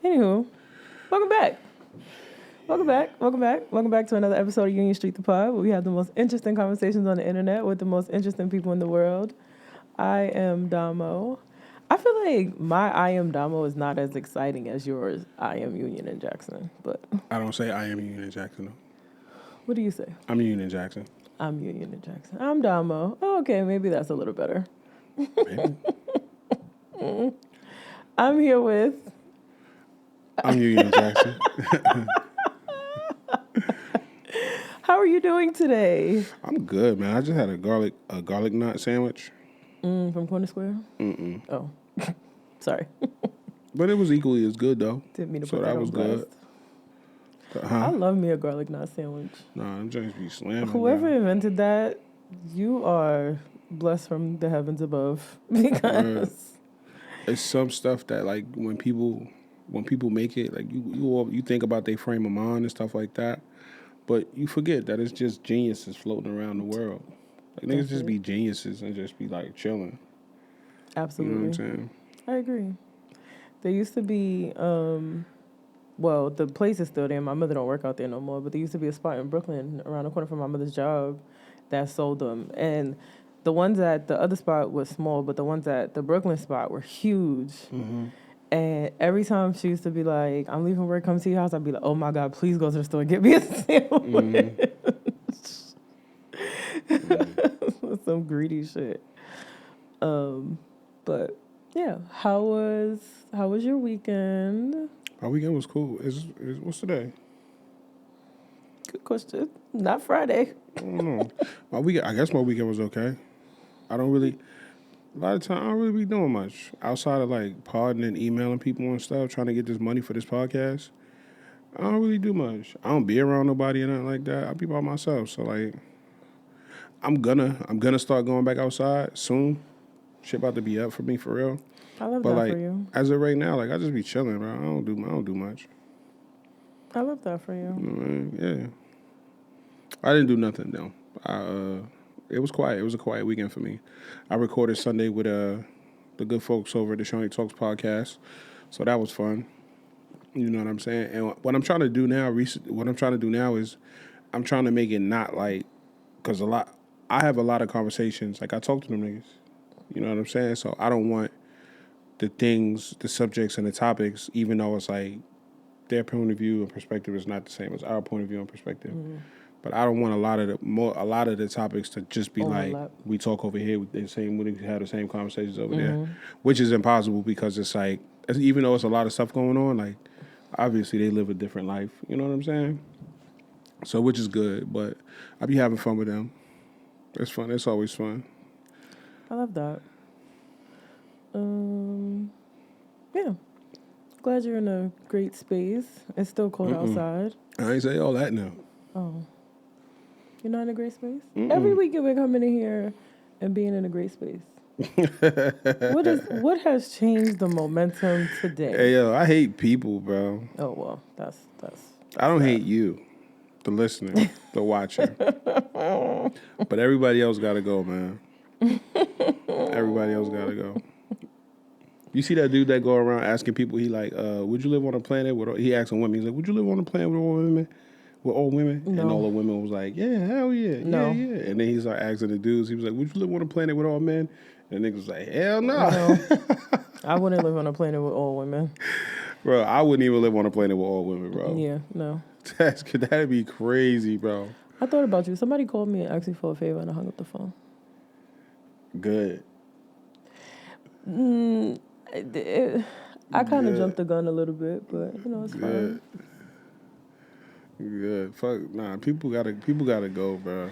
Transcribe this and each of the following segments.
Anywho, welcome back. Welcome back to another episode of Union Street the Pod, where we have the most interesting conversations on the internet with the most interesting people in the world. I am Domo. I feel like my I am Domo is not as exciting as yours. I am Union and Jackson, but I don't say I am Union and Jackson, though. what do you say? I'm Union and Jackson. I'm Union and Jackson. I'm Domo. Oh, okay, maybe that's a little better. Maybe. I'm here with... I'm Union and Jackson. How are you doing today? I'm good, man. I just had a garlic nut sandwich. From Corner Square? Mm-mm. Oh, sorry. But it was equally as good, though. Didn't mean to So put that that was on blast. good. I love me a garlic knot sandwich. Nah, them joints be slamming. Whoever bro. invented that, you are blessed from the heavens above. Because It's some stuff that, like, when people make it, like, you think about their frame of mind and stuff like that, but you forget that it's just geniuses floating around the world. Like, niggas just be geniuses and just be, like, chilling. Absolutely. You know what I'm saying? I agree. There used to be, well, the place is still there. My mother don't work out there no more, but there used to be a spot in Brooklyn around the corner from my mother's job that sold them. And the ones at the other spot was small, but the ones at the Brooklyn spot were huge. Mm-hmm. And every time she used to be like, I'm leaving work, come to your house, I'd be like, oh my God, please go to the store and get me a sandwich. Some greedy shit. But yeah, how was your weekend? My weekend was cool. What's today? Good question. Not Friday. I don't know. I guess my weekend was okay. A lot of time, I don't really be doing much outside of like podding and emailing people and stuff, trying to get this money for this podcast. I don't really do much. I don't be around nobody or nothing like that. I be by myself. So like, I'm gonna start going back outside soon. Shit about to be up for me for real. I love But that like, for you. as of right now, like I just be chilling, bro. I don't do much. I love that for you. You know what I mean? Yeah. I didn't do nothing though. It was quiet. It was a quiet weekend for me. I recorded Sunday with the good folks over at the Shawnee Talks podcast, so that was fun. You know what I'm saying? And what I'm trying to do now, is I'm trying to make it not like, because I have a lot of conversations. Like I talk to them niggas. You know what I'm saying? So I don't want the subjects and the topics, even though it's like their point of view and perspective is not the same as our point of view and perspective. Mm-hmm. But I don't want a lot of the topics to just be overlap. Like we talk over here with the same, we have the same conversations over there, which is impossible because it's like, even though it's a lot of stuff going on, like obviously they live a different life. You know what I'm saying? So which is good, but I be having fun with them. It's fun. It's always fun. I love that. Yeah. Glad you're in a great space. It's still cold outside. I ain't say all that now. Oh. You're not in a great space? Every week we're coming in here and being in a great space. What has changed the momentum today? Hey yo, I hate people, bro. Oh well, that's I don't hate you, the listener, the watcher. But everybody else gotta go, man. Everybody else gotta go. You see that dude that go around asking people, he like, would you live on a planet with, he asking women, he's like, would you live on a planet with all women? With all women? No. And all the women was like, yeah, hell yeah. No. Yeah. And then he started asking the dudes, he was like, would you live on a planet with all men? And the niggas was like, hell no. No. I wouldn't live on a planet with all women. Bro, I wouldn't even live on a planet with all women, bro. Yeah, no. That'd be crazy, bro. I thought about you. Somebody called me and asked me for a favor and I hung up the phone. Good. I kind of jumped the gun a little bit, but you know, it's fine. Good. Fuck, nah, people gotta go, bro.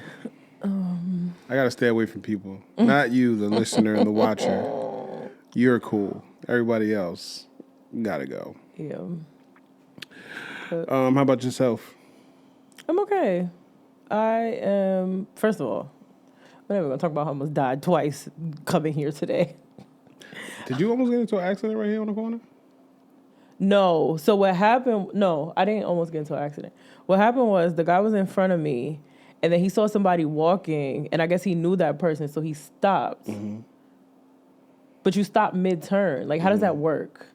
I gotta stay away from people. Not you, the listener and the watcher. You're cool. Everybody else gotta go. Yeah. How about yourself? I'm okay. I am, first of all, we're never gonna talk about how I almost died twice coming here today. Did you almost get into an accident right here on the corner? No. So what happened, no, I didn't almost get into an accident. What happened was the guy was in front of me and then he saw somebody walking and I guess he knew that person, so he stopped. Mm-hmm. But you stop mid-turn. Like, how does that work?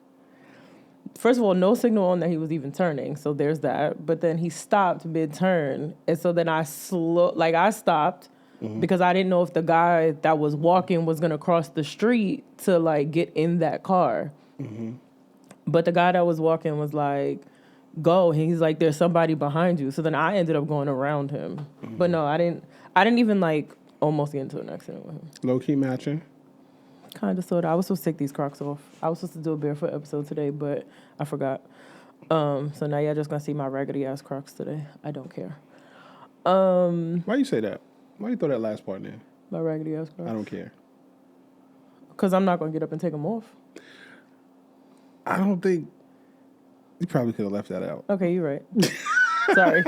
first of all, no signal on that he was even turning. So there's that. But then he stopped mid-turn. And so then I stopped because I didn't know if the guy that was walking was going to cross the street to like get in that car. But the guy that was walking was like, go. And he's like, there's somebody behind you. So then I ended up going around him. But no, I didn't even like almost get into an accident with him. Low-key matching. Kind of, sort of. I was supposed to take these Crocs off. I was supposed to do a barefoot episode today, but I forgot. So now y'all just gonna see my raggedy ass Crocs today. I don't care. Why you say that? Why you throw that last part in there? My raggedy ass Crocs. I don't care. Because I'm not gonna get up and take them off. I don't think... You probably could have left that out. Okay, you're right. Sorry.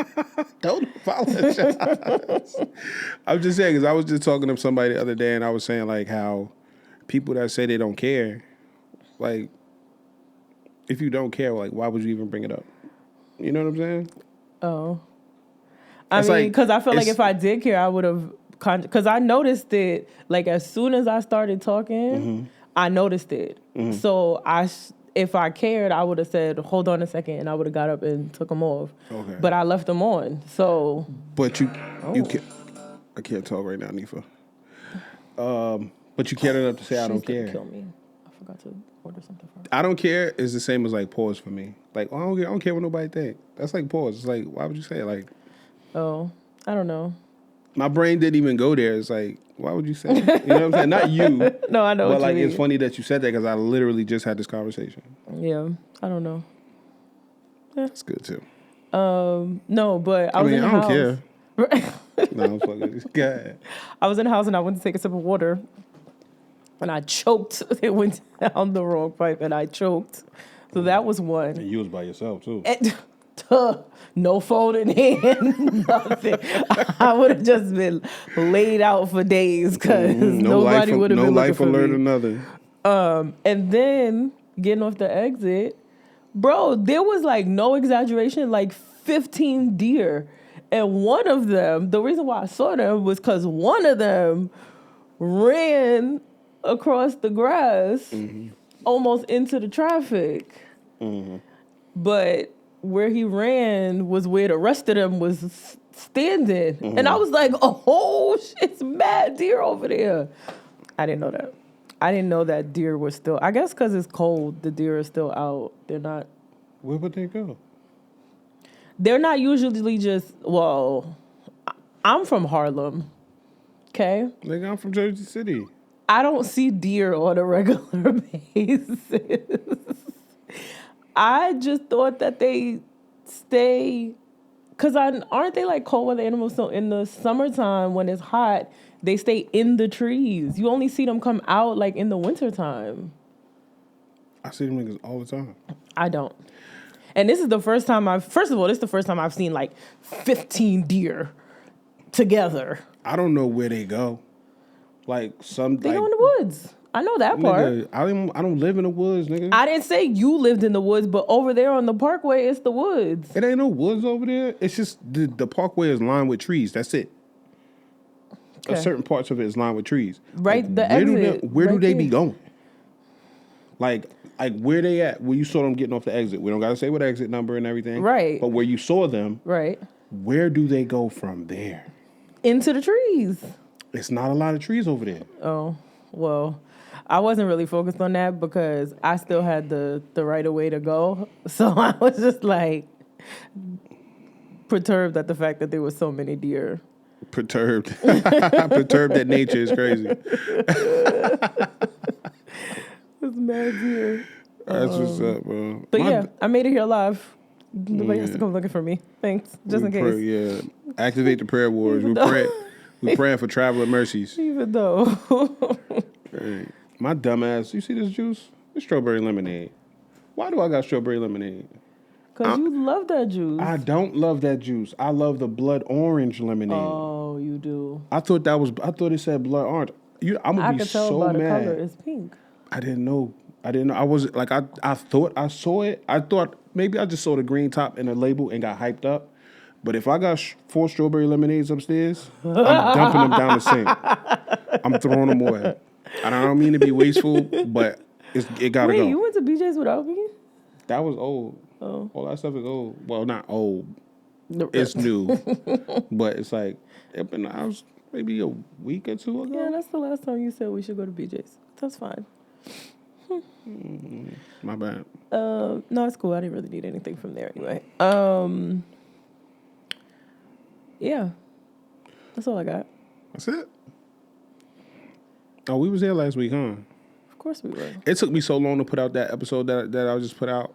Don't apologize. I'm just saying, because I was just talking to somebody the other day, and I was saying, like, how people that say they don't care, like, if you don't care, like, why would you even bring it up? You know what I'm saying? Oh. I It's mean, like- because I feel like it's- if I did care, I would have... Because I noticed it, like, as soon as I started talking, I noticed it. So if I cared, I would have said, hold on a second, and I would have got up and took them off. Okay. But I left them on, so... But you can't... I can't talk right now, Nifa. But you cared enough to say I don't She's gonna care. kill me. I forgot to order something for her. I don't care is the same as, like, pause for me. Like, I don't care what nobody think. That's like pause. It's like, why would you say it? Like... Oh, I don't know. My brain didn't even go there. It's like, why would you say it? You know what I'm saying? Not you. No, I know But what like, you mean. it's funny that you said that because I literally just had this conversation. Yeah, I don't know. That's good too. No, but I was in the I house. don't care. No, I'm fucking. Go ahead. I was in the house and I went to take a sip of water, and I choked. It went down the wrong pipe, and I choked. So that was one. And you was by yourself too. No phone in hand, nothing. I would have just been laid out for days because nobody would have been looking life for alert me. or nothing. And then getting off the exit, bro, there was like no exaggeration, like 15 deer. And one of them, the reason why I saw them was because one of them ran across the grass almost into the traffic. But where he ran was where the rest of them was standing. And I was like, oh, shit's mad deer over there. I didn't know that. I didn't know that deer were still... I guess because it's cold, the deer are still out. They're not... Where would they go? They're not usually just... Well, I'm from Harlem, okay? Nigga, I'm from Jersey City. I don't see deer on a regular basis. I just thought that they stay... Because aren't they like cold weather animals? So in the summertime, when it's hot, they stay in the trees. You only see them come out like in the wintertime. I see them niggas all the time. I don't. And this is the first time First of all, this is the first time I've seen like 15 deer together. I don't know where they go. Like some... They like, go in the woods. I know that part. Nigga, I don't live in the woods, nigga. I didn't say you lived in the woods, but over there on the parkway, it's the woods. It ain't no woods over there. It's just the parkway is lined with trees. That's it. Okay. Certain parts of it is lined with trees. Right, Like, the exit. Where do right they be there. going? Like where they at? Where you saw them getting off the exit? We don't gotta say what exit number and everything. Right. But where you saw them, Right. where do they go from there? Into the trees. It's not a lot of trees over there. Oh, well, I wasn't really focused on that because I still had the right of way to go. So I was just like perturbed at the fact that there was so many deer. Perturbed. Perturbed that nature is crazy. It's mad deer. That's what's up, bro. But yeah, I made it here live. Nobody has to come looking for me. Thanks. Just in case. Yeah. Activate the prayer warriors. We're praying for traveling mercies. Even though. Hey, my dumb ass, you see this juice? It's strawberry lemonade. Why do I got strawberry lemonade? Because you love that juice. I don't love that juice. I love the blood orange lemonade. Oh, you do. I thought it said blood orange. I'm I gonna be could tell so by the mad. color. It's pink. I didn't know. I wasn't like I thought I saw it. I thought maybe I just saw the green top and the label and got hyped up. But if I got 4 strawberry lemonades upstairs, I'm dumping them down the sink. I'm throwing them away. And I don't mean to be wasteful, but it gotta Wait, go. you went to BJ's without me? That was old. Oh. All that stuff is old. Well, not old. The- It's new, but it's like I was maybe a week or two ago. Yeah, that's the last time you said we should go to BJ's. That's fine. My bad. No, it's cool. I didn't really need anything from there anyway. Yeah, that's all I got. That's it. Oh, we was there last week, huh? Of course we were. It took me so long to put out that episode that I just put out.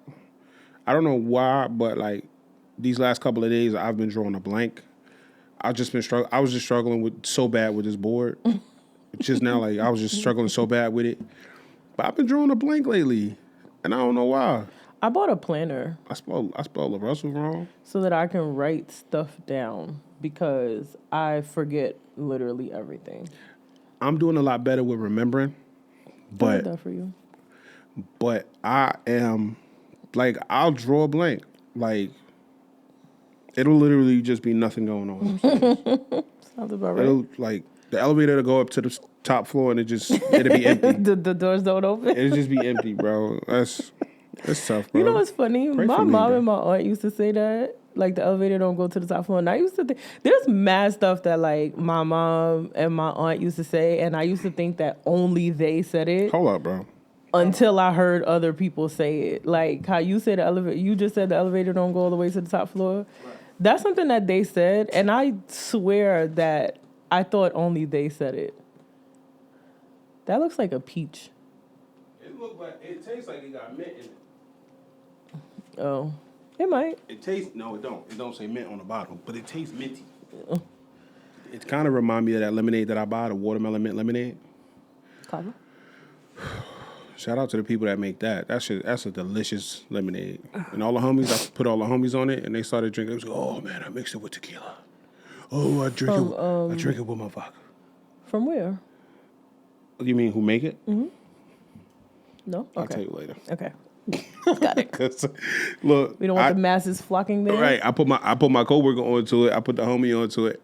I don't know why, but like these last couple of days, I've been drawing a blank. I've just been struggling. I was just struggling with so bad with this board. Just now, like I was just struggling so bad with it. But I've been drawing a blank lately, and I don't know why. I bought a planner I spelled Russell wrong. so that I can write stuff down because I forget literally everything. I'm doing a lot better with remembering, I did but that for you. I am like I'll draw a blank. Like it'll literally just be nothing going on. Sounds about right. It'll like the elevator to go up to the top floor and it'll be empty. the doors don't open. It'll just be empty, bro. That's tough, bro. You know what's funny? Pray My for me, mom bro. and my aunt used to say that. Like the elevator don't go to the top floor. And I used to think there's mad stuff that like my mom and my aunt used to say, and I used to think that only they said it Hold up, bro. until I heard other people say it. Like how you said the elevator, you just said the elevator don't go all the way to the top floor. Right. That's something that they said, and I swear that I thought only they said it. That looks like a peach. It tastes like it got mint in it. Oh, it might. It tastes no, it don't. It don't say mint on the bottle, but it tastes minty. It kind of remind me of that lemonade that I buy, the watermelon mint lemonade. Clever. Shout out to the people that make that. That's a delicious lemonade. And all the homies, I put all the homies on it, and they started drinking. It was like, oh man, I mixed it with tequila. Oh, I drink it with my vodka. From where? You mean who make it? Mm-hmm. No. Okay. I'll tell you later. Okay. Got it. 'Cause, look, We don't want the masses flocking there. Right. I put my coworker onto it. I put the homie onto it.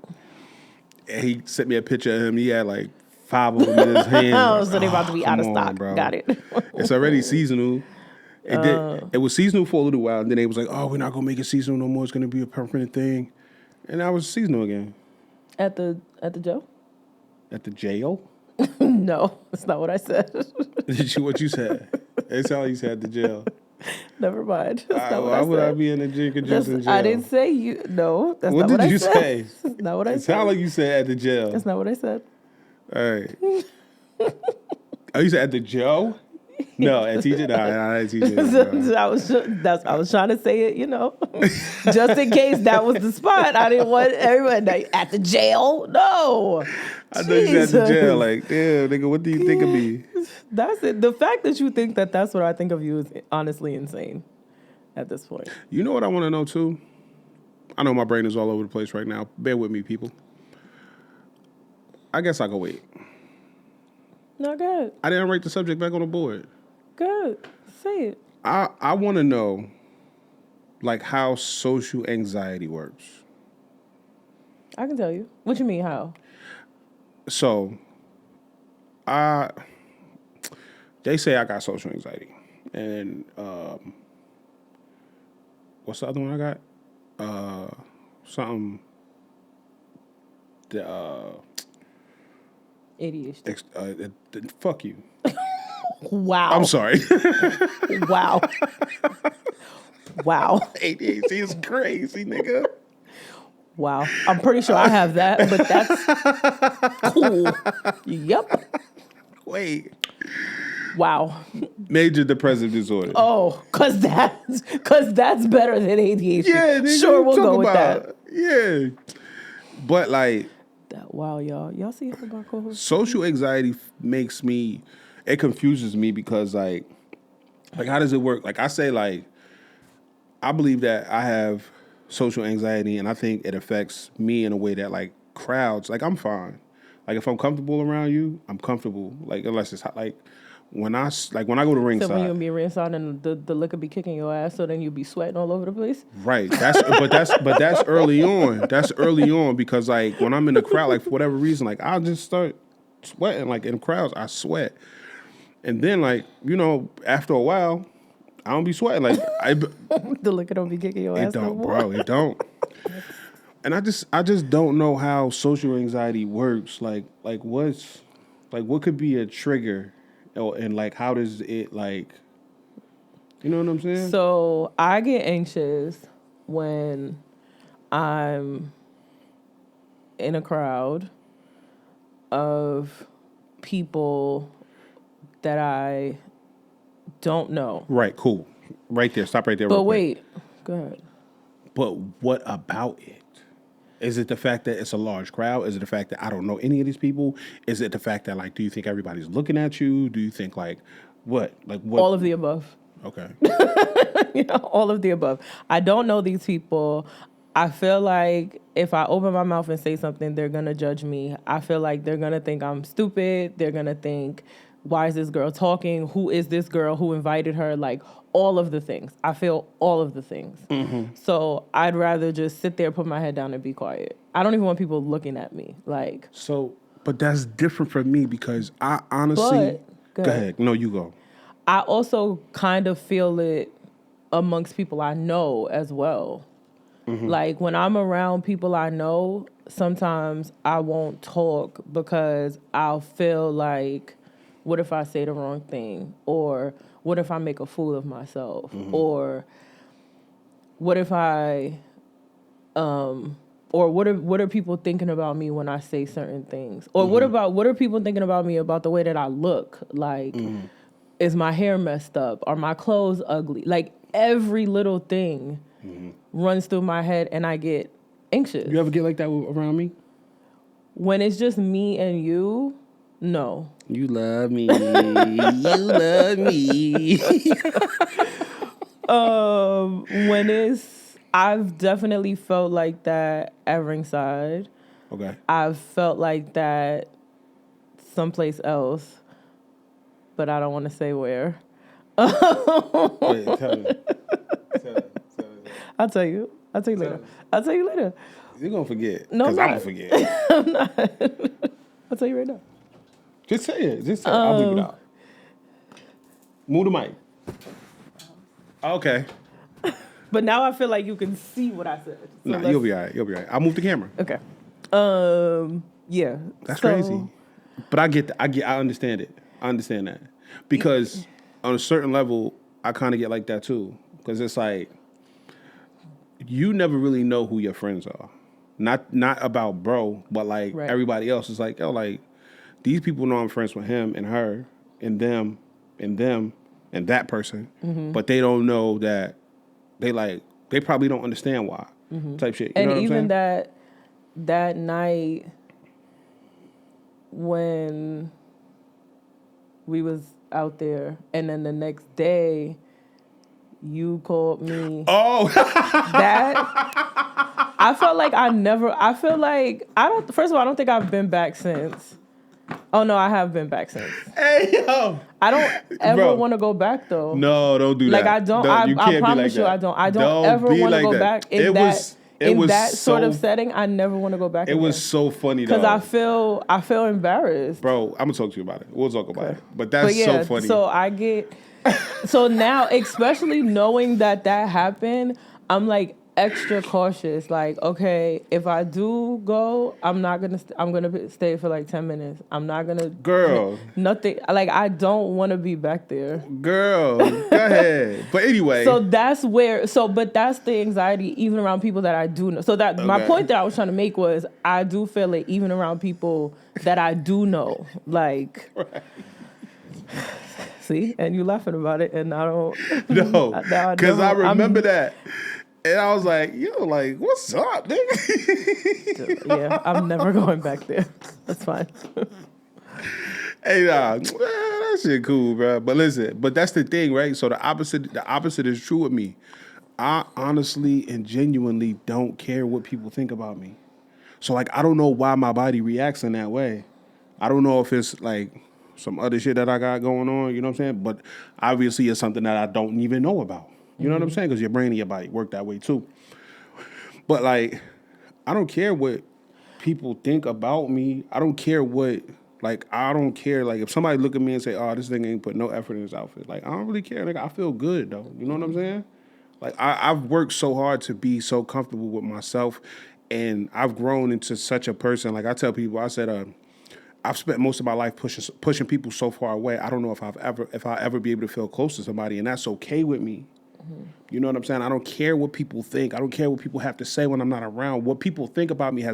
And he sent me a picture of him. He had like 5 of them in his hand. Oh, so they about to be out of come stock. on, bro. Got it. It's already seasonal. It was seasonal for a little while, and then they was like, "Oh, we're not gonna make it seasonal no more. It's gonna be a permanent thing." And now it's seasonal again. At the jail? At the jail? No, that's not what I said. What you said? It's how you said at the jail. Never mind. That's not what Why I would said. I be in the drink and juice in jail? I didn't say you. No, that's What not did what I you said. say? That's not what I It said. sounded like you said at the jail. That's not what I said. All right. Oh, you said at the jail? No, at TJ. Nah, at TJ. I was trying to say it, just in case that was the spot. I didn't want everyone like, at the jail. No, I know you said at the Jesus. jail. Like, damn, nigga, what do you think of me? That's it. The fact that you think that that's what I think of you is honestly insane at this point. You know what I want to know too? I know my brain is all over the place right now. Bear with me, people. I guess I can wait. No, good. I didn't write the subject back on the board. Good. Say it. I want to know, like, how social anxiety works. I can tell you. What you mean, how? So, they say I got social anxiety, and what's the other one I got? Something. ADHD. Fuck you. Wow. I'm sorry. Wow. Wow. ADHD is crazy, nigga. Wow. I'm pretty sure I have that, but that's cool. Yep. Wait. Wow. Major depressive disorder. Oh, cause that's better than ADHD. Yeah, nigga, sure, we'll talk go with about, that. Yeah. But like Wow, y'all see how my co-host? social anxiety makes me, it confuses me because like how does it work? Like I say, like I believe that I have social anxiety, and I think it affects me in a way that like crowds, like I'm fine. Like if I'm comfortable around you, I'm comfortable. Like unless it's hot, like when I go to ringside. So when you be ringside and the liquor be kicking your ass, so then you be sweating all over the place. Right. That's early on. That's early on because like when I'm in the crowd, like for whatever reason, like I'll just start sweating. Like in crowds, I sweat. And then like, after a while, I don't be sweating. Like The liquor don't be kicking your it ass no don't, more. bro. It don't. And I just don't know how social anxiety works. Like what could be a trigger, and like how does it like, you know what I'm saying? So I get anxious when I'm in a crowd of people that I don't know. Right, cool. Right there. Stop right there real But quick. wait, go ahead. But what about it? Is it the fact that it's a large crowd? Is it the fact that I don't know any of these people? Is it the fact that like, do you think everybody's looking at you? Do you think like, what? Like what? All of the above. Okay. All of the above. I don't know these people. I feel like if I open my mouth and say something, they're going to judge me. I feel like they're going to think I'm stupid. They're going to think, why is this girl talking? Who is this girl? Who invited her? Like, all of the things. I feel all of the things. Mm-hmm. So I'd rather just sit there, put my head down, and be quiet. I don't even want people looking at me. Like, So, but that's different from me because I honestly. But Go ahead. No, you go. I also kind of feel it amongst people I know as well. Mm-hmm. Like when I'm around people I know, sometimes I won't talk because I'll feel like, what if I say the wrong thing? Or what if I make a fool of myself? Mm-hmm. Or what if I, or what are people thinking about me when I say certain things? Or mm-hmm. what are people thinking about me about the way that I look? Like, mm-hmm. is my hair messed up? Are my clothes ugly? Like every little thing mm-hmm. runs through my head and I get anxious. You ever get like that around me? When it's just me and you, no. You love me. You love me. I've definitely felt like that at Ringside. Okay. I've felt like that someplace else, but I don't want to say where. Wait, tell me. I'll tell you later. I'll tell you later. You're going to forget. No, because I'm going to forget. I'm not. I'll tell you right now. Just say it. Just say it. I'll leave it out. Move the mic. Okay. But now I feel like you can see what I said. So nah, you'll be all right. You'll be all right. I'll move the camera. Okay. Yeah. That's crazy. But I understand it. I understand that. Because on a certain level, I kind of get like that too. Because it's like, you never really know who your friends are. Not about bro, but like right. Everybody else is like, oh, like, these people know I'm friends with him and her and them and that person. Mm-hmm. But they don't know that they probably don't understand why mm-hmm. type shit. You and know what even I'm saying? that night when we was out there and then the next day you called me. Oh, that I felt like first of all, I don't think I've been back since. Oh no, I have been back since. Hey yo, I don't ever want to go back though. No, don't do that. Like I don't. I promise you, I don't. I don't ever want to go back in that sort of setting. I never want to go back. It was so funny though. Because I feel embarrassed. Bro, I'm gonna talk to you about it. We'll talk about it. But that's so funny. So I get. So now, especially knowing that happened, I'm like extra cautious. Like, okay, if I do go, I'm gonna stay for like 10 minutes. I'm not gonna. Girl. Nothing. Like, I don't want to be back there. Girl, go ahead. But anyway. So that's but that's the anxiety even around people that I do know. So that my point that I was trying to make was I do feel it even around people that I do know. Like. Right. See, and you laughing about it, and I don't. No, because I remember that, and I was like, "Yo, like, what's up, nigga?" Yeah, I'm never going back there. That's fine. Hey, that shit cool, bro. But listen, that's the thing, right? So the opposite is true with me. I honestly and genuinely don't care what people think about me. So like, I don't know why my body reacts in that way. I don't know if it's like some other shit that I got going on, you know what I'm saying? But obviously it's something that I don't even know about. You know what I'm saying? Because your brain and your body work that way too. But like, I don't care what people think about me. I don't care what Like, I don't care. Like, if somebody look at me and say, oh, this thing ain't put no effort in his outfit. Like, I don't really care. Like, I feel good, though. You know what I'm saying? Like, I've worked so hard to be so comfortable with myself, and I've grown into such a person. Like, I tell people, I said, I've spent most of my life pushing people so far away. I don't know if I'll ever be able to feel close to somebody, and that's okay with me. You know what I'm saying? I don't care what people think. I don't care what people have to say when I'm not around. What people think about me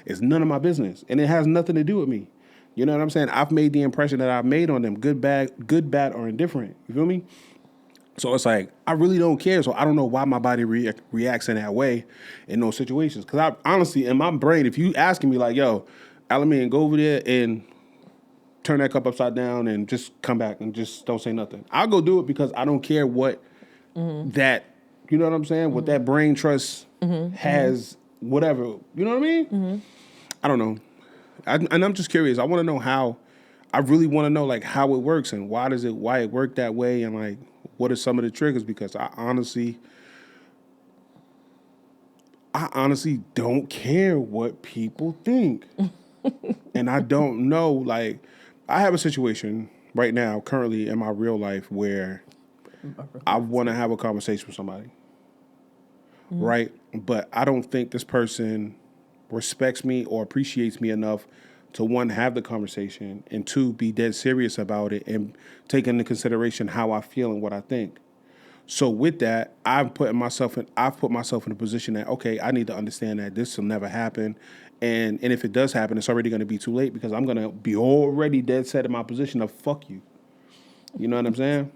is none of my business, and it has nothing to do with me. You know what I'm saying? I've made the impression that I've made on them, good, bad, or indifferent. You feel me? So it's like, I really don't care. So I don't know why my body reacts in that way in those situations. Because I honestly, in my brain, if you asking me like, yo, Alameen, go over there and turn that cup upside down and just come back and just don't say nothing. I'll go do it because I don't care what that, you know what I'm saying? What that brain trust has, whatever. You know what I mean? I don't know. And I'm just curious. I want to know how. I really want to know like how it works and why it work that way, and like what are some of the triggers, because I honestly don't care what people think. And I don't know, like, I have a situation right now currently in my real life where I want to have a conversation with somebody. Right? But I don't think this person respects me or appreciates me enough to, one, have the conversation, and two, be dead serious about it and take into consideration how I feel and what I think. So with that, I've put myself in a position that, okay, I need to understand that this will never happen. And if it does happen, it's already going to be too late, because I'm going to be already dead set in my position of fuck you. You know what I'm saying?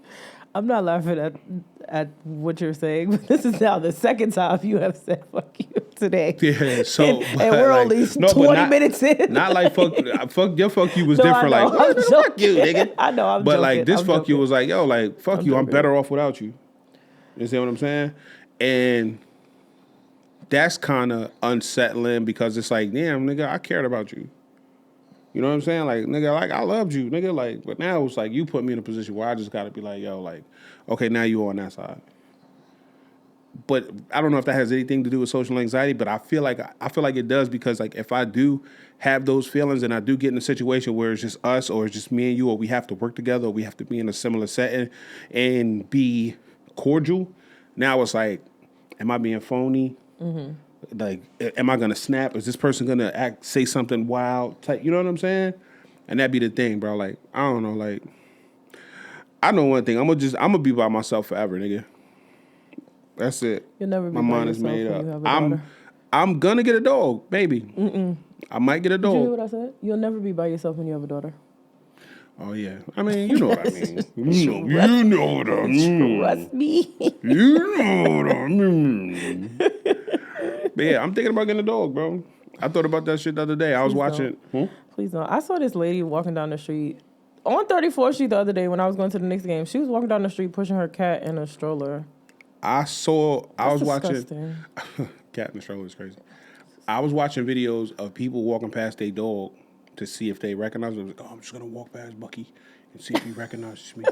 I'm not laughing at what you're saying, but this is now the second time you have said "fuck you" today. Yeah. So and we're like, only 20 minutes in. Not like fuck your fuck you was No, different. I know, Like, I'm fuck you, nigga. I know, I'm but joking. like this I'm fuck you joking. was like, yo, like fuck I'm you. I'm joking. better off without you. You see what I'm saying? And that's kind of unsettling, because it's like, damn, nigga, I cared about you. You know what I'm saying? Like, nigga, like, I loved you, nigga. Like, but now it's like you put me in a position where I just got to be like, yo, like, okay, now you on that side. But I don't know if that has anything to do with social anxiety, but I feel like it does, because like if I do have those feelings and I do get in a situation where it's just us, or it's just me and you, or we have to work together, or we have to be in a similar setting and be cordial, now it's like, am I being phony? Like, am I gonna snap? Is this person gonna say something wild type? You know what I'm saying? And that'd be the thing, bro. Like, I don't know. Like, I know one thing. I'm gonna be by myself forever, nigga. That's it. You'll never be My by mind is yourself made when up. you have a daughter. I'm gonna get a dog, maybe. I might get a Did you hear dog. what I said? You'll never be by yourself when you have a daughter. Oh yeah. I mean, you know what I mean. You know what I mean. Trust me. You know what I mean. But yeah, I'm thinking about getting a dog, bro. I thought about that shit the other day. I was watching. Please don't. I saw this lady walking down the street on 34th Street the other day when I was going to the Knicks game. She was walking down the street pushing her cat in a stroller. I was disgusting. watching. Cat in the stroller is crazy. I was watching videos of people walking past their dog to see if they recognize them. I was like, oh, I'm just gonna walk past Bucky and see if he recognizes me.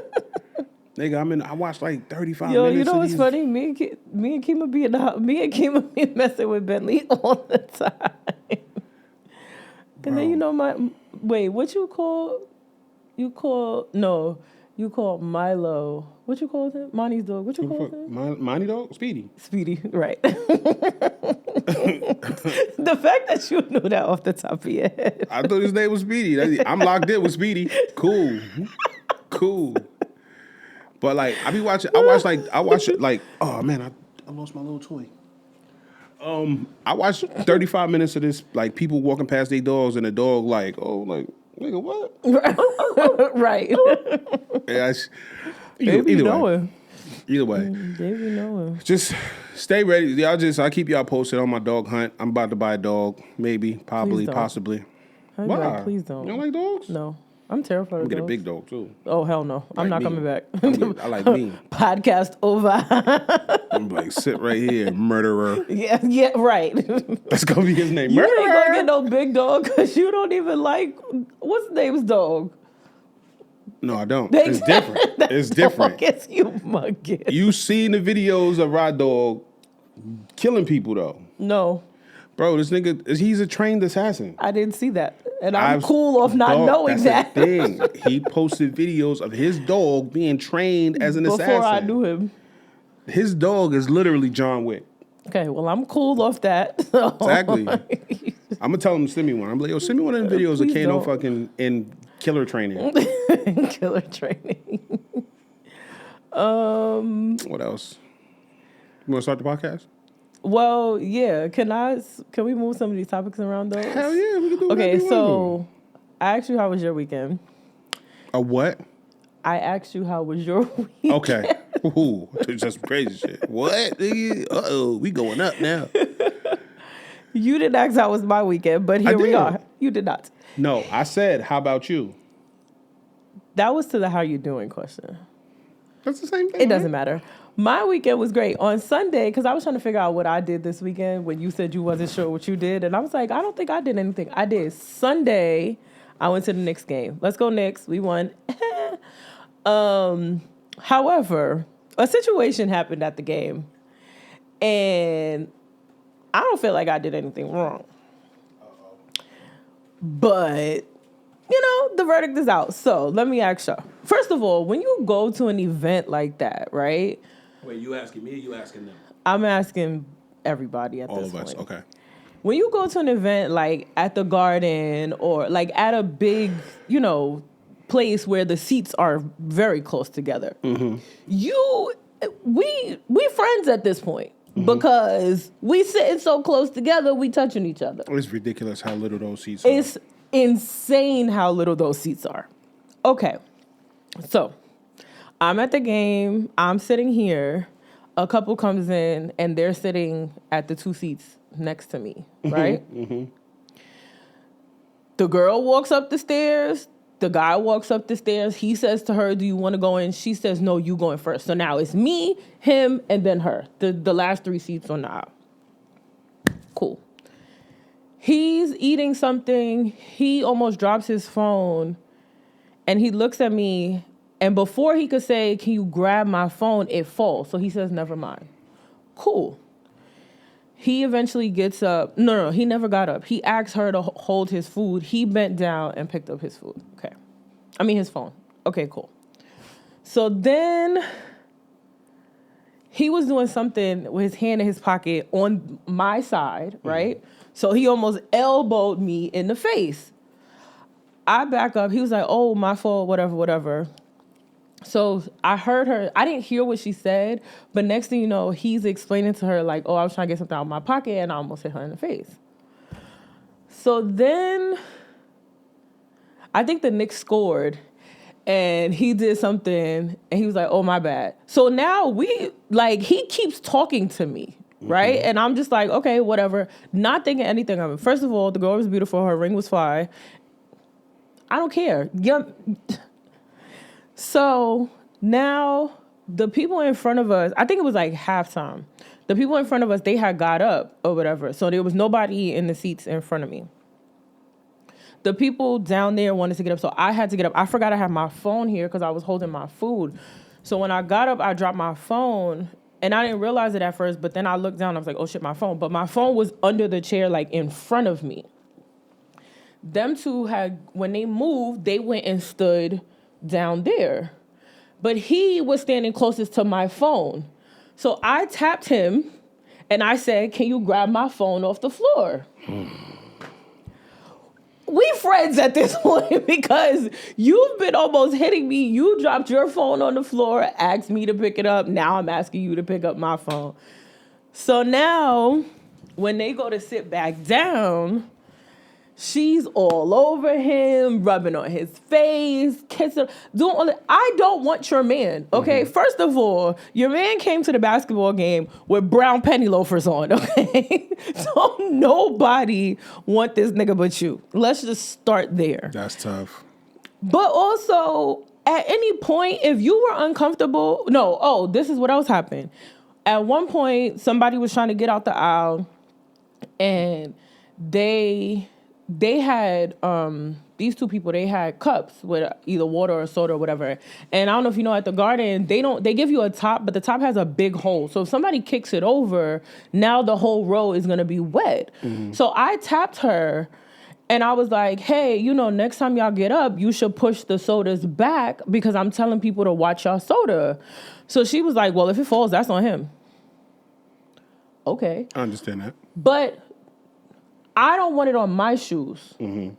Nigga, I watched like 35 Yo, minutes. you know of what's these. funny? Me and Kima be in the house. Me and Kima be messing with Bentley all the time. And then you know what you call Milo. What you call him? Monty's dog. What you call him? Monty dog? Speedy. Speedy, right. The fact that you knew that off the top of your head. I thought his name was Speedy. I'm locked in with Speedy. Cool. But like, I watch it like, oh man, I lost my little toy. I watched 35 minutes of this, like people walking past their dogs and the dog like, oh, like, nigga, what? Right. Yeah, either way. They be knowing. Just stay ready. I'll keep y'all posted on my dog hunt. I'm about to buy a dog, maybe, probably, possibly. Why? Why? Please don't. You don't like dogs? No. I'm terrified of Get dogs. a big dog too. Oh, hell no. I'm not coming back. I like me. Podcast over. I'm like, sit right here, murderer. Yeah, right. That's going to be his name. You Murderer. ain't gonna get no big dog because you don't even like, what's the name's dog? No, I don't. It's different. It's different. It's humongous. You seen the videos of Rod Dog killing people, though. No. Bro, this nigga, he's a trained assassin. I didn't see that. And I'm cool off not knowing that's that. the thing. He posted videos of his dog being trained as an assassin. Before I knew him. His dog is literally John Wick. Okay, well, I'm cool off that. So. Exactly. I'm going to tell him to send me one. I'm like, yo, send me one of them videos of Kano fucking in killer training. Killer training. What else? You want to start the podcast? Well, yeah. Can we move some of these topics around though? Hell yeah, we can do. Okay, so I asked you how was your weekend. A what? I asked you how was your weekend. Okay. Ooh, that's some crazy shit. What? We going up now. You didn't ask how was my weekend, but here we are. You did not. No, I said, how about you? That was to the how you doing question. That's the same thing. It doesn't matter. My weekend was great. On Sunday, because I was trying to figure out what I did this weekend when you said you wasn't sure what you did. And I was like, I don't think I did anything. I did. Sunday, I went to the Knicks game. Let's go Knicks. We won. However, a situation happened at the game. And I don't feel like I did anything wrong. But, the verdict is out. So let me ask y'all. First of all, when you go to an event like that, right? Wait, you asking me or you asking them? I'm asking everybody at all this point. All of us, okay. When you go to an event like at the Garden or like at a big, place where the seats are very close together, we friends at this point. Because we sitting so close together, we touching each other. It's ridiculous how little those seats are. It's insane how little those seats are. Okay, so I'm at the game. I'm sitting here. A couple comes in, and they're sitting at the two seats next to me, right? The girl walks up the stairs. The guy walks up the stairs. He says to her, do you want to go in? She says, no, you going first. So now it's me, him, and then her. The last three seats on the aisle. Cool. He's eating something. He almost drops his phone. And he looks at me. And before he could say, can you grab my phone? It falls. So he says, never mind. Cool. He eventually gets up. No, he never got up. He asked her to hold his food. He bent down and picked up his food. Okay. His phone. Okay, cool. So then he was doing something with his hand in his pocket on my side, right? So he almost elbowed me in the face. I back up. He was like, oh, my fault, whatever. So I heard her. I didn't hear what she said, but next thing you know, he's explaining to her like, oh, I was trying to get something out of my pocket and I almost hit her in the face. So then I think the Knicks scored and he did something and he was like, oh, my bad. So now he keeps talking to me, right? And I'm just like, okay, whatever. Not thinking anything of it. First of all, the girl was beautiful. Her ring was fire. I don't care. So now the people in front of us, I think it was like halftime. The people in front of us, they had got up or whatever. So there was nobody in the seats in front of me. The people down there wanted to get up, so I had to get up. I forgot I had my phone here because I was holding my food. So when I got up, I dropped my phone, and I didn't realize it at first, but then I looked down, I was like, oh shit, my phone. But my phone was under the chair, like in front of me. Them two when they moved, they went and stood down there. But he was standing closest to my phone. So I tapped him and I said, can you grab my phone off the floor? We friends at this point because you've been almost hitting me. You dropped your phone on the floor, asked me to pick it up. Now I'm asking you to pick up my phone. So now when they go to sit back down, she's all over him, rubbing on his face, kissing, doing all that. I don't want your man, okay? First of all, your man came to the basketball game with brown penny loafers on, okay? So nobody want this nigga but you. Let's just start there. That's tough. But also, at any point, if you were uncomfortable, this is what else happened. At one point, somebody was trying to get out the aisle, and they had these two people, they had cups with either water or soda or whatever. And I don't know if you know, at the garden, they give you a top, but the top has a big hole. So if somebody kicks it over, now the whole row is going to be wet. So I tapped her and I was like, hey, you know, next time y'all get up, you should push the sodas back because I'm telling people to watch y'all soda. So she was like, well, if it falls, that's on him. Okay. I understand that. But I don't want it on my shoes,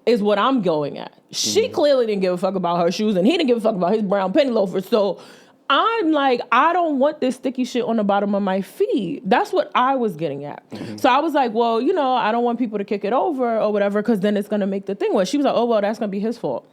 is what I'm going at. She clearly didn't give a fuck about her shoes, and he didn't give a fuck about his brown penny loafers. So I'm like, I don't want this sticky shit on the bottom of my feet. That's what I was getting at. So I was like, well, you know, I don't want people to kick it over or whatever, because then it's going to make the thing worse. She was like, oh, well, that's going to be his fault.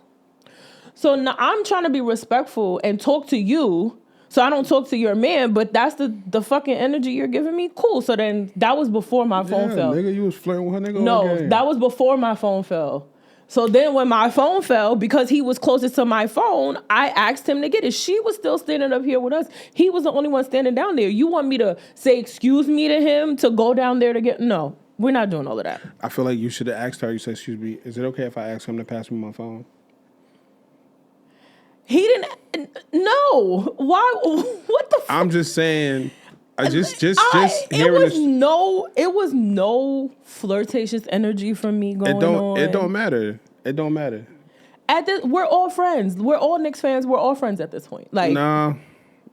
So now I'm trying to be respectful and talk to you, so I don't talk to your man, but that's the fucking energy you're giving me? Cool. So then that was before my phone fell. Nigga, you was flirting with her nigga all No, game. that was before my phone fell. So then when my phone fell, because he was closest to my phone, I asked him to get it. She was still standing up here with us. He was the only one standing down there. You want me to say excuse me to him to go down there to get... No, we're not doing all of that. I feel like you should have asked her. You said, excuse me, is it okay if I ask him to pass me my phone? He didn't... No. Why? What the fuck? I'm just saying... Just hearing this. It was no flirtatious energy from me going on. It don't matter. It don't matter. We're all friends. We're all Knicks fans. We're all friends at this point. Like, No.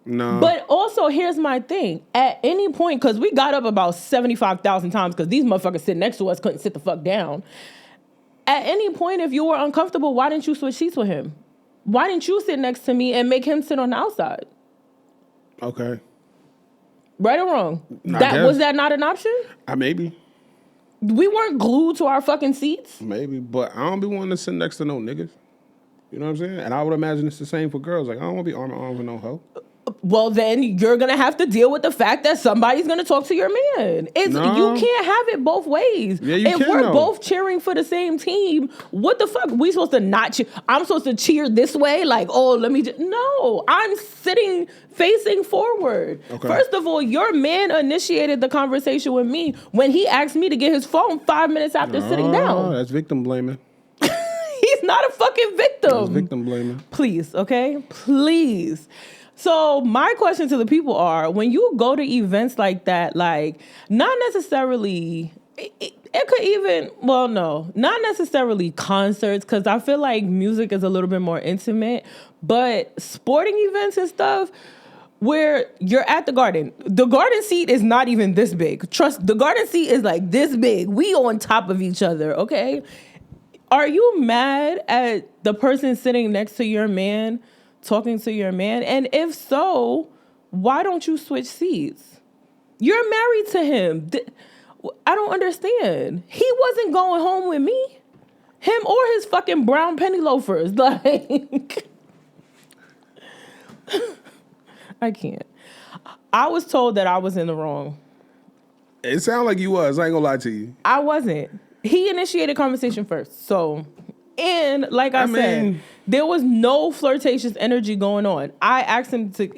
But also, here's my thing. At any point, because we got up about 75,000 times because these motherfuckers sitting next to us couldn't sit the fuck down. At any point, if you were uncomfortable, why didn't you switch seats with him? Why didn't you sit next to me and make him sit on the outside? Okay. Right or wrong? guess. Was that not an option? Maybe. We weren't glued to our fucking seats. Maybe. But I don't be wanting to sit next to no niggas. You know what I'm saying? And I would imagine it's the same for girls. Like, I don't want to be arm in arm with no hoe. Well, then you're going to have to deal with the fact that somebody's going to talk to your man. You can't have it both ways. Yeah, you if can, we're though. both cheering for the same team, what the fuck? We supposed to not cheer? I'm supposed to cheer this way? Like, oh, let me just... No, I'm sitting facing forward. Okay. First of all, your man initiated the conversation with me when he asked me to get his phone 5 minutes after sitting down. That's victim blaming. He's not a fucking victim. That's victim blaming. Please, okay? Please. So my question to the people are, when you go to events like that, like, not necessarily, it could even, well, no, not necessarily concerts, because I feel like music is a little bit more intimate, but sporting events and stuff, where you're at the garden seat is not even this big. Trust, the garden seat is like this big. We on top of each other, okay? Are you mad at the person sitting next to your man, talking to your man? And if so, why don't you switch seats? You're married to him. I don't understand. He wasn't going home with me. Him or his fucking brown penny loafers. Like, I can't. I was told that I was in the wrong. It sounded like you was. I ain't gonna lie to you. I wasn't. He initiated conversation first. So, and like I said, there was no flirtatious energy going on.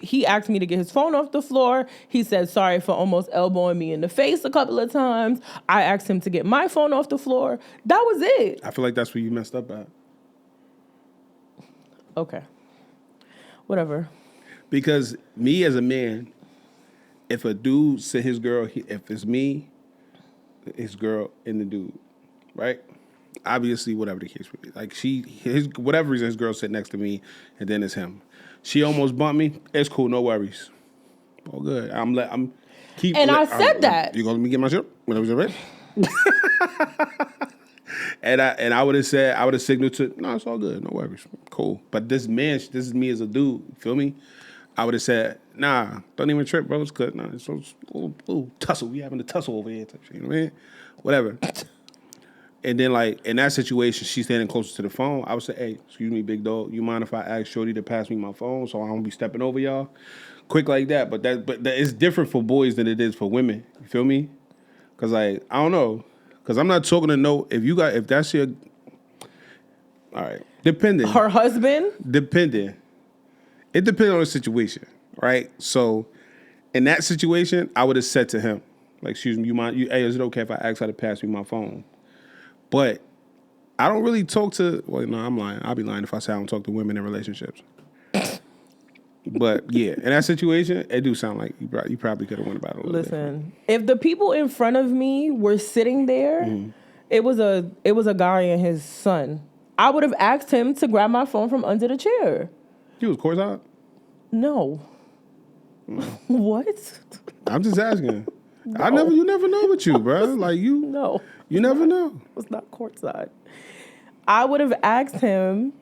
He asked me to get his phone off the floor. He said sorry for almost elbowing me in the face a couple of times. I asked him to get my phone off the floor. That was it. I feel like that's where you messed up at. Okay. Whatever. Because me as a man, if a dude said his girl, if it's me, his girl, and the dude, right? Obviously, whatever the case would be. Like, whatever reason, his girl sit next to me, and then it's him. She almost bumped me. It's cool, no worries. All good. I said that. You gonna let me get my shit? Whenever you're ready. And I would have signaled to, no, it's all good, no worries, cool. But this is me as a dude. You feel me? I would have said, nah, don't even trip, bro. It's good. Nah, it's a little tussle. We having a tussle over here. You know what I mean? Whatever. And then, like, in that situation, she's standing closer to the phone. I would say, hey, excuse me, big dog. You mind if I ask Shorty to pass me my phone so I don't be stepping over y'all? Quick like that. But that it's different for boys than it is for women. You feel me? Because, like, I don't know. Because I'm not talking to if that's your, all right. Depending. Her husband? Depending. It depends on the situation, right? So, in that situation, I would have said to him, like, excuse me, hey, is it okay if I ask her to pass me my phone? But I don't really talk to. Well, no, I'm lying. I'll be lying if I say I don't talk to women in relationships. But yeah, in that situation, it do sound like you probably could have went about it a little different. Listen, if the people in front of me were sitting there, it was a guy and his son. I would have asked him to grab my phone from under the chair. You was courtside? No. What? I'm just asking. No. You never know with you, bro. Like No. you never know. It was not courtside. I would have asked him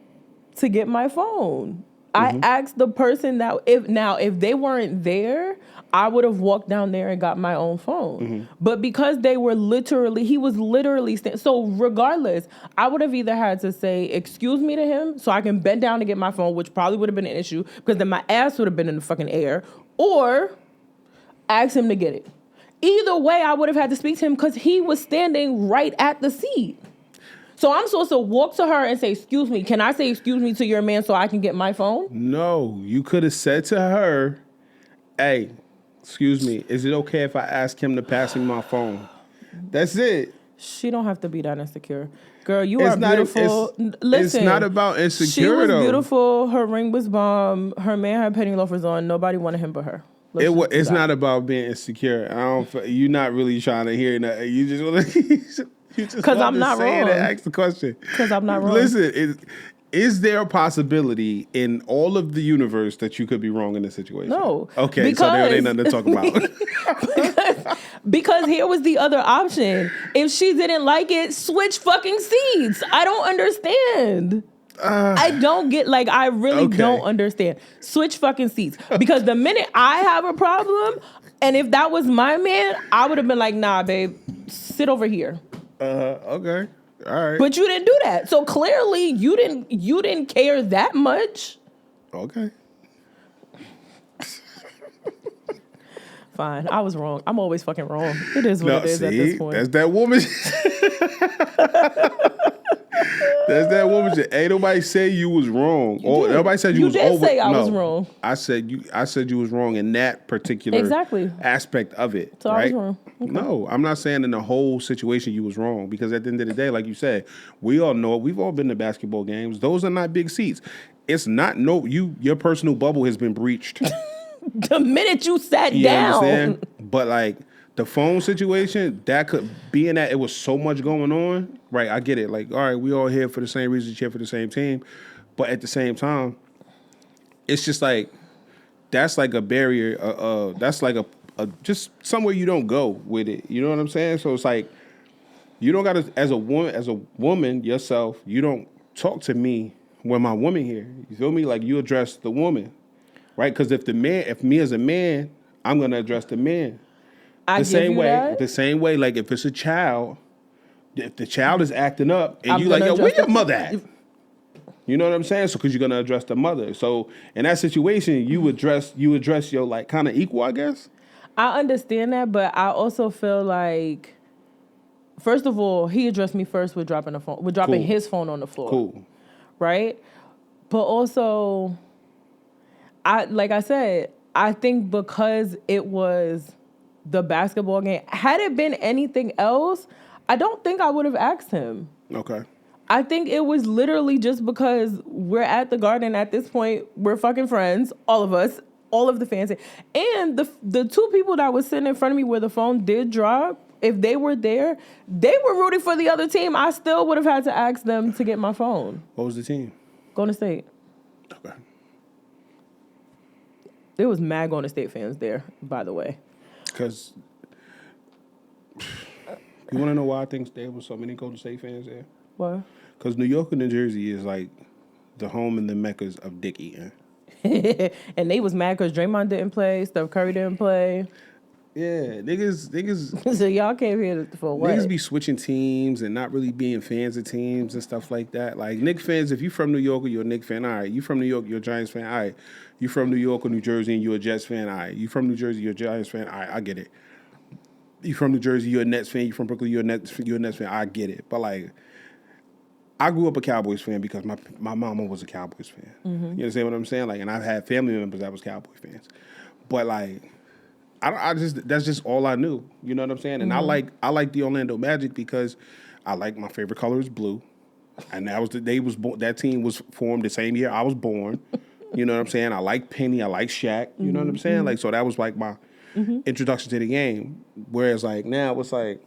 to get my phone. I asked the person that if they weren't there, I would have walked down there and got my own phone. But because he was literally so regardless, I would have either had to say excuse me to him so I can bend down to get my phone, which probably would have been an issue because then my ass would have been in the fucking air, or ask him to get it. Either way, I would have had to speak to him because he was standing right at the seat. So I'm supposed to walk to her and say, excuse me, can I say excuse me to your man so I can get my phone? No, you could have said to her, hey, excuse me, is it okay if I ask him to pass me my phone? That's it. She don't have to be that insecure. Girl, you It's are not- beautiful. it's not about insecure, She was though. beautiful. Her ring was bomb. Her man had penny loafers on. Nobody wanted him but her. It's not about being insecure. You're not really trying to hear that. You just want to. Because I'm not wrong. Ask the question. Because I'm not wrong. Listen, is there a possibility in all of the universe that you could be wrong in this situation? No. Okay, so there ain't nothing to talk about. Because here was the other option. If she didn't like it, switch fucking seats. I don't understand. I don't get, I really Okay. don't understand. Switch fucking seats. Because the minute I have a problem, and if that was my man, I would have been like, nah, babe, sit over here. Okay. All right. But you didn't do that. So clearly you didn't care that much. Okay. Fine. I was wrong. I'm always fucking wrong. It is what it is at this point. That's that woman. That's that woman shit. Ain't nobody say you was wrong. Or did. nobody said you was did over. say I was wrong. I said you was wrong in that particular aspect of it. So right? I was wrong. Okay. No, I'm not saying in the whole situation you was wrong, because at the end of the day, like you said, we all know it. We've all been to basketball games. Those are not big seats. It's not your personal bubble has been breached. The minute you sat You down. understand? But the phone situation, that could be in that it was so much going on. Right, I get it. All right, we all here for the same reasons, cheer for the same team. But at the same time, it's just that's like a barrier. That's like a just somewhere you don't go with it. You know what I'm saying? So it's you don't gotta as a woman yourself, you don't talk to me when my woman here. You feel me? You address the woman. Right? Because if me as a man, I'm gonna address the man. The same way, if it's a child, if the child is acting up and you yo, where your mother at? You know what I'm saying? So because you're gonna address the mother. So in that situation, you address your kind of equal, I guess. I understand that, but I also feel first of all, he addressed me first with dropping his phone on the floor. Cool. Right? But also, I said, I think because it was the basketball game, had it been anything else, I don't think I would have asked him. Okay. I think it was literally just because we're at the Garden at this point. We're fucking friends, all of us, all of the fans. And the two people that was sitting in front of me where the phone did drop, if they were there, they were rooting for the other team. I still would have had to ask them to get my phone. What was the team? Golden State. Okay. There was mad Golden State fans there, by the way. Because you want to know why I think there was so many Golden State fans there? What? Because New York and New Jersey is the home and the meccas of dick eating. And they was mad because Draymond didn't play, Steph Curry didn't play. Yeah, niggas. So y'all came here for what? Niggas be switching teams and not really being fans of teams and stuff like that. Knicks fans, if you from New York or you're a Knicks fan, all right. You from New York, you're a Giants fan, all right. You from New York or New Jersey and you're a Jets fan, all right. You from New Jersey, you're a Giants fan, all right. I get it. You from New Jersey, you're a Nets fan. You from Brooklyn, you're a Nets fan. I get it. But I grew up a Cowboys fan because my mama was a Cowboys fan. Mm-hmm. You understand what I'm saying? And I've had family members that was Cowboys fans. But that's just all I knew. You know what I'm saying? And I like the Orlando Magic because I like my favorite color is blue. And that team was formed the same year I was born. You know what I'm saying? I like Penny. I like Shaq. You know what I'm saying? Like, so that was like my introduction to the game. Whereas like now it's like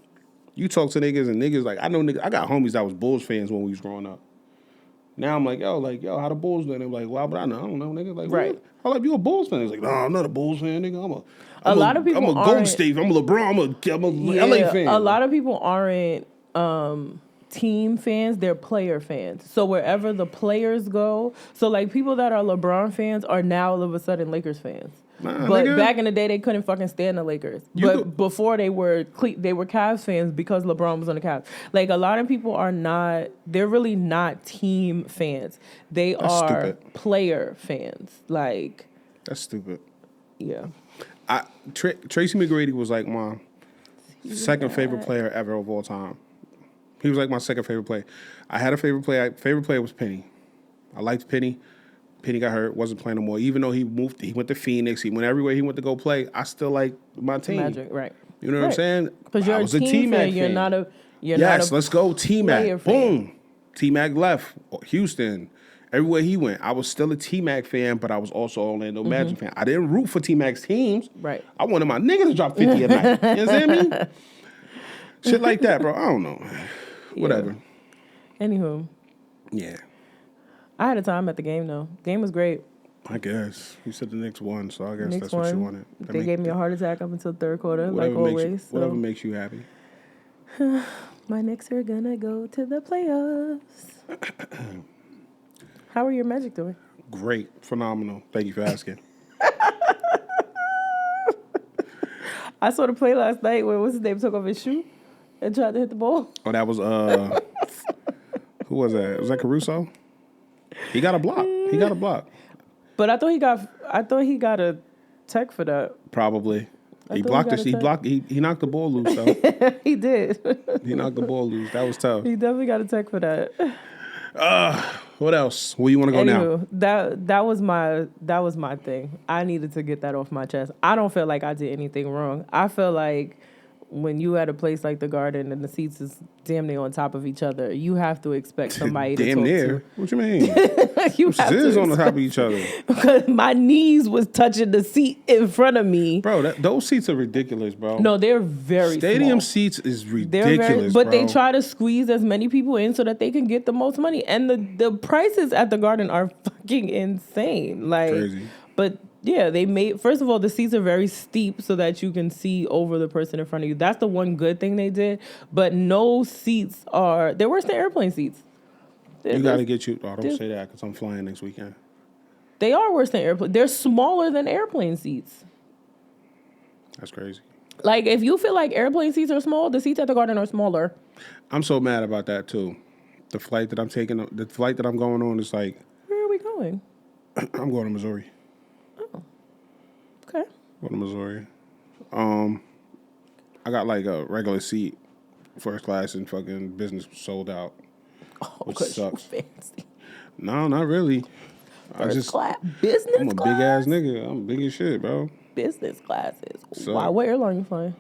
you talk to niggas and niggas like I know niggas, I got homies that was Bulls fans when we was growing up. Now I'm like, yo, how the Bulls doing? They're like, well, but I don't know, nigga. Like, Right. what? I'm like, you a Bulls fan? He's like, no, I'm not a Bulls fan, nigga. A lot of people I'm a Golden aren't. State. I'm a LeBron. I'm a LA Yeah, fan. a lot of people aren't team fans, they're player fans. So wherever the players go, so like people that are LeBron fans are now all of a sudden Lakers fans. Nah, But nigga. back in the day, they couldn't fucking stand the Lakers. Before they were Cavs fans because LeBron was on the Cavs. Like a lot of people are not. They're really not team fans. They That's are stupid. player fans. Like, That's stupid. yeah. Tracy McGrady was like my second favorite player ever of all time. He was like my second favorite player. I had a favorite player. Favorite player was Penny. I liked Penny. Penny got hurt, wasn't playing no more. Even though he went to Phoenix, he went everywhere he went to go play. I still like my team. Magic, right. You know what I'm saying? Because you're I a was team fan. You're fan. not a. You're Yes, not a let's go player T-Mac. fan. Boom. T-Mac left. Houston. Everywhere he went, I was still a T-Mac fan, but I was also an Orlando Magic fan. I didn't root for T-Mac's teams. Right. I wanted my nigga to drop 50 a night. You understand me? Shit like that, bro. I don't know. Whatever. Anywho, Yeah. I had a time at the game though. Game was great. I guess. You said the Knicks won, so I guess Knicks that's what you won. wanted. They gave me a heart attack up until third quarter, like Whatever makes always. you, whatever makes you happy. My Knicks are gonna go to the playoffs. How are your Magic doing? Great. Phenomenal. Thank you for asking. I saw the play last night where what's his name took off his shoe and tried to hit the ball. Oh, that was who was that? Was that Caruso? He got a block. But I thought he got a tech for that. Probably. He thought blocked he it. got a He knocked the ball loose though. He did. He knocked the ball loose. That was tough. He definitely got a tech for that. What else? Where you want to go now? Anywho, that was my thing. I needed to get that off my chest. I don't feel like I did anything wrong. I feel like when you at a place like the Garden and the seats is damn near on top of each other, you have to expect somebody to Damn talk near. What you mean? to. You have It is to on the top of each other, because my knees was touching the seat in front of me. bro. Those seats are ridiculous, bro. No, they're very Stadium small. seats is They're ridiculous, but bro. they try to squeeze as many people in so that they can get the most money. And the prices at the Garden are fucking insane. Like, Crazy. But yeah, first of all, the seats are very steep so that you can see over the person in front of you. That's the one good thing they did. But no seats they're worse than airplane seats. You got to get you. Oh, don't say that because I'm flying next weekend. They are worse than airplane. They're smaller than airplane seats. That's crazy. Like, if you feel like airplane seats are small, the seats at the Garden are smaller. I'm so mad about that too. The flight that I'm going on is like, Where are we going? I'm going to Missouri. Okay. Going to Missouri. I got like a regular seat, first class, and fucking business sold out, which sucks. Fancy. No, not really. First class, business I'm a class. big ass nigga. I'm big as shit, bro. Business classes. So- Why? What airline you flying?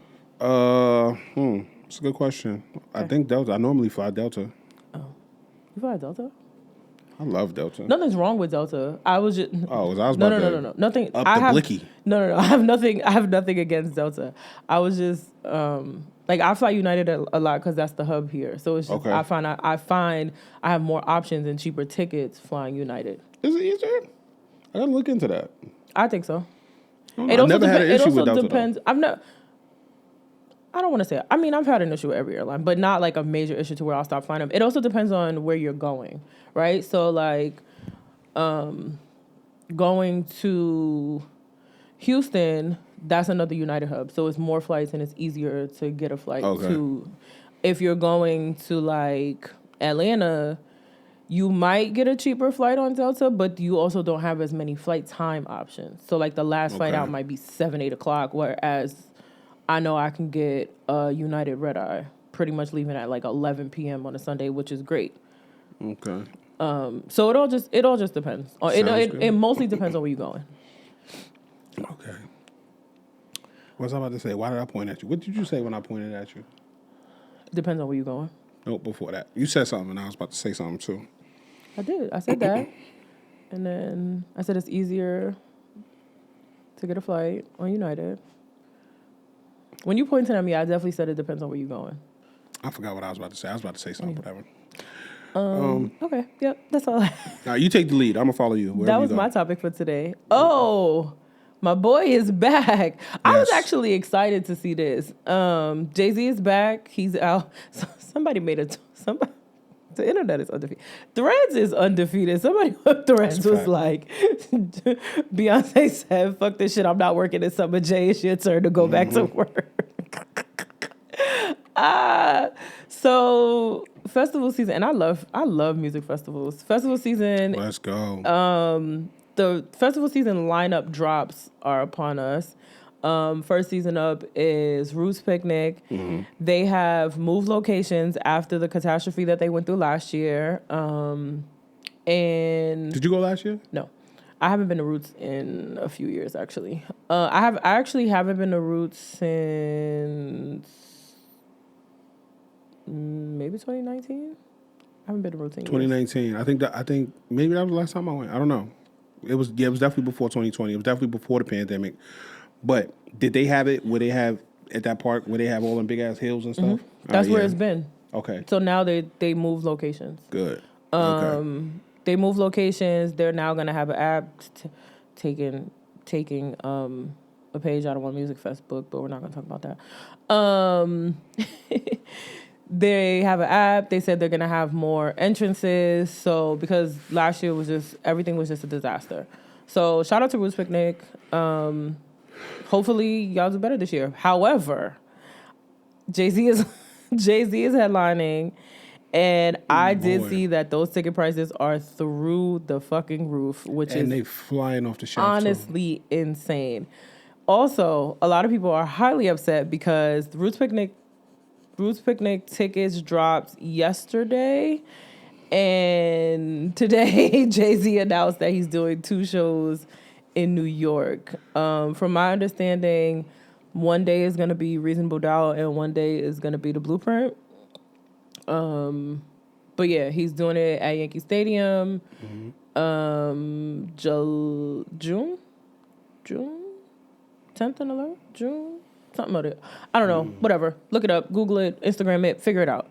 It's a good question. I think Delta. I normally fly Delta. You fly Delta? I love Delta. Nothing's wrong with Delta. I was just Oh, I was no, about no, to no, no, no. Nothing. up I the have blicky. no. I have nothing. I have nothing against Delta. I was just like I fly United a lot because that's the hub here. So it's just Okay. I find I have more options and cheaper tickets flying United. Is it easier? I gotta look into that. I think so. I never had an issue with Delta. Depends. I don't want to say. I mean, I've had an issue with every airline, but not like a major issue to where I'll stop flying them. It also depends on where you're going, right? So like, going to Houston, that's another United hub. So it's more flights and it's easier to get a flight to. If you're going to like Atlanta, you might get a cheaper flight on Delta, but you also don't have as many flight time options. So like the last flight out might be 7, 8 o'clock, whereas I know I can get a United red eye pretty much leaving at like 11 p.m. on a Sunday, which is great. Okay. So it all just depends. It mostly depends on where you're going. Okay. What was I about to say? Why did I point at you? What did you say when I pointed at you? Depends on where you're going. Nope, before that. You said something, and I was about to say something too. I did. I said that. And then I said it's easier to get a flight on United. When you pointed at me, I definitely said it depends on where you're going. I forgot what I was about to say. I was about to say something, whatever. Okay. Yep. That's all. Now, you take the lead. I'm going to follow you. That was my topic for today. Oh, my boy is back. I was actually excited to see this. Jay-Z is back. He's out. Somebody made a... Somebody... The internet is undefeated. Threads is undefeated. Somebody on Threads was like, Beyonce said, fuck this shit, I'm not working this summer. Jay, it's your turn to go back to work. So festival season, and I love music festivals. Festival season. Let's go. The festival season lineup drops are upon us. First season up is Roots Picnic. Mm-hmm. They have moved locations after the catastrophe that they went through last year. And did you go last year? No, I haven't been to Roots in a few years actually. I actually haven't been to Roots since maybe 2019. I haven't been to Roots in 2019. Years. I think maybe that was the last time I went. I don't know. It was definitely before 2020. It was definitely before the pandemic. But did they have it where they have at that park where they have all them big ass hills and stuff? Mm-hmm. That's where it's been. Okay. So now they move locations. Good. Okay. They move locations. They're now gonna have an app taking a page out of One Music Fest book, but we're not gonna talk about that. They have an app. They said they're gonna have more entrances. So because last year everything was just a disaster. So shout out to Roots Picnic. Hopefully y'all do better this year. However, Jay-Z is headlining, and I did see that those ticket prices are through the fucking roof, and they flying off the shelf. Honestly, insane. Also, a lot of people are highly upset because the Roots Picnic tickets dropped yesterday, and today Jay-Z announced that he's doing 2 shows in New York. From my understanding, one day is going to be Reasonable Doubt and one day is going to be The Blueprint. But yeah, he's doing it at Yankee Stadium. Mm-hmm. June 10th and 11th? June? Something about it. I don't know. Whatever. Look it up. Google it. Instagram it. Figure it out.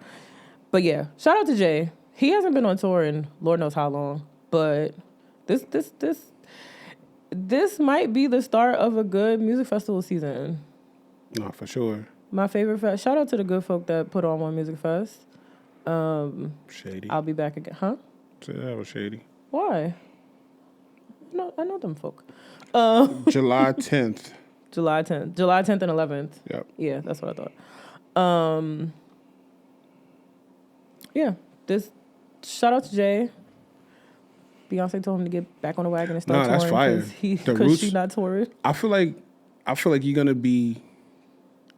But yeah, shout out to Jay. He hasn't been on tour in Lord knows how long. But this might be the start of a good music festival season. No, for sure. My favorite fest. Shout out to the good folk that put on One Music Fest. Shady. I'll be back again. Huh? So that was shady. Why? No, I know them folk. July 10th. July 10th and 11th. Yep. Yeah, that's what I thought. Yeah, this shout out to Jay. Beyonce told him to get back on the wagon and start touring. That's fire. Because she's not touring. I feel like you're gonna be.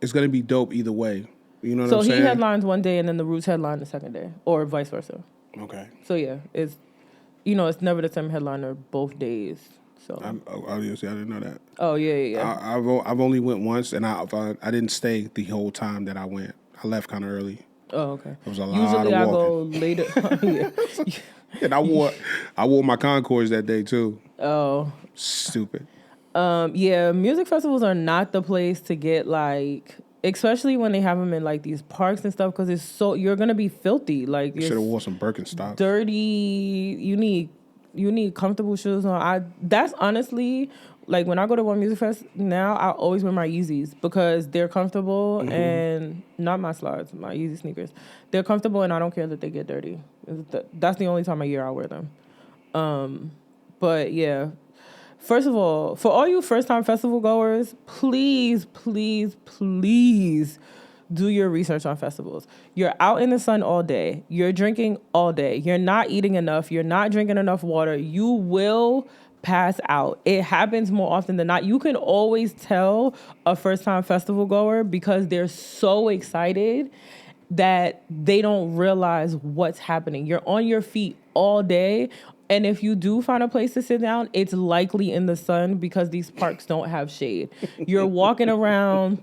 It's gonna be dope either way. You know what I'm saying? So he headlines one day and then the Roots headline the second day, or vice versa. Okay. So yeah, it's never the same headliner both days. So obviously I didn't know that. Oh yeah. I've only went once and I didn't stay the whole time that I went. I left kind of early. Oh okay. It was a lot of walking. Usually I go later. Yeah. And I wore my Concords that day too. Oh. Stupid. Yeah, music festivals are not the place to get especially when they have them in these parks and stuff, because you're gonna be filthy. You should have wore some Birkenstocks. Dirty. You need comfortable shoes on. That's honestly when I go to One Music Fest now, I always wear my Yeezys because they're comfortable. Mm-hmm. And not my slides, my Yeezy sneakers. They're comfortable and I don't care that they get dirty. That's the only time of year I wear them. But yeah. First of all, for all you first-time festival goers, please, please, please do your research on festivals. You're out in the sun all day. You're drinking all day. You're not eating enough. You're not drinking enough water. You will pass out. It happens more often than not. You can always tell a first-time festival goer because they're so excited that they don't realize what's happening. You're on your feet all day. And if you do find a place to sit down, it's likely in the sun because these parks don't have shade. You're walking around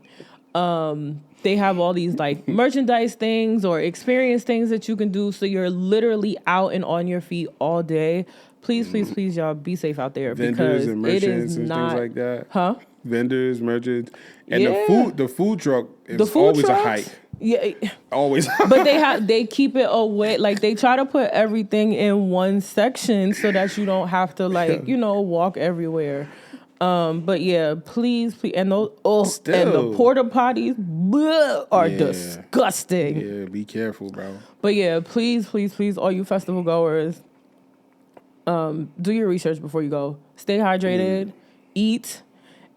They have all these like merchandise things or experience things that you can do. So you're literally out and on your feet all day. Please, please, please, y'all be safe out there Vendors because and it is merchants and things not, like that. huh? Vendors, merchants, and Yeah. the food truck The is food always a trucks, hike. yeah, Always. but they keep it away. Like they try to put everything in one section so that you don't have to like walk everywhere. But yeah, please, please, and those and the Still. porta potties are Yeah. disgusting. Yeah, be careful, bro. But yeah, please, please, please, all you festival goers, do your research before you go. Stay hydrated, eat,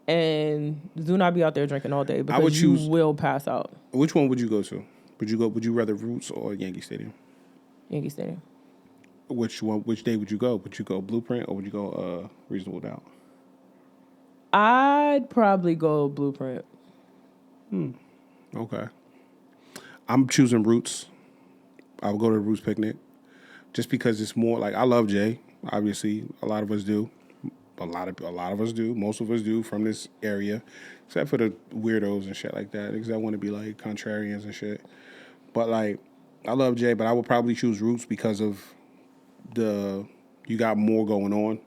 and do not be out there drinking all day I would because you choose. will pass out. Which one would you go to? Would you rather Roots or Yankee Stadium? Yankee Stadium. Which one? Which day would you go? Would you go Blueprint or would you go Reasonable Doubt? I'd probably go Blueprint. Okay. I'm choosing Roots. I would go to the Roots picnic, just because it's more like I love Jay. Obviously, a lot of us do. A lot of us do. Most of us do from this area, except for the weirdos and shit like that. Because I want to be like contrarians and shit. But like, I love Jay, but I would probably choose Roots because of you got more going on.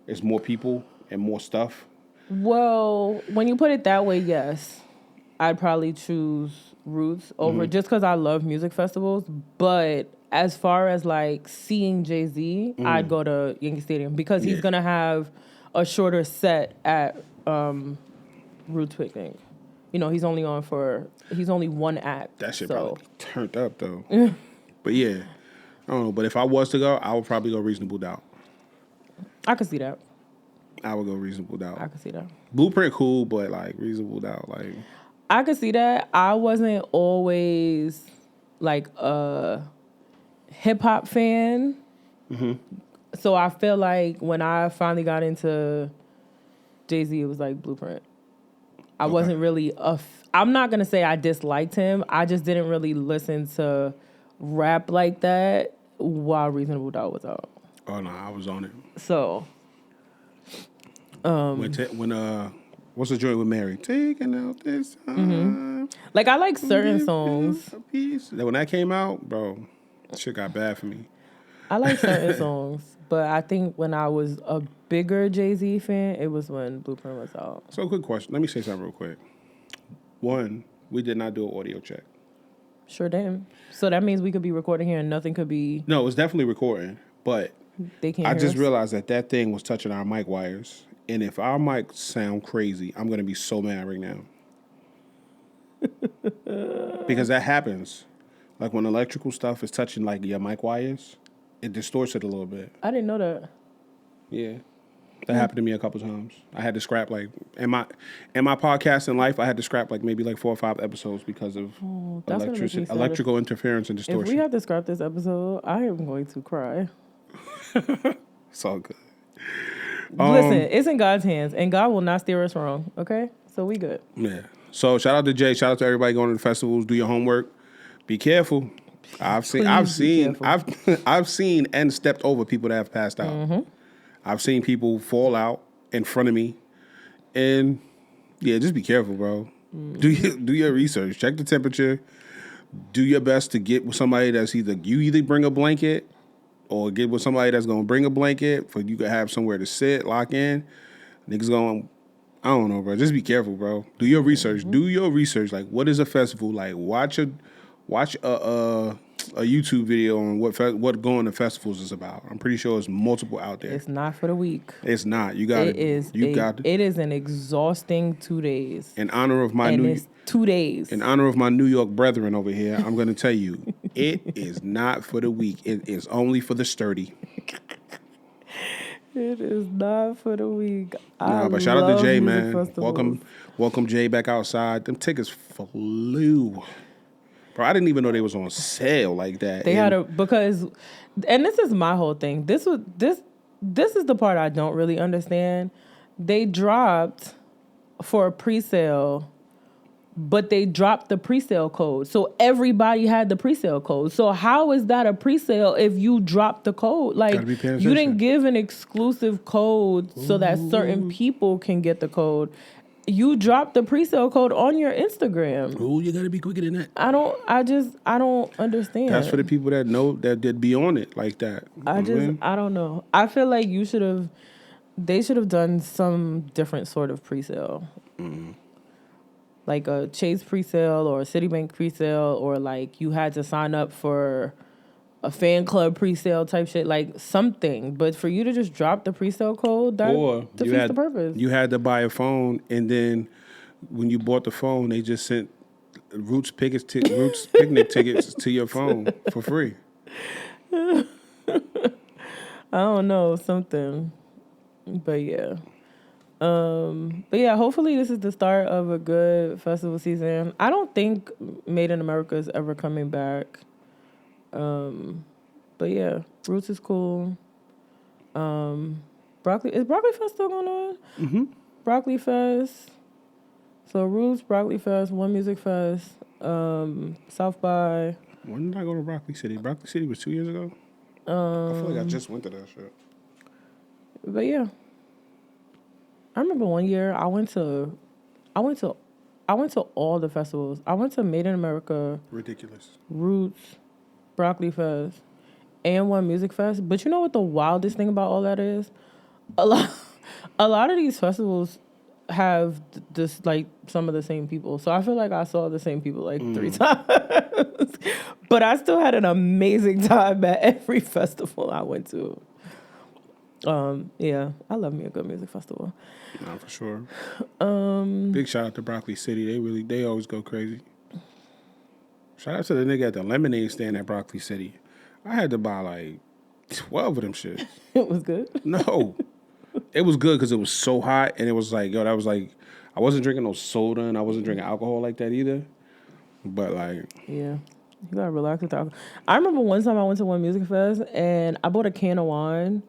It's more people and more stuff. Well, when you put it that way, yes. I'd probably choose Roots over just because I love music festivals. But as far as like seeing Jay-Z, I'd go to Yankee Stadium because he's going to have a shorter set at Roots Picnic. He's only one act. That shit so. probably be turned up though. But yeah, I don't know. But if I was to go, I would probably go Reasonable Doubt. I could see that. I would go Reasonable I Doubt. could see that. Blueprint cool, but like Reasonable Doubt, like I could see that. I wasn't always like a hip hop fan. So I feel like when I finally got into Jay-Z, it was like Blueprint. I wasn't really I'm not going to say I disliked him. I just didn't really listen to rap like that while Reasonable Doubt was out. oh no, I was on it. So, when what's the joint with Mary? Taking out this time. like I like certain songs. A piece. When that came out, bro, shit got bad for me. I like certain songs, but I think when I was a bigger Jay-Z fan, it was when Blueprint was out. So, quick question. Let me say something real quick. One, we did not do an audio check. Sure did. So that means we could be recording here and nothing could be... No, it was definitely recording, but They can't I hear just us. realized that thing was touching our mic wires. And if our mics sound crazy, I'm going to be so mad right now. Because that happens. Like when electrical stuff is touching like your mic wires, it distorts it a little bit. I didn't know that. Yeah. That happened to me a couple times. I had to scrap like in my podcasting life, I had to scrap like maybe like 4 or 5 episodes because of that's gonna make me sad. electrical interference and If distortion. we have to scrap this episode, I am going to cry. It's all good. Listen, it's in God's hands, and God will not steer us wrong, okay? So we good. Yeah. So shout out to Jay. Shout out to everybody going to the festivals. Do your homework. Be careful. I've seen and stepped over people that have passed out. Mm-hmm. I've seen people fall out in front of me, and yeah, just be careful, bro. Mm-hmm. Do your research. Check the temperature. Do your best to get with somebody that's either bring a blanket or get with somebody that's gonna bring a blanket for you to have somewhere to sit, lock in. Niggas going, I don't know, bro. Just be careful, bro. Do your research. Mm-hmm. Do your research. Like, what is a festival like? Watch a YouTube video on what going to festivals is about. I'm pretty sure it's multiple out there. It's not for the weak. It's not. You got It is. It is an exhausting 2 days. In honor of my it's 2 days. In honor of my New York brethren over here, I'm going to tell you, it is not for the weak. It is only for the sturdy. It is not for the weak. But shout out to Jay, man. Festivals. Welcome Jay back outside. Them tickets flew. Bro, I didn't even know they was on sale like that. They had because this is my whole thing. This is the part I don't really understand. They dropped for a pre-sale, but they dropped the pre-sale code. So everybody had the pre-sale code. So how is that a pre-sale if you dropped the code? Like, Gotta be paying you didn't attention. give an exclusive code so that certain people can get the code. You dropped the pre-sale code on your Instagram. Oh, you gotta be quicker than that. I don't understand. That's for the people that know that did be on it like that. I don't know. I feel like they should have done some different sort of pre-sale. Like a Chase pre-sale or a Citibank pre-sale, or like you had to sign up for a fan club pre-sale type shit, like something. But for you to just drop the pre-sale code, that defeats the purpose. You had to buy a phone, and then when you bought the phone, they just sent Roots picnic tickets to your phone for free. I don't know, something. But yeah. Hopefully this is the start of a good festival season. I don't think Made in America is ever coming back. But yeah, Roots is cool. Broccoli Fest still going on? Mm-hmm. Broccoli Fest. So Roots, Broccoli Fest, One Music Fest, South by. When did I go to Broccoli City? Broccoli City was 2 years ago. I feel like I just went to that shit. But yeah, I remember one year I went to all the festivals. I went to Made in America, Ridiculous. Roots, Broccoli Fest, and One Music Fest. But you know what the wildest thing about all that is? A lot of these festivals have this, like, some of the same people. So I feel like I saw the same people like 3 times. But I still had an amazing time at every festival I went to. Yeah, I love me a good music festival. Nah, for sure. Big shout out to Broccoli City. They always go crazy. Shout out to the nigga at the lemonade stand at Broccoli City. I had to buy like 12 of them shit. It was good? No. It was good because it was so hot, and it was like, that was like, I wasn't drinking no soda, and I wasn't drinking alcohol like that either. But like, yeah, you gotta relax with alcohol. I remember one time I went to One Music Fest, and I bought a can of wine,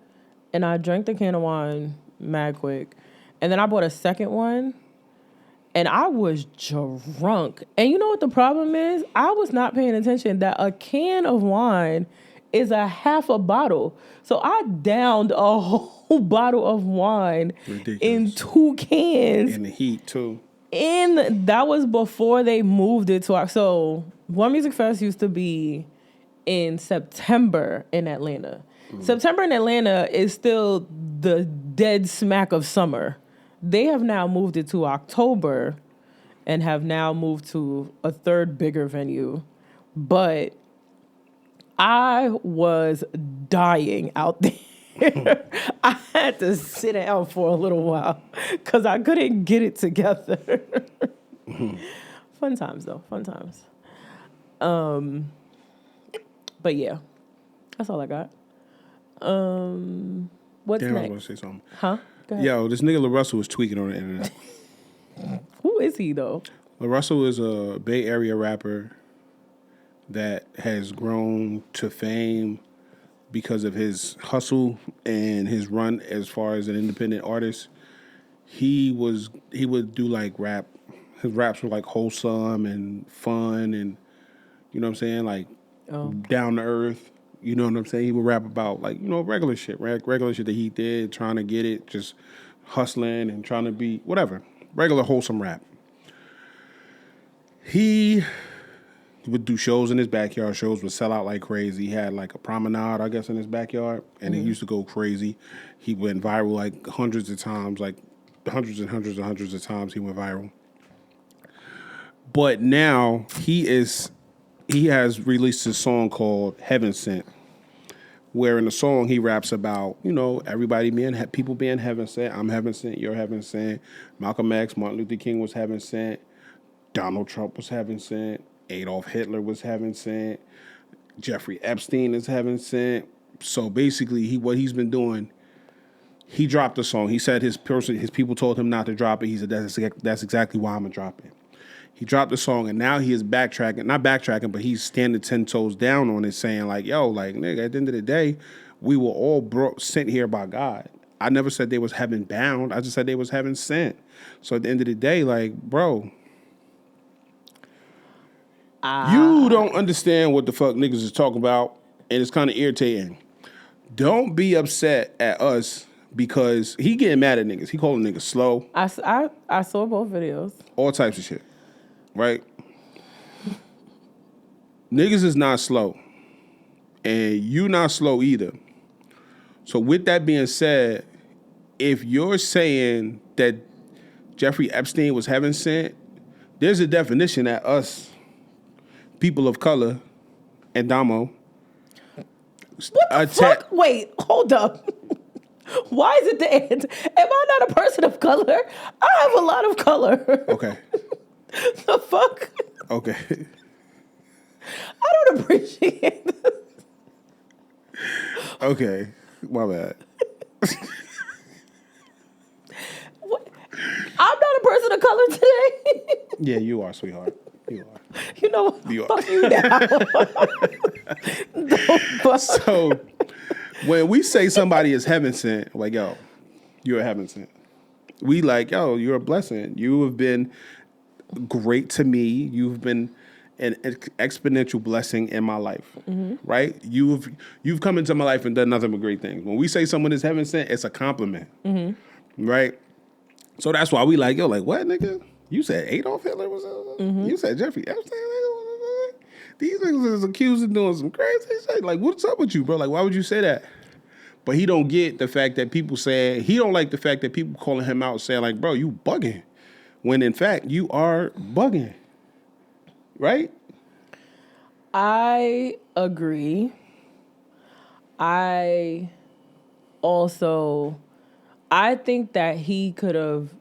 and I drank the can of wine mad quick, and then I bought a second one, and I was drunk. And you know what the problem is? I was not paying attention that a can of wine is a half a bottle. So I downed a whole bottle of wine in 2 cans. In the heat, too. And that was before they moved it to... So One Music Fest used to be in September in Atlanta. September in Atlanta is still the dead smack of summer. They have now moved it to October and have now moved to a third bigger venue. But I was dying out there. I had to sit down for a little while because I couldn't get it together. Fun times, though. Fun times. But yeah, that's all I got. What's Damn, next? I was going to say something. Huh? Go ahead. Yo, this nigga LaRussell was tweaking on the internet. Who is he, though? LaRussell is a Bay Area rapper that has grown to fame because of his hustle and his run as far as an independent artist. He would do like rap. His raps were like wholesome and fun, and you know what I'm saying, like down to earth. You know what I'm saying? He would rap about like, regular shit that he did, trying to get it, just hustling and trying to be whatever, regular wholesome rap. He would do shows in his backyard. Shows would sell out like crazy. He had like a promenade, I guess, in his backyard, and it used to go crazy. He went viral like hundreds of times, like hundreds and hundreds and hundreds of times he went viral. But now he has released a song called Heaven Sent, where in the song he raps about, everybody people being heaven sent. I'm heaven sent, you're heaven sent. Malcolm X, Martin Luther King was heaven sent. Donald Trump was heaven sent. Adolf Hitler was heaven sent. Jeffrey Epstein is heaven sent. So basically, what he's been doing, he dropped the song. He said his people told him not to drop it. He said that's exactly why I'm gonna drop it. He dropped the song, and now he is not backtracking, but he's standing 10 toes down on it, saying like, yo, like, nigga, at the end of the day, we were all sent here by God. I never said they was heaven bound. I just said they was heaven sent. So at the end of the day, like, bro, you don't understand what the fuck niggas is talking about, and it's kind of irritating. Don't be upset at us because he getting mad at niggas. He calling niggas slow, I saw both videos. all types of shit, right? Niggas is not slow, and you not slow either. So with that being said, if you're saying that Jeffrey Epstein was heaven sent, there's a definition that us, people of color, and Domo, What the fuck? Wait, hold up. Why is it the end? Am I not a person of color? I have a lot of color. Okay. The fuck? Okay. I don't appreciate this. Okay. My bad. What? I'm not a person of color today. Yeah, you are, sweetheart. You are. You know what? You are. Fuck you now. So when we say somebody is heaven sent, like, yo, you're a heaven sent. We like, yo, you're a blessing. You have been great to me. You've been an exponential blessing in my life, right? You've come into my life and done nothing but great things. When we say someone is heaven sent, it's a compliment, right? So that's why we like, yo, like, what, nigga? You said Adolf Hitler was you said Jeffrey Epstein. These niggas is accused of doing some crazy shit. Like, what's up with you, bro? Like, why would you say that? But he don't get the fact that people say, he don't like the fact that people calling him out saying, like, bro, you bugging. When in fact, you are bugging. Right? I agree. I think that he could have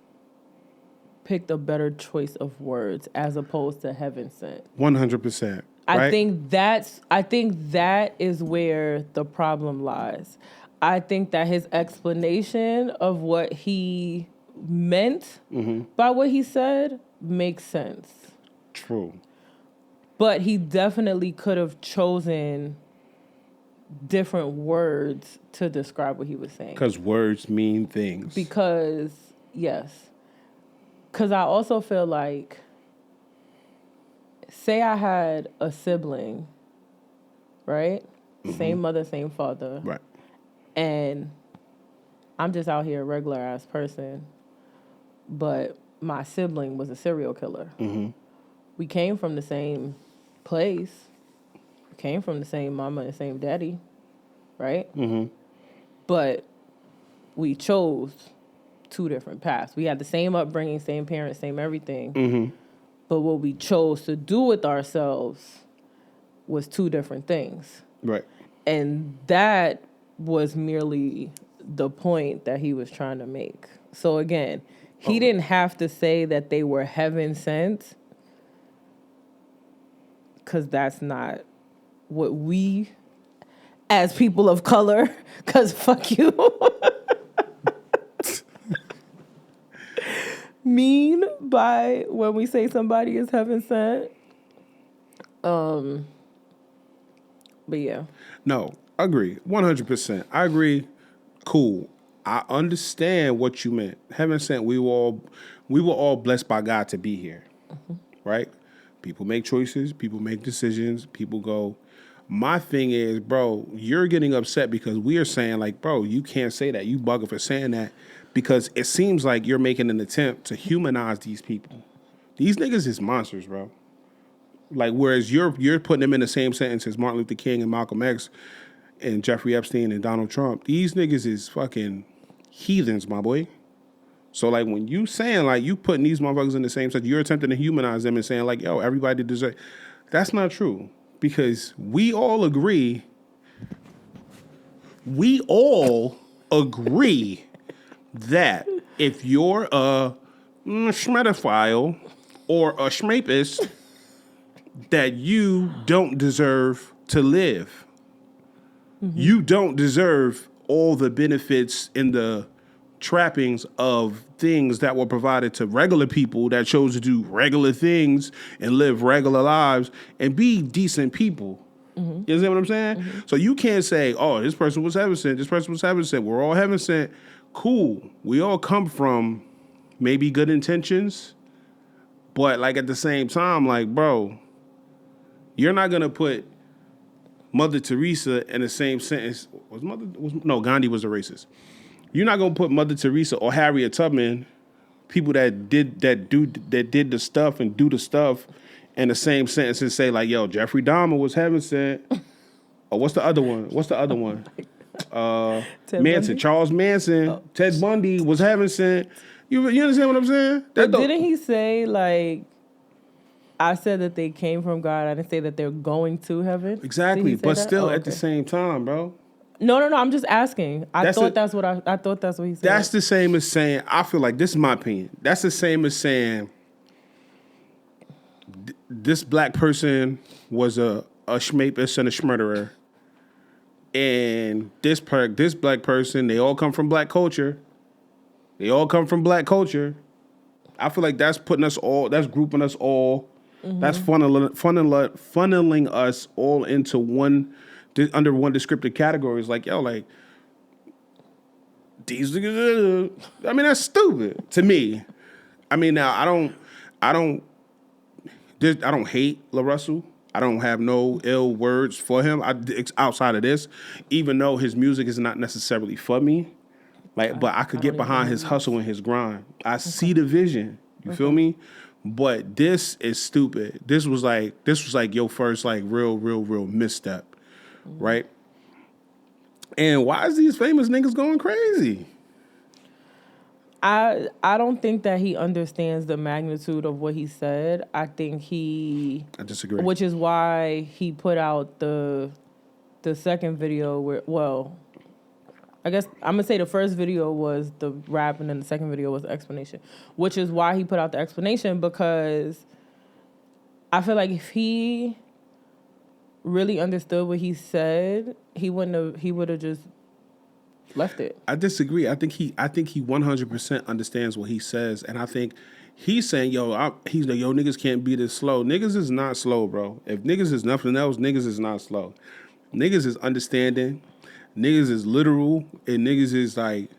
picked a better choice of words as opposed to heaven sent. 100%. Right? I think that is where the problem lies. I think that his explanation of what he meant by what he said makes sense. True. But he definitely could have chosen different words to describe what he was saying. Because words mean things. Yes. Because I also feel like, say I had a sibling, right? Same mother, same father. Right. And I'm just out here a regular ass person, but my sibling was a serial killer. We came from the same place. We came from the same mama and same daddy, right? But we chose two different paths. We had the same upbringing, same parents, same everything. But what we chose to do with ourselves was two different things. Right. And that was merely the point that he was trying to make. So again, he didn't have to say that they were heaven sent, because that's not what we, as people of color, because fuck you, mean by when we say somebody is heaven sent. But yeah. No, agree. 100%. I agree. Cool. I understand what you meant. Heaven sent, we were all blessed by God to be here. Right? People make choices, people make decisions, people go. My thing is, bro, you're getting upset because we are saying, like, bro, you can't say that. You bugging for saying that, because it seems like you're making an attempt to humanize these people. These niggas is monsters, bro. Like, whereas you're putting them in the same sentence as Martin Luther King and Malcolm X and Jeffrey Epstein and Donald Trump. These niggas is fucking heathens, my boy. So, like, when you saying, like, you putting these motherfuckers in the same sentence, you're attempting to humanize them and saying, like, yo, everybody deserves. That's not true. Because we all agree that if you're a schmedophile or a schmapist, that you don't deserve to live. You don't deserve all the benefits and the trappings of things that were provided to regular people that chose to do regular things and live regular lives and be decent people. You understand what I'm saying? So you can't say, oh, this person was heaven sent, this person was heaven sent, we're all heaven sent. Cool. We all come from maybe good intentions, but like at the same time, like, bro, you're not gonna put Mother Teresa in the same sentence. Gandhi was a racist. You're not gonna put Mother Teresa or Harriet Tubman, people that did the stuff and do the stuff, in the same sentence and say like, yo, Jeffrey Dahmer was heaven sent. Or what's the other one? Ted Manson, Bundy? Charles Manson, Ted Bundy was heaven sent. You understand what I'm saying? But didn't he say, like, I said that they came from God. I didn't say that they're going to heaven. Exactly, but that? still at the same time, bro. No. I'm just asking. I thought that's what he said. That's the same as saying. I feel like this is my opinion. That's the same as saying this black person was a schmapist and a schmurderer, and this black person, they all come from black culture. They all come from black culture. I feel like that's putting us all. That's grouping us all. Mm-hmm. That's funneling us all into one, under one descriptive category. It's like, yo, like these niggas. I mean, that's stupid to me. I mean, now I don't hate La Russell. I don't have no ill words for him. Outside of this, even though his music is not necessarily for me, like, but I could get behind his hustle and his grind. I see the vision. You feel me? But this is stupid. This was like your first like real misstep, right? And why is these famous niggas going crazy? I don't think that he understands the magnitude of what he said. I disagree. Which is why he put out the second video where, well, I guess I'm gonna say the first video was the rap and then the second video was the explanation. Which is why he put out the explanation, because I feel like if he really understood what he said, he would have just left it. I disagree. I think he 100% understands what he says, and I think he's saying, he's like, yo, niggas can't be this slow. Niggas is not slow, bro. If niggas is nothing else, niggas is not slow. Niggas is understanding. Niggas is literal, and niggas is like,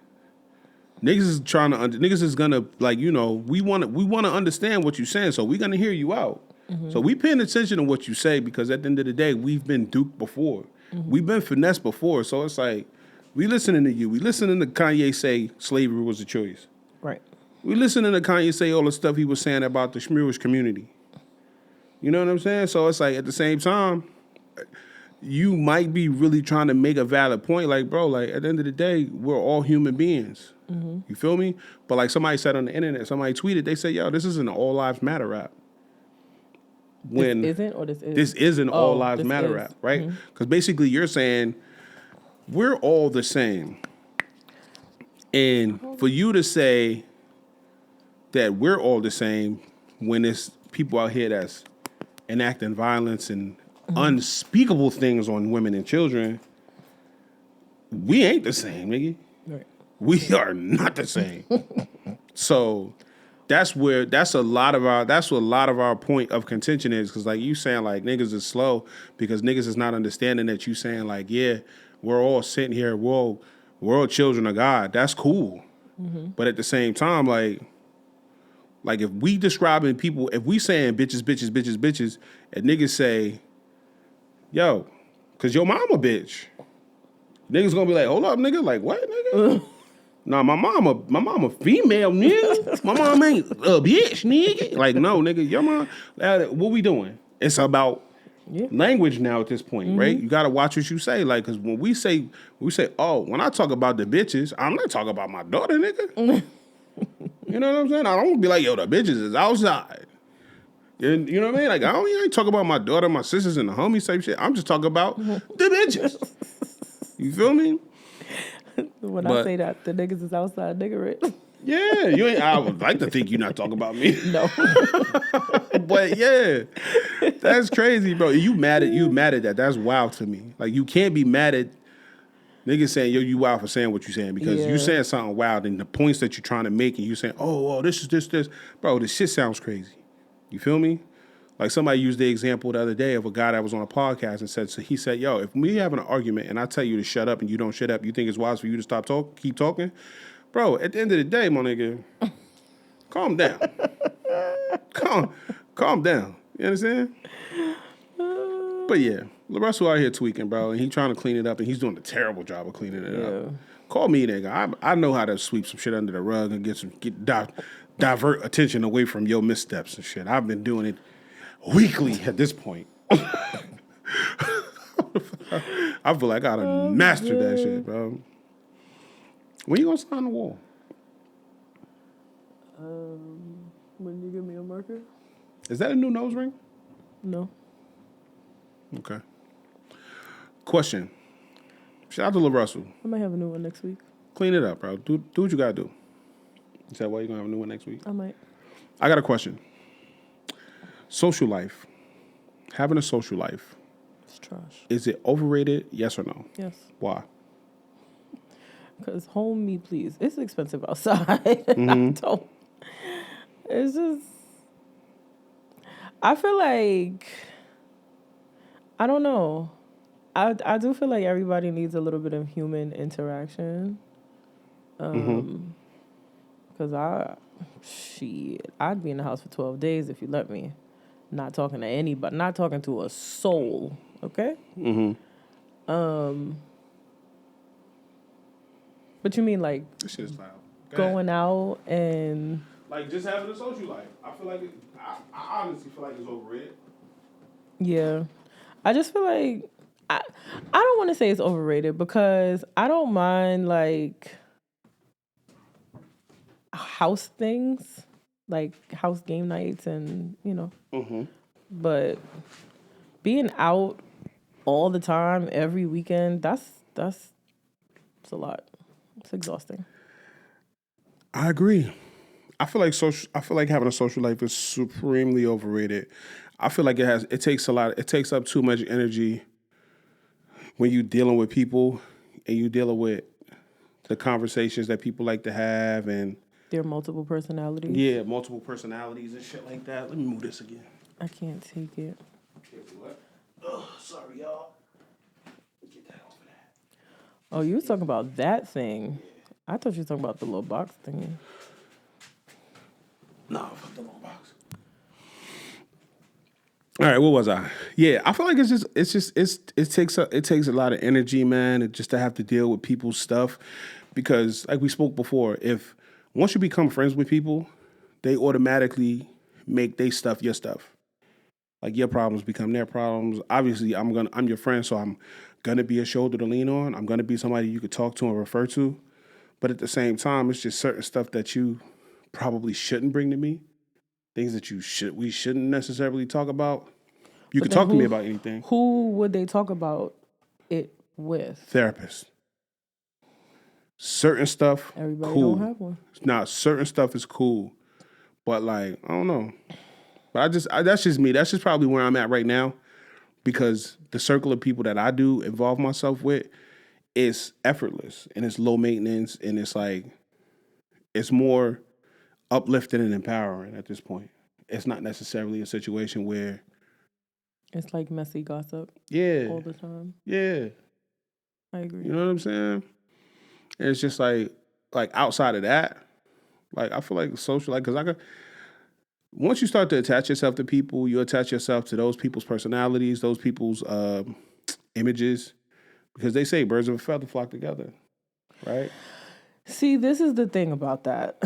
niggas is trying to, niggas is gonna, like, you know, we want to understand what you're saying, so we're gonna hear you out. Mm-hmm. So we paying attention to what you say, because at the end of the day, we've been duped before. Mm-hmm. We've been finessed before, so it's like, we listening to you. We listening to Kanye say slavery was a choice. Right. We listening to Kanye say all the stuff he was saying about the Shmurish community. You know what I'm saying? So it's like, at the same time, you might be really trying to make a valid point. Like, bro, like, at the end of the day, we're all human beings. Mm-hmm. You feel me? But like somebody said on the internet, somebody tweeted, they said, yo, this isn't an All Lives Matter rap. When this isn't, or this is? This is an All Lives Matter rap, right? Because basically you're saying we're all the same. And for you to say that we're all the same when there's people out here that's enacting violence and unspeakable things on women and children, we ain't the same, nigga. Right. We are not the same. So that's a lot of our point of contention is, because like you saying like niggas is slow because niggas is not understanding that you saying like, yeah, we're all sitting here, we're all children of God. That's cool. Mm-hmm. But at the same time, like if we describing people, if we saying bitches, and niggas say, yo, cause your mama bitch. Niggas gonna be like, hold up, nigga. Like, what, nigga? Nah, my mama female, nigga. My mom ain't a bitch, nigga. Like, no, nigga, your mom, what we doing? It's about language now at this point, right? You gotta watch what you say. Like, cause when we say, oh, when I talk about the bitches, I'm not talking about my daughter, nigga. You know what I'm saying? I don't be like, yo, the bitches is outside. And you know what I mean? Like, I ain't talking about my daughter, my sisters, and the homies type shit. I'm just talking about the bitches. You feel me? I say that, the niggas is outside, nigga, right? Yeah, you ain't. I would like to think you're not talking about me. No. But yeah, that's crazy, bro. You mad at that? That's wild to me. Like, you can't be mad at niggas saying, yo, you wild for saying what you saying, because you saying something wild, and the points that you're trying to make, and you saying, oh, this is this. Bro, this shit sounds crazy. You feel me? Like, somebody used the example the other day of a guy that was on a podcast and he said, yo, if we having an argument and I tell you to shut up and you don't shut up, you think it's wise for you to keep talking? Bro, at the end of the day, my nigga, calm down. calm down. You understand? But yeah, LaRussell out here tweaking, bro, and he trying to clean it up, and he's doing a terrible job of cleaning it up. Call me, nigga. I know how to sweep some shit under the rug and divert attention away from your missteps and shit. I've been doing it weekly at this point. I feel like I done mastered that shit, bro. When you gonna sign the wall? When you give me a marker? Is that a new nose ring? No. Okay. Question. Shout out to Lil Russell. I might have a new one next week. Clean it up, bro. Do what you gotta do. Is that why you gonna have a new one next week? I might. I got a question. Social life. Having a social life. It's trash. Is it overrated? Yes or no? Yes. Why? Because home me, please. It's expensive outside. I don't. It's just. I feel like. I don't know. I do feel like everybody needs a little bit of human interaction. Because I'd be in the house for 12 days if you let me. Not talking to anybody, not talking to a soul, okay? But you mean like This shit's loud. going out and Like just having a social life. I feel like I honestly feel like it's overrated. yeah. I just feel like I don't want to say it's overrated because I don't mind like house things, like house game nights and, but being out all the time every weekend, that's it's a lot. It's exhausting. I agree. I feel like having a social life is supremely overrated. I feel like it takes up too much energy when you dealing with people and you dealing with the conversations that people like to have and There are multiple personalities. yeah, multiple personalities and shit like that. Let me move this again. I can't take it. Oh, sorry, y'all. Get that off of that. Oh, you was talking about that thing. I thought you were talking about the little box thing. No, fuck the little box. All right, what was I? Yeah, I feel like it takes a lot of energy, man, just to have to deal with people's stuff, because like we spoke before, if once you become friends with people, they automatically make their stuff your stuff. Like your problems become their problems. Obviously, I'm your friend, so I'm gonna be a shoulder to lean on. I'm gonna be somebody you could talk to and refer to. But at the same time, it's just certain stuff that you probably shouldn't bring to me. Things that we shouldn't necessarily talk about. You But can then talk to me about anything. Who would they talk about it with? Therapist. Certain stuff, Everybody cool. don't have one. Now, certain stuff is cool, but like I don't know. But that's just me. That's just probably where I'm at right now, because the circle of people that I do involve myself with is effortless and it's low maintenance and it's like it's more uplifting and empowering at this point. It's not necessarily a situation where It's like messy gossip yeah, all the time. yeah, I agree. you know what I'm saying? And it's just like outside of that, like I feel like social, like because once you start to attach yourself to people, you attach yourself to those people's personalities, those people's images, because they say birds of a feather flock together, right? See, this is the thing about that.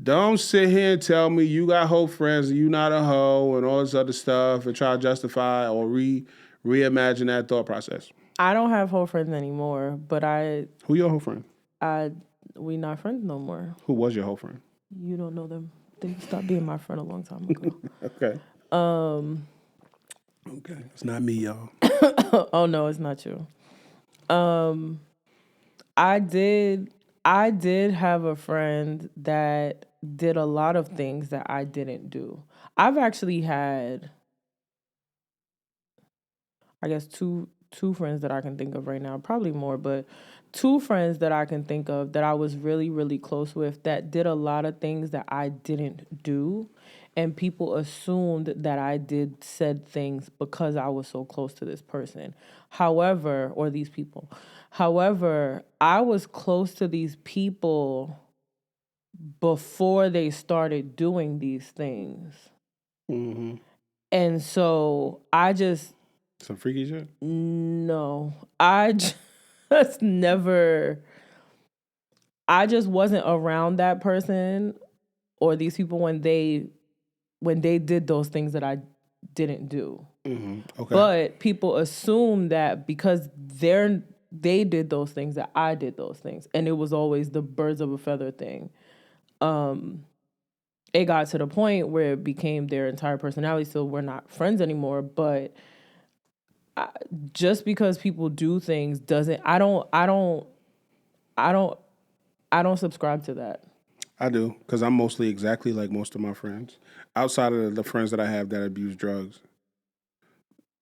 Don't sit here and tell me you got hoe friends and you not a hoe and all this other stuff and try to justify or reimagine that thought process. I don't have whole friends anymore, but Who your hoe friend? we not friends no more. Who was your hoe friend? You don't know them. They stopped being my friend a long time ago. Okay. Okay. It's not me, y'all. Oh no, it's not you. I did have a friend that did a lot of things that I didn't do. I've actually had, I guess, two friends that I can think of right now, probably more, but two friends that I can think of that I was really, really close with that did a lot of things that I didn't do. And people assumed that I did said things because I was so close to this person. However, or these people. However, I was close to these people before they started doing these things. Mm-hmm. And so I just, Some freaky shit? no, I just never I just wasn't around that person or these people when they did those things that I didn't do. Okay. But people assume that because they did those things that I did those things, and it was always the birds of a feather thing. It got to the point where it became their entire personality. So we're not friends anymore. But just because people do things doesn't. I don't subscribe to that. I do, because I'm mostly exactly like most of my friends. Outside of the friends that I have that abuse drugs,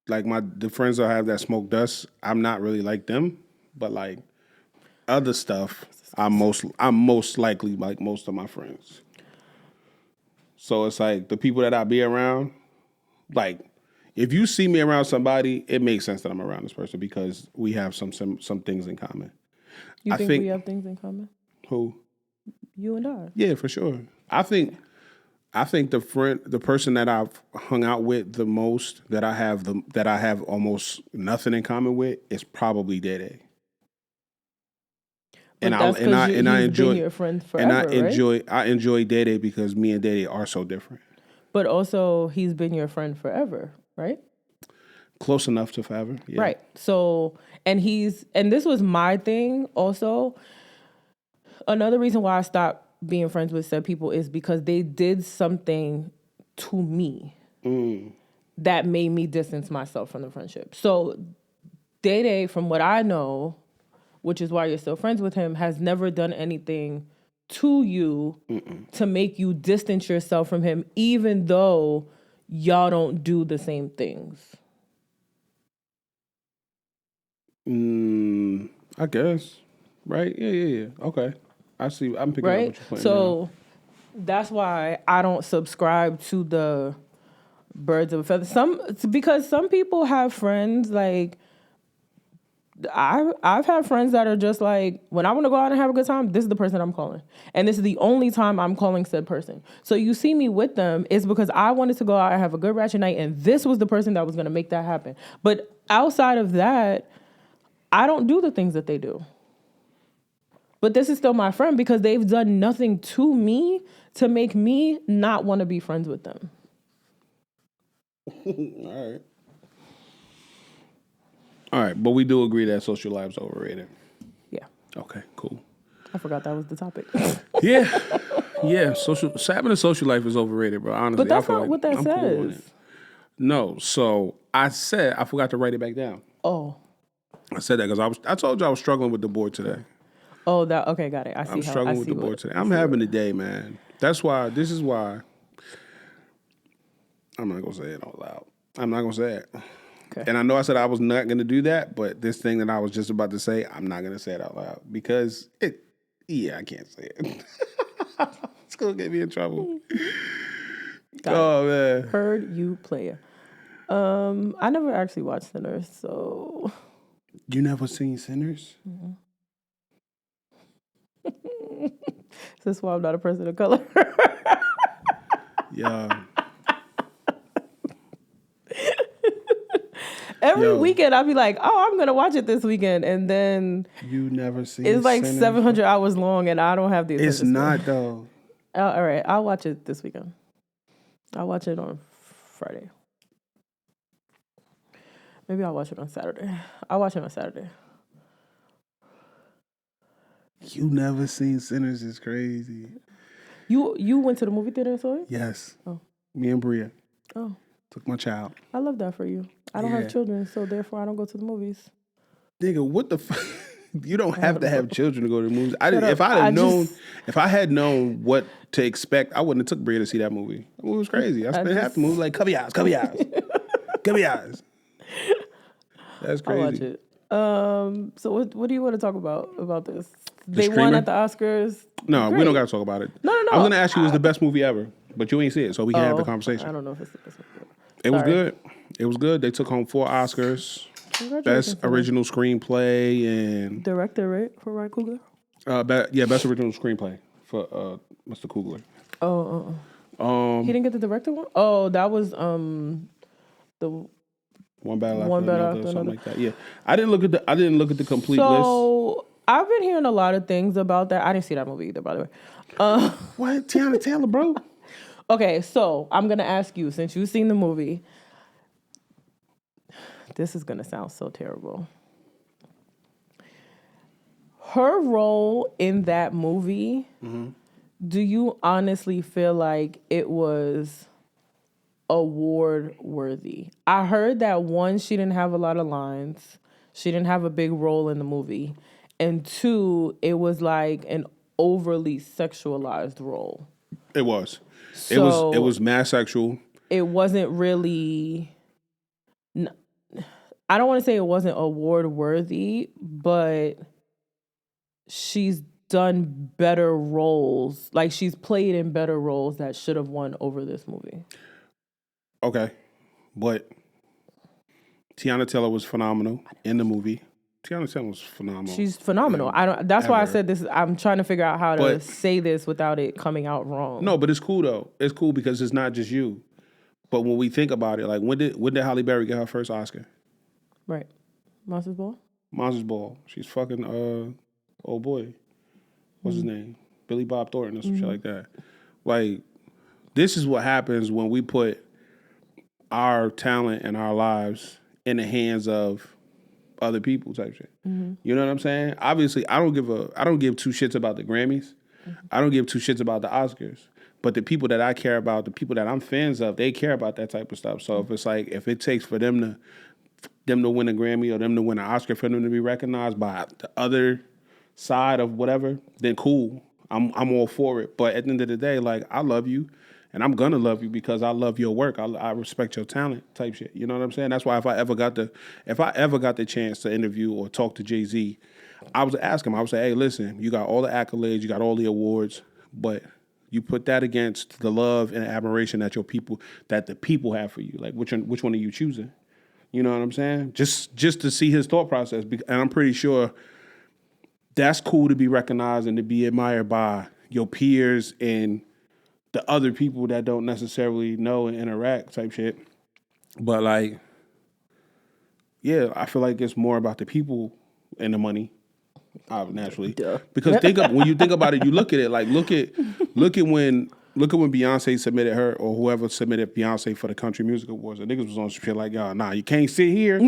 like the friends I have that smoke dust, I'm not really like them, but like other stuff, I'm most likely like most of my friends. So it's like the people that I be around, like if you see me around somebody, it makes sense that I'm around this person because we have some things in common. You I think think we have things in common? who? You and I. Yeah, for sure. I think the person that I've hung out with the most that I have almost nothing in common with is probably Dede. But that's because he's been your friend forever, right? I enjoy Dede because me and Dede are so different. But also, he's been your friend forever, right? Close enough to forever. Yeah. Right. So, and this was my thing also. Another reason why I stopped being friends with said people is because they did something to me that made me distance myself from the friendship. So, Dede, from what I know, which is why you're still friends with him, has never done anything to you to make you distance yourself from him, even though y'all don't do the same things. I guess. Right? Yeah. Okay. I see. I'm picking up Right? what you're putting So that's why I don't subscribe to the birds of a feather. Because some people have friends like I've had friends that are just like, when I want to go out and have a good time, this is the person I'm calling. And this is the only time I'm calling said person. So you see me with them is because I wanted to go out and have a good ratchet night, and this was the person that was going to make that happen. But outside of that, I don't do the things that they do. But this is still my friend because they've done nothing to me to make me not want to be friends with them. All right. All right, but we do agree that social life's overrated. Yeah. Okay, cool. I forgot that was the topic. Yeah. Having a social life is overrated, bro. Honestly, But that's I feel not like what that I'm cool on it. says. No, so I forgot to write it back down. Oh. I said that because I told you I was struggling with the board today. Oh, okay, got it. I'm struggling with the board today. I'm having a day, man. This is why. I'm not gonna say it out loud. I'm not gonna say it. Okay. And I know I said I was not gonna do that, but this thing that I was just about to say, I'm not gonna say it out loud because I can't say it. It's gonna get me in trouble. Oh man. Heard you player. I never actually watched Sinners, so You never seen Sinners? Mm-hmm. That's why I'm not a person of color. Yeah. Every weekend I'd be like, oh, I'm gonna watch it this weekend, and then You never seen it's like Sinners? 700 hours long, and I don't have the attention It's span. not though. All right, I'll watch it this weekend. I'll watch it on Friday. Maybe I'll watch it on Saturday. I'll watch it on Saturday. You never seen Sinners is crazy. You went to the movie theater and saw it? Yes. Oh. Me and Bria. Oh. Took my child. I love that for you. I don't have children, so therefore I don't go to the movies. Nigga, what the fuck? You don't have to have children to go to the movies. If I had known what to expect, I wouldn't have took Bria to see that movie. That movie was crazy. I spent half the movie like, cover your eyes. Cover your eyes. That's crazy. I'll watch it. So what do you want to talk about this? They won at the Oscars. No, Great. we don't got to talk about it. No. I was going to ask you, was the best movie ever, but you ain't see it, so we can have the conversation. I don't know if it's the best movie ever. It was good. It was good. They took home 4 Oscars. Best original screenplay and director, right? For Ryan Coogler? Best original screenplay for Mr. Coogler. He didn't get the director one? Oh, that was the One Battle After Another, something like that. Yeah. I didn't look at the complete list. So I've been hearing a lot of things about that. I didn't see that movie either, by the way. What? Tiana Taylor, bro? Okay, so I'm gonna ask you, since you've seen the movie, this is gonna sound so terrible. Her role in that movie, do you honestly feel like it was award worthy? I heard that one, she didn't have a lot of lines. She didn't have a big role in the movie. And two, it was like an overly sexualized role. It was. So It was mass sexual. it wasn't really, I don't want to say it wasn't award worthy, but she's done better roles. Like she's played in better roles that should have won over this movie. Okay, but Tiana Taylor was phenomenal in the movie. Tiana Taylor was phenomenal. She's phenomenal. I don't. That's why I Ever. said this. I'm trying to figure out how to But- say this without it coming out wrong. No, but it's cool though. It's cool because it's not just you. But when we think about it, like when did Halle Berry get her first Oscar? Right. Monsters Ball. Monsters Ball. She's fucking oh boy, what's his name? Billy Bob Thornton or some shit like that. Like this is what happens when we put our talent and our lives in the hands of other people type shit. You know what I'm saying? Obviously, I don't give two shits about the Grammys. I don't give two shits about the Oscars. But the people that I care about, the people that I'm fans of, they care about that type of stuff. So if it's like if it takes for them to win a Grammy or them to win an Oscar for them to be recognized by the other side of whatever, then cool. I'm all for it. But at the end of the day, like I love you. And I'm gonna love you because I love your work. I respect your talent, type shit. You know what I'm saying? That's why if I ever got the chance to interview or talk to Jay-Z, I was ask him. I would say, hey, listen, you got all the accolades, you got all the awards, but you put that against the love and admiration that the people have for you. Like which one are you choosing? You know what I'm saying? Just to see his thought process, and I'm pretty sure that's cool to be recognized and to be admired by your peers and the other people that don't necessarily know and interact type shit. But like, yeah, I feel like it's more about the people and the money, naturally. Duh. Because when you think about it, you look at it like look at when Beyonce submitted her or whoever submitted Beyonce for the Country Music Awards. The niggas was on some shit like, y'all, nah, you can't sit here.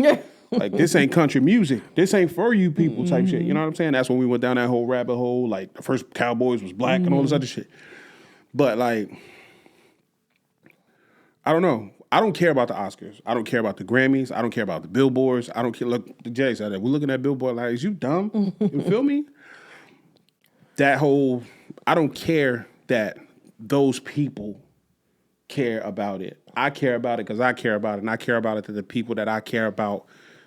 Like this ain't country music. This ain't for you people type shit. You know what I'm saying? That's when we went down that whole rabbit hole. Like the first Cowboys was black and all this other shit. But like, I don't know. I don't care about the Oscars. I don't care about the Grammys. I don't care about the billboards. I don't care. Look, the Jay said that. We're looking at Billboard like, is you dumb? You feel me? That whole, I don't care that those people care about it. I care about it because I care about it. And I care about it to the people that I care about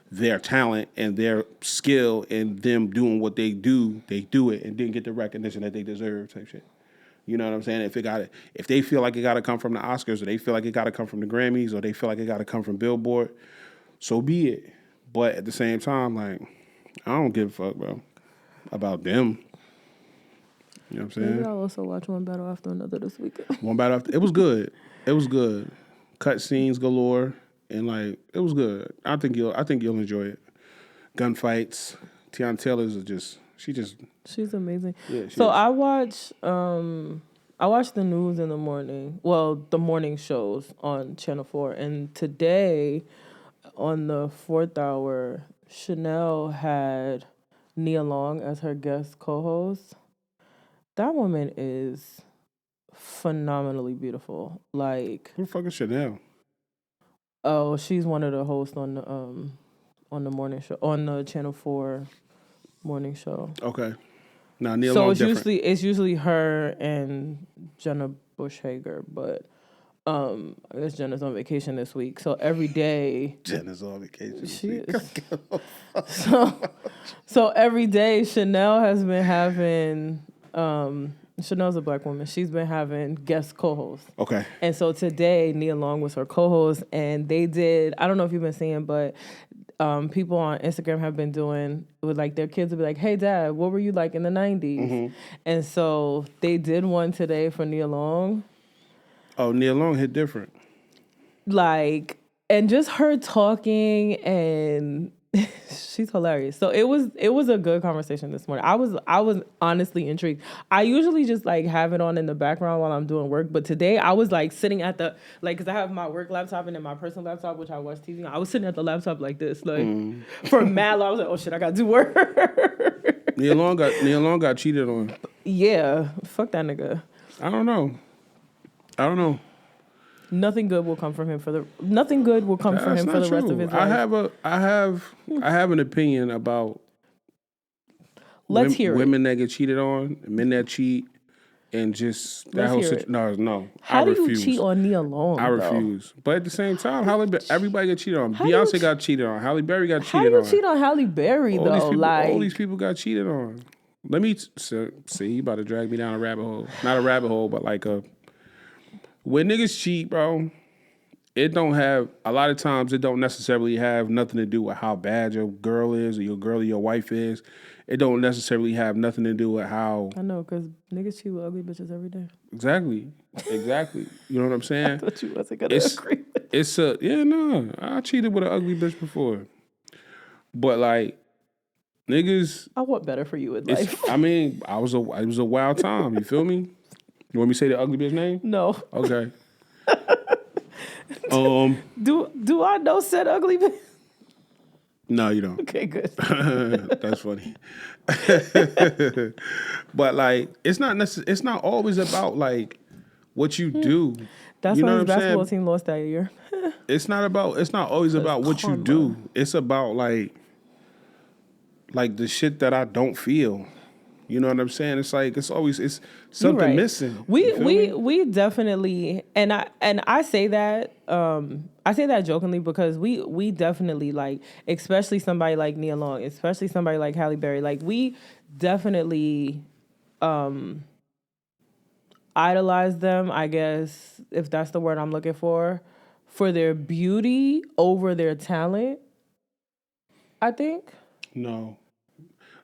their talent and their skill and them doing what they do it and didn't get the recognition that they deserve type shit. You know what I'm saying? If they feel like it got to come from the Oscars or they feel like it got to come from the Grammys or they feel like it got to come from Billboard, so be it. But at the same time, like, I don't give a fuck, bro, about them. You know what I'm saying? Maybe I'll also watch One Battle After Another this weekend. One Battle After, it was good. It was good. Cut scenes galore, and like it was good. I think you'll enjoy it. Gunfights. Tiana Taylor's She's amazing. Yeah, she so is. I watch the news in the morning. Well, the morning shows on Channel 4. And today, on the 4th hour, Chanel had Nia Long as her guest co-host. That woman is phenomenally beautiful. Like, Who the fuck is Chanel? oh, she's one of the hosts on the morning show, on the Channel 4 morning show. Okay. Now Neil So Long it's different. usually her and Jenna Bush Hager, but I guess Jenna's on vacation this week. So every day Jenna's on vacation. she is. So every day Chanel has been having Chanel's a black woman. She's been having guest co-hosts. Okay. And so today Nia Long was her co-host, and they did, I don't know if you've been seeing, but people on Instagram have been doing with like their kids will be like, hey dad, what were you like in the 90s? Mm-hmm. And so they did one today for Nia Long. Oh, Neil Long hit different. Like, and just her talking and She's hilarious. So it was a good conversation this morning. I was honestly intrigued. I usually just like have it on in the background while I'm doing work, but today I was like sitting at the like because I have my work laptop and then my personal laptop which I watch TV on. I was sitting at the laptop like this, like for mad long. I was like, oh shit, I gotta do work. Neil Long got cheated on. Yeah, fuck that nigga. I don't know. Nothing good will come from him nothing good will come from That's him for not the rest of true. his life. I have an opinion about Let's hear it. women that get cheated on, men that cheat, and just that Let's whole hear situation. it. No, I How do you refuse. cheat on Nia Long? I Though? refuse. But at the same time, everybody got cheated on. How do you Beyonce got cheated on. Halle Berry got How do cheated you on. cheat on Halle Berry though? All these people got cheated on. Let me see. You about to drag me down a rabbit hole. Not a rabbit hole, but like when niggas cheat, bro. It don't have a lot of times. It don't necessarily have nothing to do with how bad your girl is, or your girl or your wife is. It don't necessarily have nothing to do with how. I know, cause niggas cheat with ugly bitches every day. Exactly. You know what I'm saying? I thought you wasn't gonna agree. I cheated with an ugly bitch before, but like niggas, I want better for you in life. it was a wild time. You feel me? You want me to say the ugly bitch name? No. Okay. Do I know said ugly bitch? No, you don't. Okay, good. That's funny. But like, it's not always about like what you do. That's You why know his what I'm basketball saying? team lost that year. It's not always about what you karma. do. It's about like the shit that I don't feel. You know what I'm saying? It's like it's something right. missing. We definitely and I say that jokingly because we definitely like, especially somebody like Nia Long, especially somebody like Halle Berry, like we definitely idolize them, I guess, if that's the word I'm looking for their beauty over their talent, I think. No,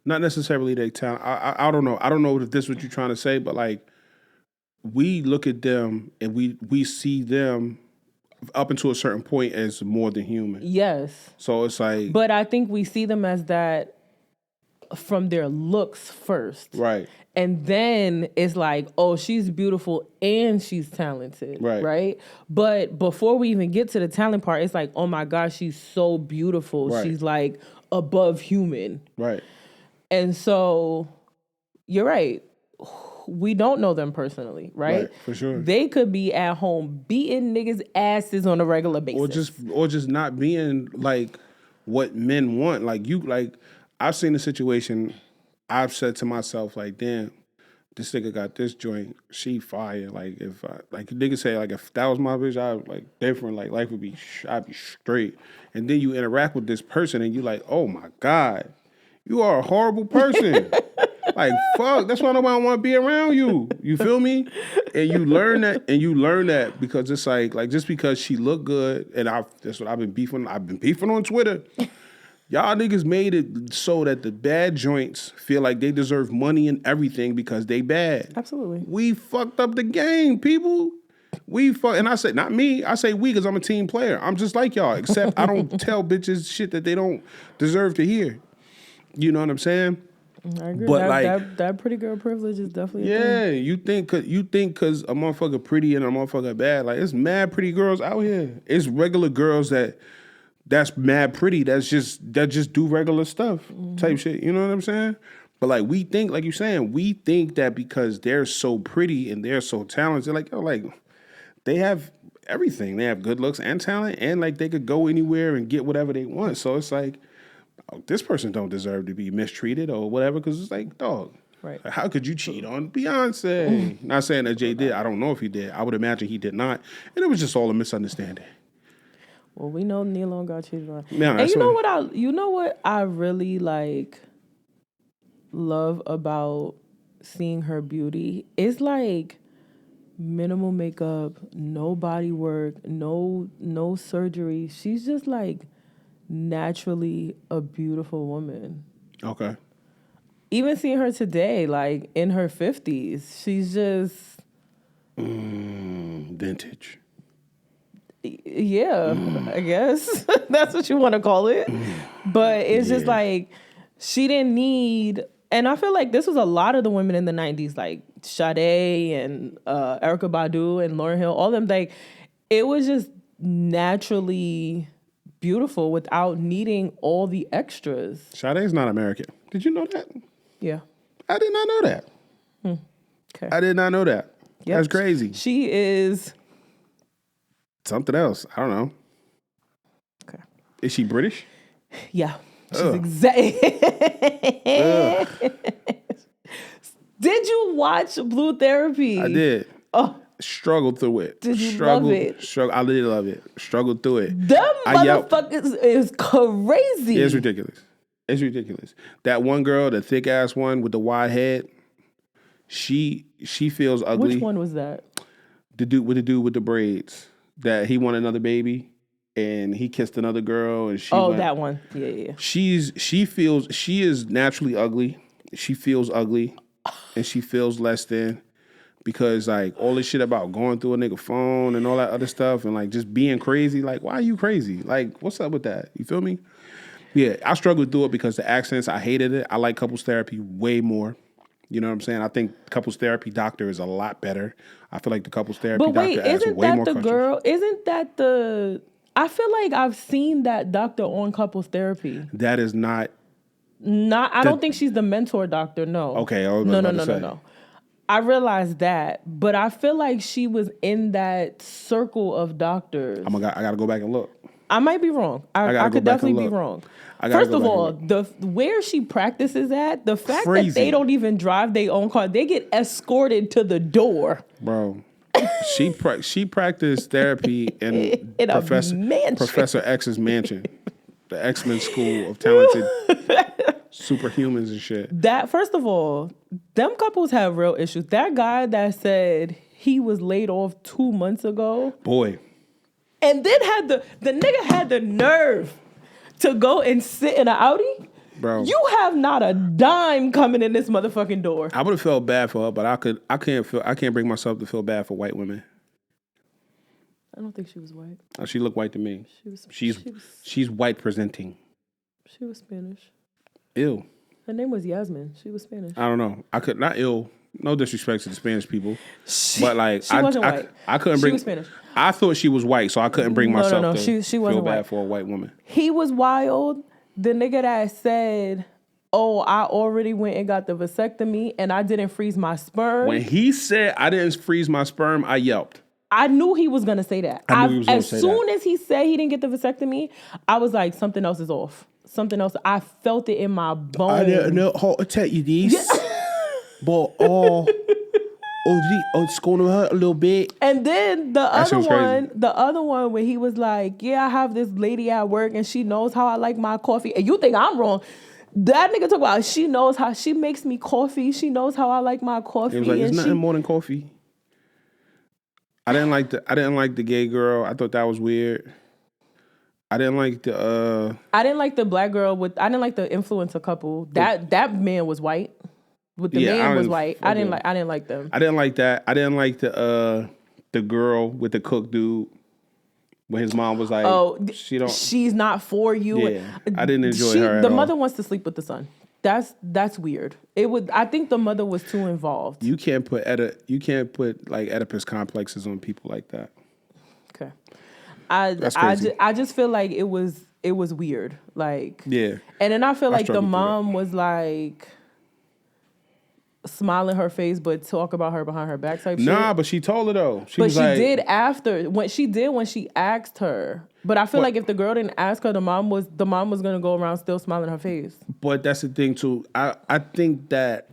not necessarily their talent. I don't know. I don't know if this is what you're trying to say, but like we look at them and we see them up until a certain point as more than human. Yes. So it's like, but I think we see them as that from their looks first. Right. And then it's like, oh, she's beautiful and she's talented. Right. Right? But before we even get to the talent part, it's like, oh my gosh, she's so beautiful. Right. She's like above human. Right. And so you're right. We don't know them personally, right? For sure. They could be at home beating niggas' asses on a regular basis. Or just not being like what men want. Like I've seen a situation, I've said to myself, like, damn, this nigga got this joint, she fire. Like if niggas say like if that was my bitch, I like different, like life would be I'd be straight. And then you interact with this person and you like, oh my God, you are a horrible person. Like, fuck, that's why nobody want to be around you. You feel me? And you learn that because it's like just because she looked good, and that's what I've been beefing on Twitter. Y'all niggas made it so that the bad joints feel like they deserve money and everything because they bad. Absolutely. We fucked up the game, people. And I say, not me, I say we because I'm a team player. I'm just like y'all, except I don't tell bitches shit that they don't deserve to hear. You know what I'm saying? I agree. But that pretty girl privilege is definitely a thing. You think because a motherfucker pretty and a motherfucker bad, like it's mad pretty girls out here. It's regular girls that's mad pretty. That just do regular stuff type shit. You know what I'm saying? But like we think, like you're saying, we think that because they're so pretty and they're so talented, like they have everything. They have good looks and talent, and like they could go anywhere and get whatever they want. So it's like, this person don't deserve to be mistreated or whatever, because it's like, dog, right. How could you cheat on Beyonce? Not saying that Jay did. I don't know if he did. I would imagine he did not. And it was just all a misunderstanding. Well, we know Neil Long got cheated on. Yeah, and you know what I really like love about seeing her beauty? It's like minimal makeup, no body work, no surgery. She's just like naturally a beautiful woman. Okay. Even seeing her today, like in her 50s, she's just vintage. Yeah, I guess that's what you want to call it. But it's just Yeah. like she didn't need, and I feel like this was a lot of the women in the '90s, like Sade and Erica Badu and Lauryn Hill, all them. Like it was just naturally beautiful without needing all the extras. Sade's not American. Did you know that? Yeah. I did not know that. Okay. I did not know that. Yep. That's crazy. She is. Something else. I don't know. Okay. Is she British? Yeah. She's Ugh. exactly. Ugh. Did you watch Blue Therapy? I did. Oh, Struggled through it. Did you love it? I did love it. Struggled through it. them I yelped. motherfuckers is crazy. It's ridiculous. It's ridiculous. That one girl, the thick ass one with the wide head, she feels ugly. Which one was that? The dude with the braids. That he wanted another baby and he kissed another girl and she That one. Yeah. she is naturally ugly. She feels ugly and she feels less than because like all this shit about going through a nigga phone and all that other stuff and like just being crazy. Like, why are you crazy? Like, what's up with that? You feel me? Yeah, I struggled through it because the accents, I hated it. I like couples therapy way more. You know what I'm saying? I think couples therapy doctor is a lot better. I feel like the couples therapy But wait, doctor asks isn't way that more the questions. girl? Isn't that the? I feel like I've seen that doctor on couples therapy. That is not. I don't think she's the mentor doctor. No. Okay, I was No. about to say. I realized that, but I feel like she was in that circle of doctors. I gotta go back and look. I might be wrong. I gotta could go back and definitely be look. wrong. I gotta First go of back all, and where she practices at, the fact that Crazy. they don't even drive their own car, they get escorted to the door. Bro, she practiced therapy in In a mansion. Professor X's mansion, the X-Men school of talented superhumans and shit. That, first of all, them couples have real issues. That guy that said he was laid off 2 months ago, Boy, and then the nigga had the nerve to go and sit in an Audi. bro, You have not a dime coming in this motherfucking door. I would have felt bad for her, but I can't bring myself to feel bad for white women. I don't think she was white. She looked white to me. She's She's white presenting. she was Spanish. Ew. Her name was Yasmin. She was Spanish. I don't know. I could not ill. No disrespect to the Spanish people, but like she wasn't white. I couldn't She bring. was Spanish. I thought she was white, so I couldn't bring myself no. to She feel wasn't bad white. for a white woman. He was wild. The nigga that said, "Oh, I already went and got the vasectomy and I didn't freeze my sperm." When he said I didn't freeze my sperm, I yelped. I knew he was gonna say that. I knew he was gonna as say soon that. as he said he didn't get the vasectomy, I was like, something else is off. Something else. I felt it in my bones. I didn't know how to tell you this, but it's gonna hurt a little bit. And then the shit was crazy. other one where he was like, yeah, I have this lady at work and she knows how I like my coffee. And you think I'm wrong. That nigga talk about she knows how she makes me coffee. She knows how I like my coffee. It was like and it's nothing more than coffee. I didn't like the gay girl. I thought that was weird. I didn't like the black girl I didn't like the influencer couple. That man was white. The man was white. I didn't like them. I didn't like that. I didn't like the girl with the cook dude when his mom was like, she's not for you. Yeah, I didn't enjoy her at the all. mother wants to sleep with the son. That's weird. I think the mother was too involved. You can't put like Oedipus complexes on people like that. Okay. That's crazy. I just feel like it was weird. Like, yeah. And then I feel like the struggled through mom was like smile in her face but talk about her behind her back type shit. Nah, but she told her though. But she did after when she asked her. But I feel like if the girl didn't ask her, the mom was gonna go around still smiling in her face. But that's the thing too. I think that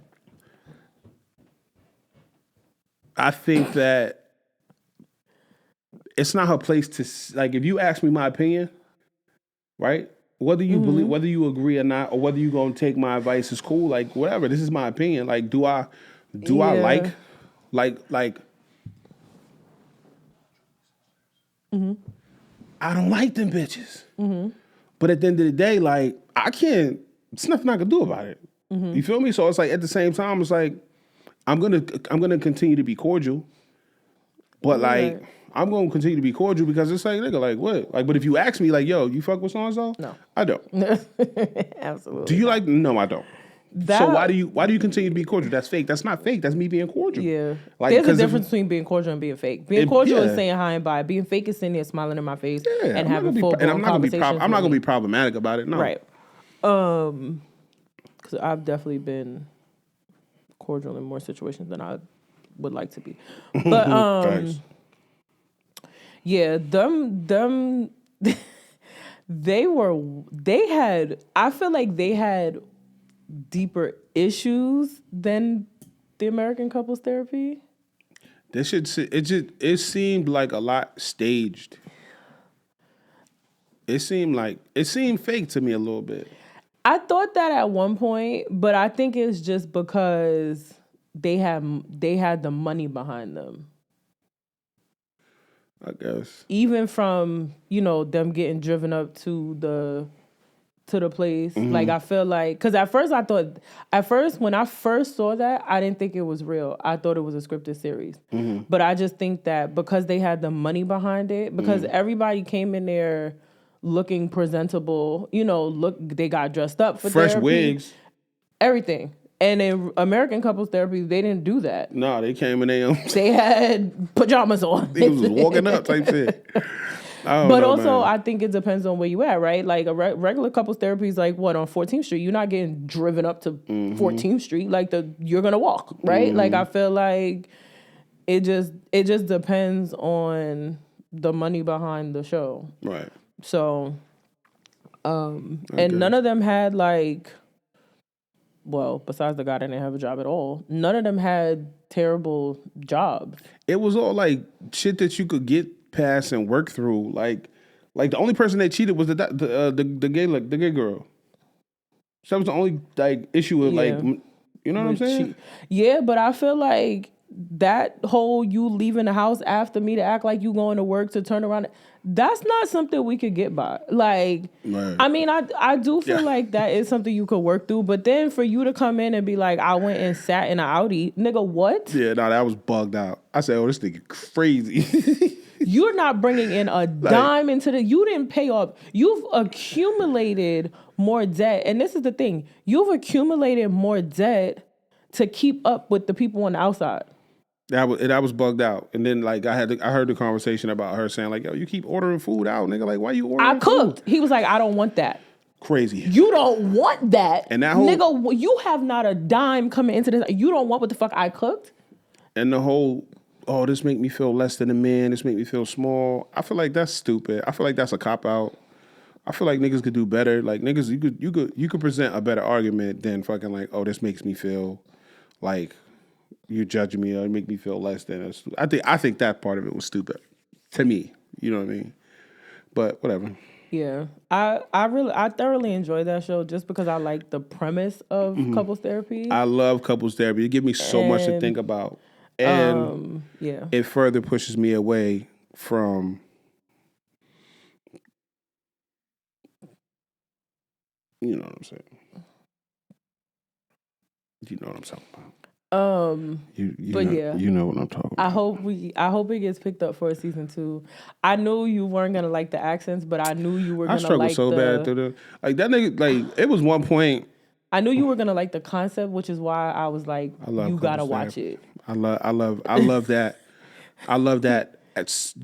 it's not her place to, like, if you ask me my opinion, right? Whether you believe, whether you agree or not, or whether you gonna take my advice is cool. Like, whatever. This is my opinion. Like, do I like I don't like them bitches. But at the end of the day, like, I can't. It's nothing I can do about it. You feel me? So it's like at the same time, it's like I'm gonna continue to be cordial, but like I'm going to continue to be cordial because it's like, nigga, like what? Like, but if you ask me, like, yo, you fuck with so-and-so? No. I don't. Absolutely. Do you not. like? No, I don't. So why do you continue to be cordial? That's fake. That's not fake. That's me being cordial. Yeah. Like, There's a 'cause if- difference between being cordial and being fake. Being cordial is yeah. saying hi and bye. Being fake is sitting there smiling in my face Yeah, and I'm not having gonna be, full and blown I'm not gonna be conversations. I'm not gonna with be problematic about it. No, me. Right. Because I've definitely been cordial in more situations than I would like to be. But Thanks. yeah, them I feel like they had deeper issues than the American couples therapy. This shit, it seemed like a lot staged. It seemed fake to me a little bit. I thought that at one point, but I think it's just because they had the money behind them. I guess. Even from, them getting driven up to the place. Like, I feel like, because at first when I first saw that, I didn't think it was real. I thought it was a scripted series. But I just think that because they had the money behind it, because everybody came in there looking presentable, they got dressed up for Fresh therapy, wigs. everything. And in American couples therapy, they didn't do that. No, they came in there. They had pajamas on. They was walking up type shit. But also, I think it depends on where you at, right? Like a regular couples therapy is like what on 14th Street. You're not getting driven up to 14th Street. Like you're gonna walk, right? Like I feel like it just depends on the money behind the show. Right. So, and none of them had like, well, besides the guy that didn't have a job at all, none of them had terrible jobs. It was all like shit that you could get past and work through. Like the only person that cheated was the gay girl. So that was the only like issue with like, you know what I'm saying? Yeah, but I feel like that whole you leaving the house after me to act like you going to work to turn around, that's not something we could get by. Like, right. I mean, I do feel like that is something you could work through, but then for you to come in and be like, I went and sat in an Audi, nigga, what? Yeah, no, that was bugged out. I said, oh, this nigga crazy. You're not bringing in a dime you didn't pay off. You've accumulated more debt. And this is the thing. You've accumulated more debt to keep up with the people on the outside. That was bugged out. And then like I heard the conversation about her saying like, yo, you keep ordering food out, nigga. Like, why you ordering I cooked. food? He was like, I don't want that. Crazy. You don't want that. And that whole nigga, you have not a dime coming into this. You don't want what the fuck I cooked? And the whole, oh, this make me feel less than a man. This make me feel small. I feel like that's stupid. I feel like that's a cop out. I feel like niggas could do better. Like niggas, you could present a better argument than fucking like, oh, this makes me feel like you're judging me or make me feel less than. I think that part of it was stupid to me. You know what I mean? But whatever. Yeah, I thoroughly enjoy that show just because I like the premise of couples therapy. I love couples therapy. It gives me so much to think about. And it further pushes me away from you know what I'm saying. You know what I'm talking about. You know what I'm talking about. I hope it gets picked up for a season 2. I knew you weren't gonna like the accents, but I knew you were gonna like. I struggled so bad through like that nigga. Like it was one point. I knew you were gonna like the concept, which is why I was like, you gotta watch it. I love that. I love that. It's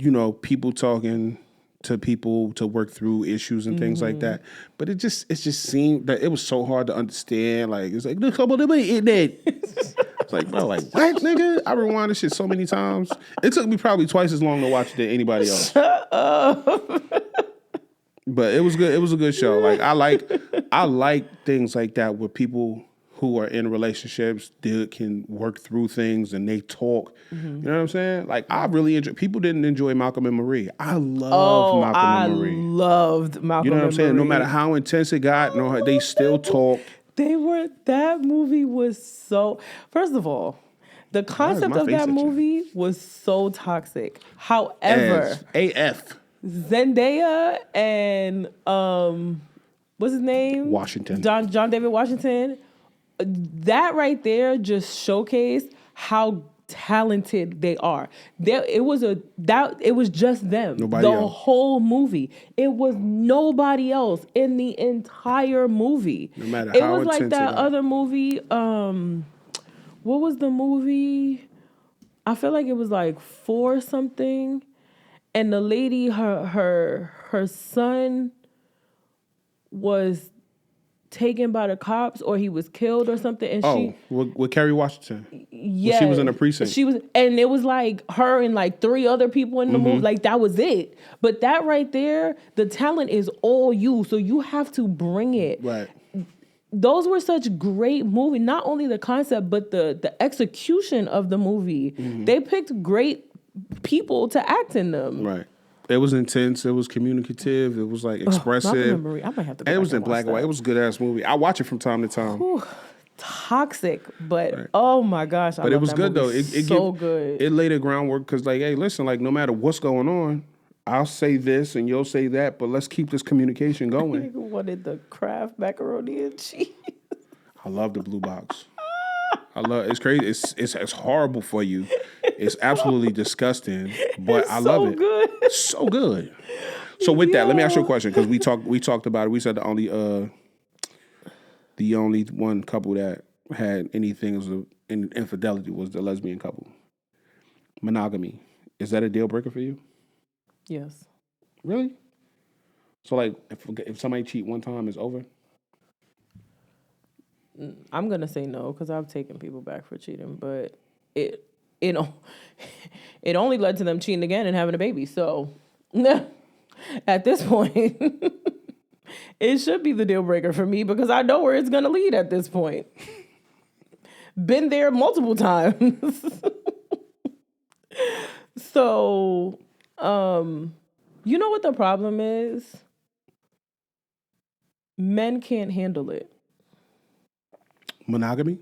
people talking to people to work through issues and things like that. But it just seemed that it was so hard to understand. Like it's like come on, it's like bro, like what nigga? I rewound this shit so many times. It took me probably twice as long to watch it than anybody else. Shut up. But it was good. It was a good show. Like I like things like that where people who are in relationships can work through things and they talk. You know what I'm saying? Like I really enjoy. People didn't enjoy Malcolm and Marie. I love Malcolm and Marie. I loved Malcolm. You know what I'm saying? Marie. No matter how intense it got, they still talk. That movie was so. First of all, the concept of that movie was so toxic. However, AF. Zendaya and what's his name? Washington. John David Washington. That right there just showcased how talented they are. It was just them. Nobody the else. whole movie. It was nobody else in the entire movie. No matter it how was like intense it that got. other movie. What was the movie? I feel like it was like For something, and the lady, her son was taken by the cops, or he was killed or something, and Oh, with Kerry Washington. yeah, When she was in the precinct. she was, and it was like her and like 3 other people in the movie, like that was it. But that right there, the talent is all you, so you have to bring it. Right. Those were such great movies. Not only the concept, but the execution of the movie. They picked great people to act in them. Right. It was intense. It was communicative. It was like My expressive. memory, I might have to go And it back was in and watch black and white. that. It was a good ass movie. I watch it from time to time. Whew, toxic, but oh my gosh, But it was good though. It so good. It laid the groundwork because like, hey, listen, like no matter what's going on, I'll say this and you'll say that, but let's keep this communication going. Nigga wanted the Kraft macaroni and cheese. I love the blue box. It's crazy. It's horrible for you. It's absolutely disgusting, but It's I love so it. good. It's so good. So with that, let me ask you a Yo. question because we talked about it. We said the only one couple that had anything as infidelity was the lesbian couple. Monogamy, is that a deal breaker for you? Yes. Really? So like, if somebody cheat one time, it's over. I'm gonna say no because I've taken people back for cheating, but it only led to them cheating again and having a baby. So at this point, it should be the deal breaker for me because I know where it's gonna lead at this point. Been there multiple times. So, you know what the problem is? Men can't handle it. Monogamy?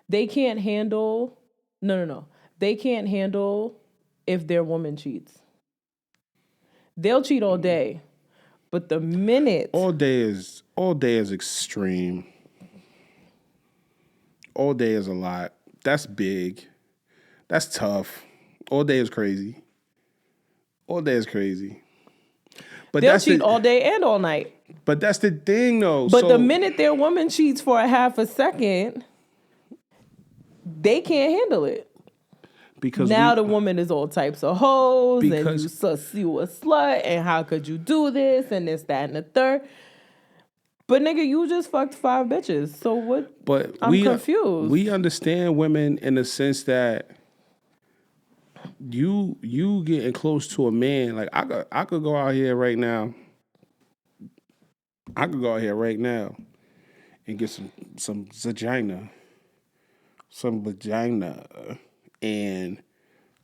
They can't handle. No. They can't handle if their woman cheats. They'll cheat all day, but the minute All day is extreme. All day is a lot. That's big. That's tough. All day is crazy. All day is crazy. But they'll that's cheat all day and all night. But that's the thing, though. But so, the minute their woman cheats for a half a second, they can't handle it. because Now the woman is all types of hoes, and Because- you a slut, and how could you do this, and this, that, and the third. But nigga, you just fucked 5 bitches. So what? But I'm confused. We understand women in the sense that you getting close to a man. Like I could go out here right now. I could go out here right now and get some vagina, and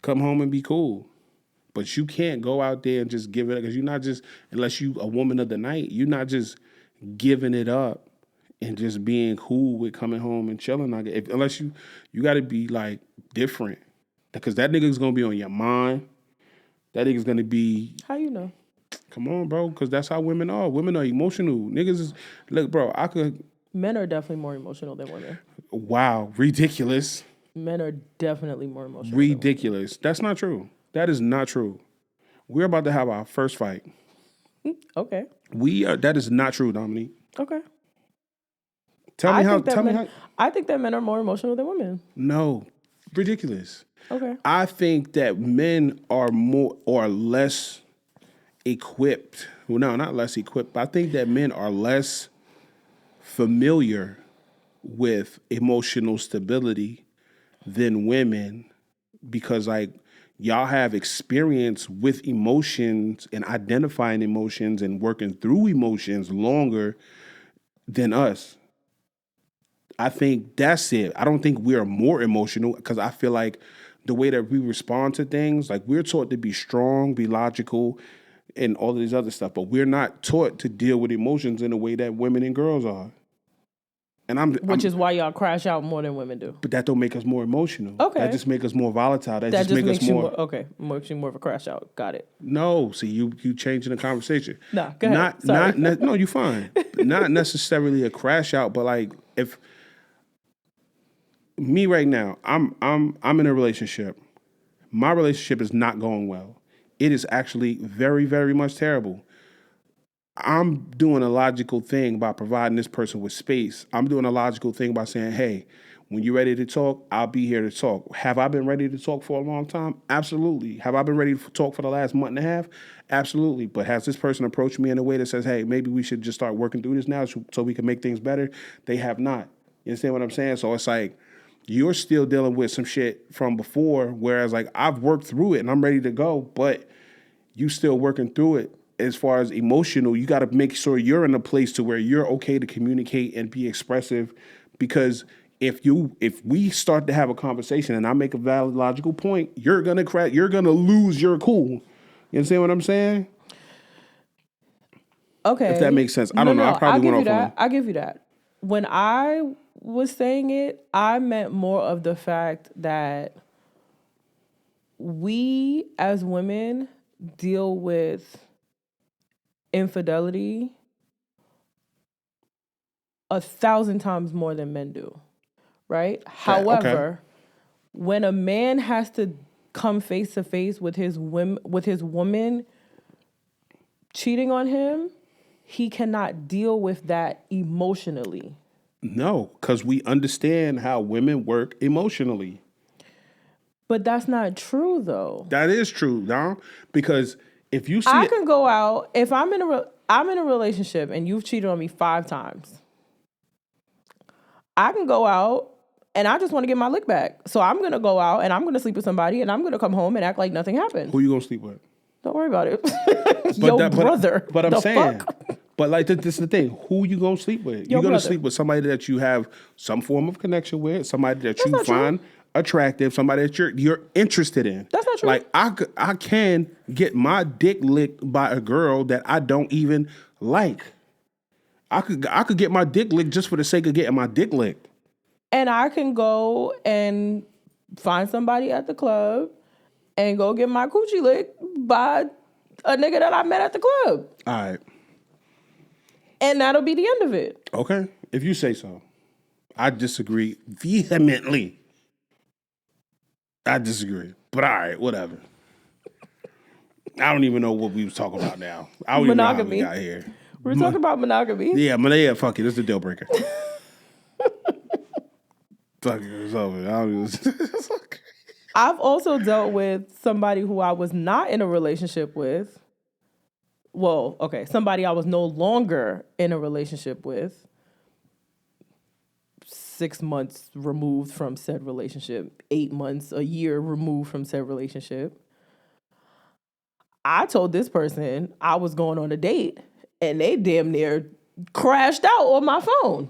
come home and be cool. But you can't go out there and just give it up because you're not just, unless you a woman of the night, you're not just giving it up and just being cool with coming home and chilling. Unless you got to be like different because that nigga's gonna be on your mind. That nigga's gonna be. How you know? Come on, bro, because that's how women are. Women are emotional. Niggas is look, bro. Men are definitely more emotional than women. Wow, ridiculous. Men are definitely more emotional. Ridiculous. That's not true. That is not true. We're about to have our first fight. Okay. That is not true, Dominique. Okay. Tell me how. I think that men are more emotional than women. No, ridiculous. Okay. I think that men are more or less equipped. Well, no, not less equipped. But I think that men are less familiar with emotional stability than women because, like, y'all have experience with emotions and identifying emotions and working through emotions longer than us. I think that's it. I don't think we're more emotional because I feel like the way that we respond to things, like we're taught to be strong, be logical, and all of this other stuff, but we're not taught to deal with emotions in the way that women and girls are. And Which is why y'all crash out more than women do. But that don't make us more emotional. Okay. That just make us more volatile. That just makes us you more. Okay, makes you more of a crash out. Got it. No, see, you changing the conversation. Nah, go ahead. Sorry. No, you're fine. Not necessarily a crash out, but like if me right now, I'm in a relationship. My relationship is not going well. It is actually very, very much terrible. I'm doing a logical thing by providing this person with space. I'm doing a logical thing by saying, hey, when you're ready to talk, I'll be here to talk. Have I been ready to talk for a long time? Absolutely. Have I been ready to talk for the last month and a half? Absolutely. But has this person approached me in a way that says, hey, maybe we should just start working through this now so we can make things better? They have not. You understand what I'm saying? So it's like, you're still dealing with some shit from before, whereas like I've worked through it and I'm ready to go, but you still working through it. As far as emotional, you got to make sure you're in a place to where you're okay to communicate and be expressive, because if we start to have a conversation and I make a valid logical point, you're gonna crack, you're gonna lose your cool. You understand what I'm saying? If that Okay. makes sense. I No, don't know. I no, I'll probably give went you off on that. I'll give you that. When I was saying it, I meant more of the fact that we as women deal with infidelity 1,000 times more than men do, right? that. Okay. However, when a man has to come face to face with his woman cheating on him, he cannot deal with that emotionally. No, because we understand how women work emotionally. But that's not true though. That is true, Dom. Because if you see I it, can go out if I'm in a relationship and you've cheated on me 5 times. I can go out and I just want to get my lick back. So I'm gonna go out and I'm gonna sleep with somebody and I'm gonna come home and act like nothing happened. who you gonna sleep with? Don't worry about it. But Yo, that, brother. but I'm The saying, fuck? but like this is the thing. Who you gonna sleep with? Yo, You're gonna brother. sleep with somebody that you have some form of connection with, somebody that That's you not true. find attractive, somebody that you're interested in. That's not true. Like I can get my dick licked by a girl that I don't even like. I could get my dick licked just for the sake of getting my dick licked. And I can go and find somebody at the club and go get my coochie licked by a nigga that I met at the club. All right. And that'll be the end of it. Okay. If you say so. I disagree vehemently. I disagree. But all right, whatever. I don't even know what we was talking about now. I don't even know how we Monogamy. got here. We're talking about monogamy. Yeah, fuck it. This is the deal breaker. Fuck it. It's over. I don't even... I've also dealt with somebody who I was not in a relationship with. Well, okay, somebody I was no longer in a relationship with. 6 months removed from said relationship, 8 months, a year removed from said relationship. I told this person I was going on a date and they damn near crashed out on my phone.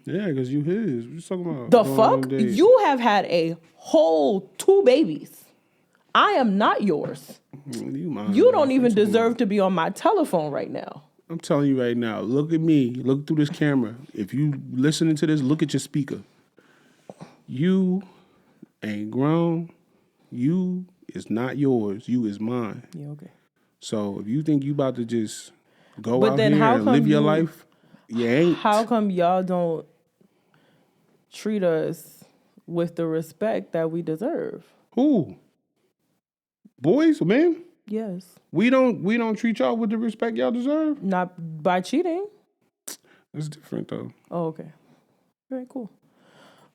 Yeah, because you his. What you talking about? The Going on a fuck? date. You have had a whole 2 babies. I am not yours. mine. You don't even deserve to be on my telephone right now. I'm telling you right now. Look at me. Look through this camera. If you listening to this, look at your speaker. You ain't grown. You is not yours. You is mine. Yeah, okay. So if you think you about to just go But out then here how and come live your you life, you ain't. how come y'all don't treat us with the respect that we deserve? Who? Boys, men? Yes. We don't treat y'all with the respect y'all deserve. Not by cheating. That's different though. Oh, okay. Very cool.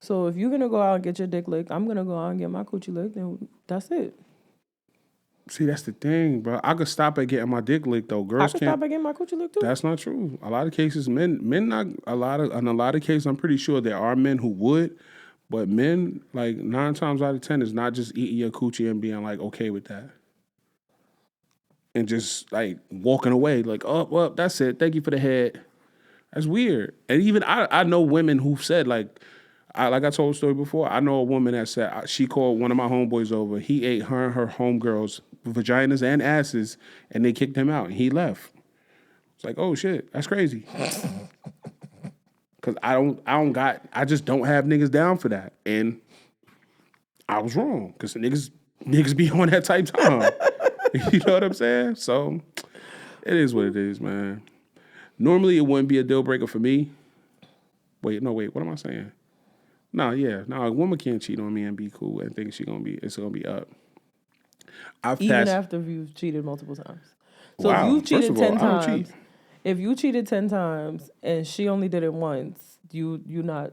So if you're gonna go out and get your dick licked, I'm gonna go out and get my coochie licked, and that's it. See, that's the thing, bro. I could stop at getting my dick licked though. I Girls can can't. stop by getting my coochie licked too. That's not true. A lot of cases, men not in a lot of cases. I'm pretty sure there are men who would, but men like 9 times out of 10 is not just eating your coochie and being like okay with that, and just like walking away like oh well that's it. Thank you for the head. That's weird. And even I know women who've said like I told a story before. I know a woman that said she called one of my homeboys over. He ate her and her homegirls vaginas and asses, and they kicked him out, and he left. It's like, oh shit, that's crazy. Cause I just don't have niggas down for that, and I was wrong. Cause niggas be on that type time. You know what I'm saying? So it is what it is, man. Normally it wouldn't be a deal breaker for me. Wait, what am I saying? No, yeah, no, a woman can't cheat on me and be cool and think it's gonna be up. I've Even passed. after you've cheated multiple times. So if Wow. you've First cheated of all, 10 I don't cheat. times, if you cheated 10 times and she only did it once, you not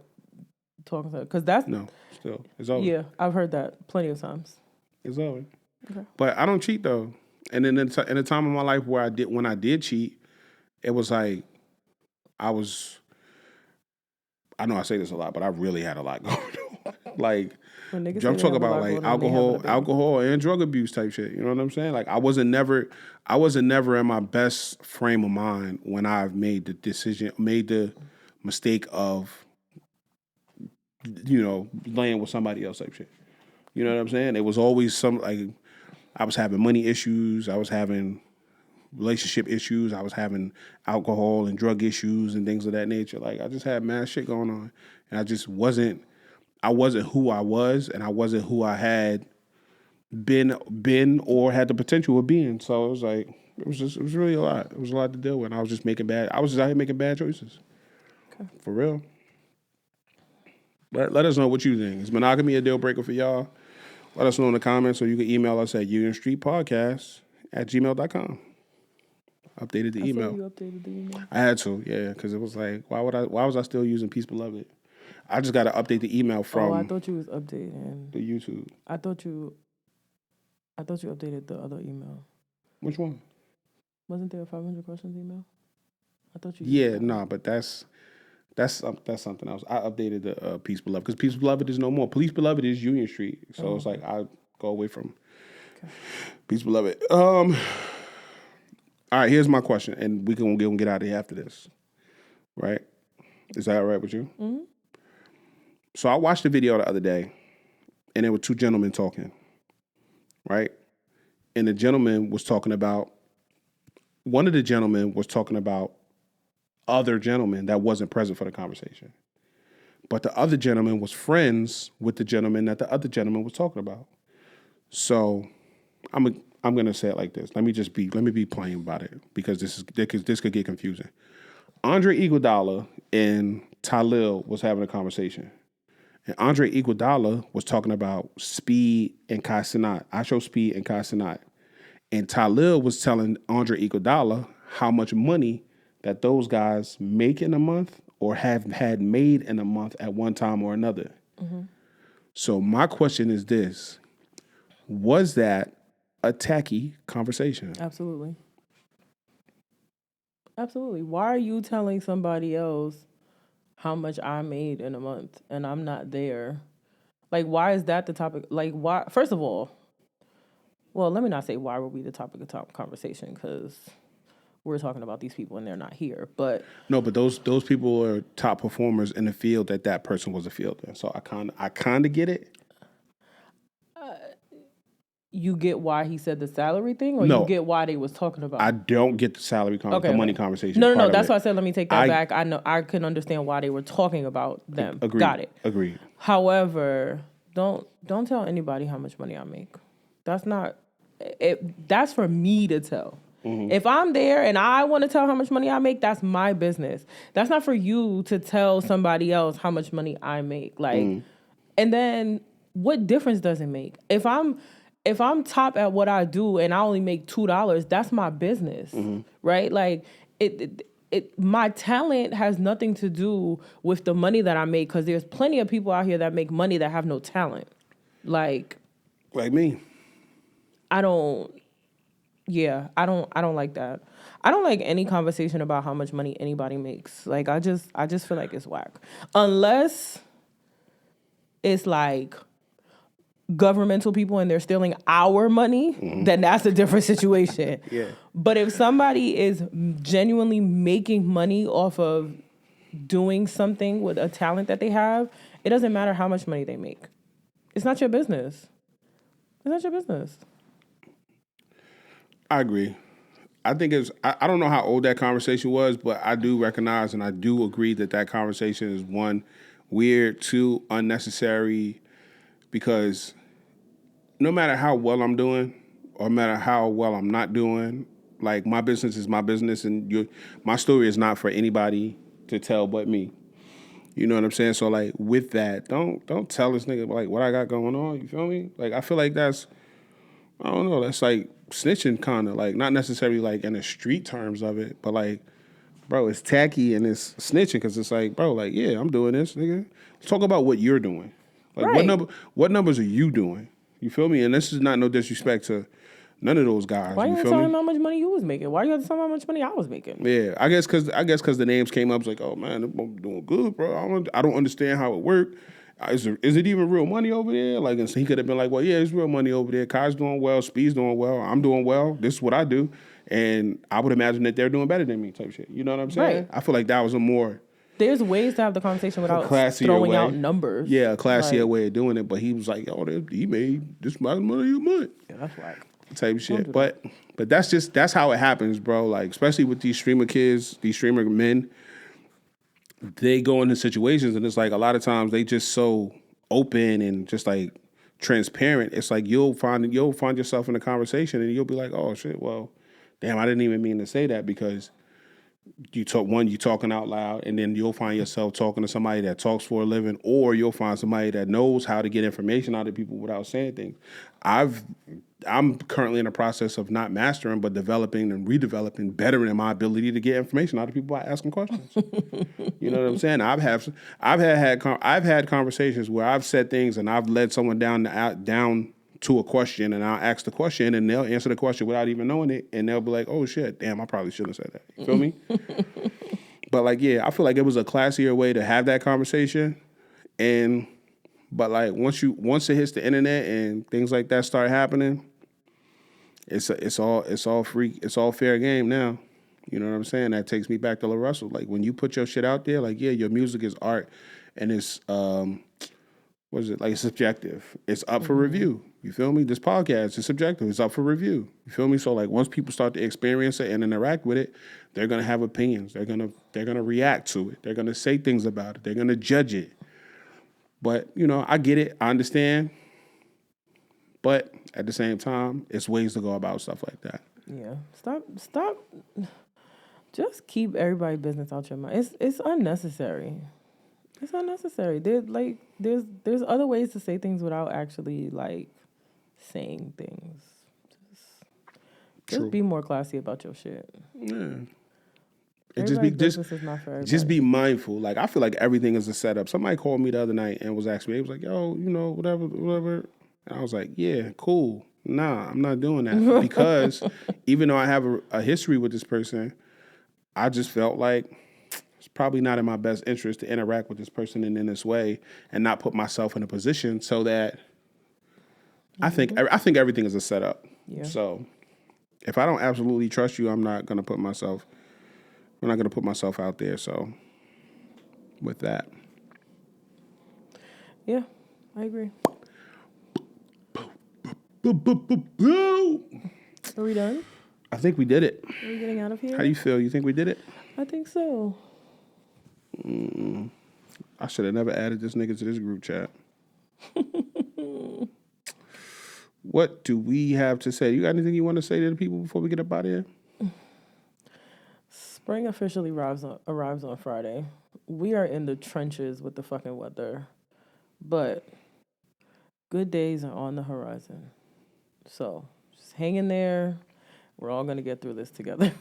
talking to her. Because that's, No, still, it's over. yeah, I've heard that plenty of times. It's over. Okay. But I don't cheat though. And then in a time of my life where when I did cheat, it was like I was. I know I say this a lot, but I really had a lot going on. Like When niggas I'm say they talking have a about lot like going on, they having a baby. alcohol and drug abuse type shit. You know what I'm saying? Like I wasn't never in my best frame of mind when I made the mistake of, laying with somebody else type shit. You know what I'm saying? It was always I was having money issues, I was having relationship issues, I was having alcohol and drug issues and things of that nature. Like I just had mad shit going on, and I wasn't who I was, and I wasn't who I had been or had the potential of being. So it was really a lot. It was a lot to deal with. And I was just out here making bad choices. Okay. For real. But let us know what you think. Is monogamy a deal breaker for y'all? Let us know in the comments, or you can email us at unionstreetpodcast@gmail.com. Updated the I saw email. you updated the email. I had to, yeah, because it was like, why was I still using Peace Beloved? I just got to update the email Oh, I from thought you was updating. the YouTube. I thought you updated the other email. Which one? Wasn't there a 500 questions email? I thought you used Yeah, that. nah, but that's something else. I updated the Peace Beloved because Peace Beloved is no more. Peace Beloved is Union Street, so it's like I go away from Peace Beloved. All right, here's my question, and we can get out of here after this. Right? Is that all right with you? Mm-hmm. So I watched the video the other day, and there were two gentlemen talking. Right? And the gentleman was talking about one of the gentlemen was talking about other gentlemen that wasn't present for the conversation. But the other gentleman was friends with the gentleman that the other gentleman was talking about. So I'm gonna say it like this. Let me be plain about it because this could get confusing. Andre Iguodala and Talil was having a conversation. And Andre Iguodala was talking about Speed and Kai Cenat. I show Speed and Kai Cenat. And Talil was telling Andre Iguodala how much money that those guys make in a month or have had made in a month at one time or another. Mm-hmm. So my question is this: was that a tacky conversation? Absolutely. Absolutely. Why are you telling somebody else how much I made in a month and I'm not there? Like, why is that the topic? Like, why? First of all, well, let me not say why would be the topic of top conversation because we're talking about these people and they're not here. But No, but those people are top performers in the field that person was a fielder. So I kind of get it. you get why he said the salary thing, or you No, get why they was talking about. I don't get the money Okay. conversation. No. part of That's it. why I said let me take that back. I know I can understand why they were talking about them. Agreed. Got it. Agreed. However, don't tell anybody how much money I make. That's not it. That's for me to tell. Mm-hmm. If I'm there and I want to tell how much money I make, that's my business. That's not for you to tell somebody else how much money I make. Like, and then what difference does it make? If I'm top at what I do and I only make $2, that's my business, right? Like my talent has nothing to do with the money that I make because there's plenty of people out here that make money that have no talent. Like me. I don't like that. I don't like any conversation about how much money anybody makes. Like I just feel like it's whack. Unless it's like governmental people and they're stealing our money, then that's a different situation. Yeah. But if somebody is genuinely making money off of doing something with a talent that they have, it doesn't matter how much money they make. It's not your business. It's not your business. I agree. I think I don't know how old that conversation was, but I do recognize and I do agree that conversation is one, weird, two, unnecessary, because no matter how well I'm doing or no matter how well I'm not doing, like my business is my business and my story is not for anybody to tell but me. You know what I'm saying? So like with that, don't tell this nigga like what I got going on. You feel me? Like I feel like that's I don't know. That's like snitching, kind of like not necessarily like in the street terms of it, but like, bro, it's tacky and it's snitching because it's like, bro, like yeah, I'm doing this, nigga. Let's talk about what you're doing. Like Right. what numbers are you doing? You feel me? And this is not no disrespect to none of those guys. Why you You didn't feel tell me? him how much money you was making? Why you had to tell him how much money I was making? Yeah, I guess because the names came up. It's like, oh man, I'm doing good, bro. I don't understand how it worked. Is it even real money over there? Like, and so he could have been like, well, yeah, it's real money over there. Kai's doing well, Speed's doing well, I'm doing well. This is what I do, and I would imagine that they're doing better than me, type shit. You know what I'm saying? Right. I feel like that was a more There's ways to have the conversation without classier throwing out way. numbers. Yeah, a classier Like, way of doing it. But he was like, oh, he made this much money a month. yeah, that's whack. Type Don't shit. do But that's how it happens, bro. Like especially with these streamer kids, these streamer men, they go into situations and it's like a lot of times they just so open and just like transparent. It's like you'll find yourself in a conversation and you'll be like, oh shit, well, damn, I didn't even mean to say that because you talking out loud, and then you'll find yourself talking to somebody that talks for a living, or you'll find somebody that knows how to get information out of people without saying things. I'm currently in the process of not mastering, but developing and redeveloping, bettering my ability to get information out of people by asking questions. You know what I'm saying? I've had conversations where I've said things and I've led someone down to a question, and I'll ask the question, and they'll answer the question without even knowing it, and they'll be like, "Oh shit, damn, I probably shouldn't have said that." You feel me? But like, yeah, I feel like it was a classier way to have that conversation, but like once it hits the internet and things like that start happening, it's all fair game now. You know what I'm saying? That takes me back to La Russell. Like when you put your shit out there, like yeah, your music is art, and it's what is it? Like it's subjective. It's up for review. You feel me? This podcast is subjective. It's up for review. You feel me? So like once people start to experience it and interact with it, they're gonna have opinions. They're gonna react to it. They're gonna say things about it. They're gonna judge it. But you know, I get it. I understand. But at the same time, it's ways to go about stuff like that. Yeah. Stop. Just keep everybody's business out your mind. It's unnecessary. It's unnecessary. There's other ways to say things without actually like saying things. Just True. be more classy about your shit. Yeah. Everybody's business is not for everybody. Just be mindful. Like I feel like everything is a setup. Somebody called me the other night and was asking me, he was like, yo, you know, whatever. And I was like, yeah, cool. Nah, I'm not doing that. Because even though I have a history with this person, I just felt like it's probably not in my best interest to interact with this person in this way and not put myself in a position so that I think everything is a setup. Yeah. So if I don't absolutely trust you, I'm not gonna put myself out there. So with that. Yeah, I agree. Are we done? I think we did it. Are we getting out of here? How do you feel? You think we did it? I think so. I should have never added this nigga to this group chat. What do we have to say? You got anything you want to say to the people before we get up out of here? Spring officially arrives on Friday. We are in the trenches with the fucking weather, but good days are on the horizon. So just hang in there. We're all gonna get through this together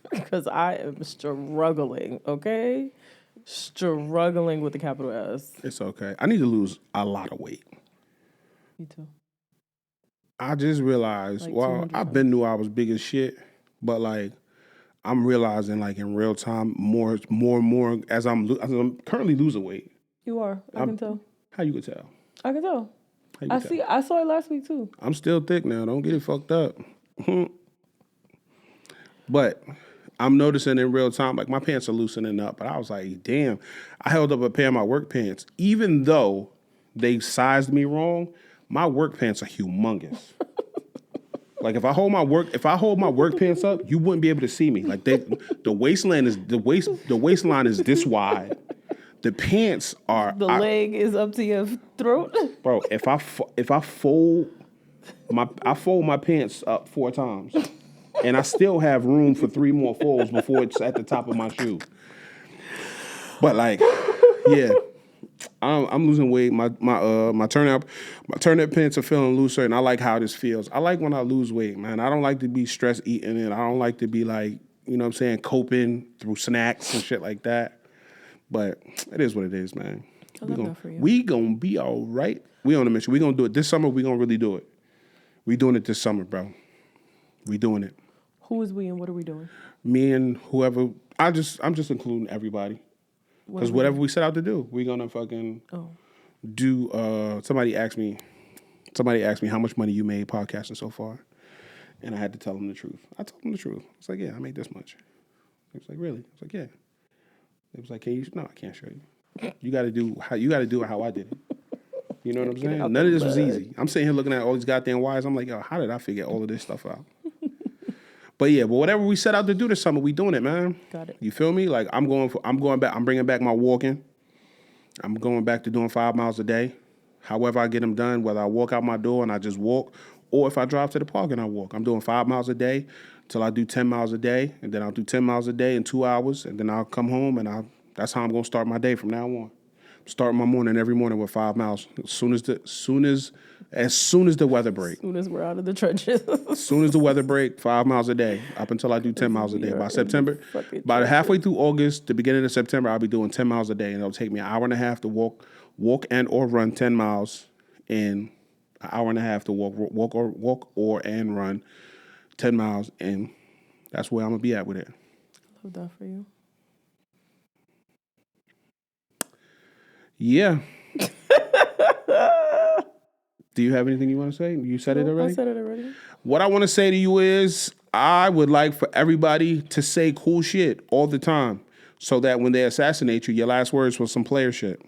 because I am struggling. Okay, struggling with the capital S. It's okay. I need to lose a lot of weight. You too. I just realized, Like well, 200 I've been knew I was big as shit, but like I'm realizing like in real time more and more as I'm currently losing weight. You are. I can tell. How you could tell? I can tell. How you could tell? I saw it last week too. I'm still thick now. Don't get it fucked up. But I'm noticing in real time, like my pants are loosening up. But I was like, damn, I held up a pair of my work pants. Even though they sized me wrong, my work pants are humongous. Like if I hold my work pants up, you wouldn't be able to see me. Like the waistline is this wide. The pants are leg is up to your throat. Bro, if I fold my pants up 4 times, and I still have room for 3 more folds before it's at the top of my shoe. But like, Yeah. I'm losing weight. My turnip pants are feeling looser, and I like how this feels. I like when I lose weight, man. I don't like to be stress eating, and I don't like to be like, you know what I'm saying, coping through snacks and shit like that. But it is what it is, man. I love that for you. We gonna be all right. We on a mission. We gonna do it this summer. We gonna really do it. We doing it this summer, bro. We doing it. Who is we and what are we doing? Me and whoever. I'm just including everybody. Because whatever we set out to do, we're gonna fucking do. Somebody asked me how much money you made podcasting so far, and I had to tell them the truth. I told them the truth. It's like, yeah, I made this much. It was like, really? It's like, yeah. It was like, can you? No, I can't show you. You got to do it how I did it. You know what I'm saying? None of this was easy. I'm sitting here looking at all these goddamn wires. I'm like, yo, how did I figure all of this stuff out? But yeah, whatever we set out to do this summer, we doing it, man. Got it. You feel me? Like I'm going back. I'm bringing back my walking. I'm going back to doing 5 miles a day. However I get them done, whether I walk out my door and I just walk, or if I drive to the park and I walk. I'm doing 5 miles a day till I do 10 miles a day, and then I'll do 10 miles a day in 2 hours, and then I'll come home and that's how I'm gonna start my day from now on. Start my morning every morning with 5 miles. As soon as the weather break. As soon as we're out of the trenches. As soon as the weather break, 5 miles a day, up until I do 10 miles a day. By September, by halfway through August, the beginning of September, I'll be doing 10 miles a day, and it'll take me an hour and a half to walk and or run 10 miles, and an hour and a half to walk or and run 10 miles, and that's where I'm gonna be at with it. Love that for you. Yeah. Do you have anything you want to say? You said it already? I said it already. What I want to say to you is I would like for everybody to say cool shit all the time so that when they assassinate you, your last words was some player shit.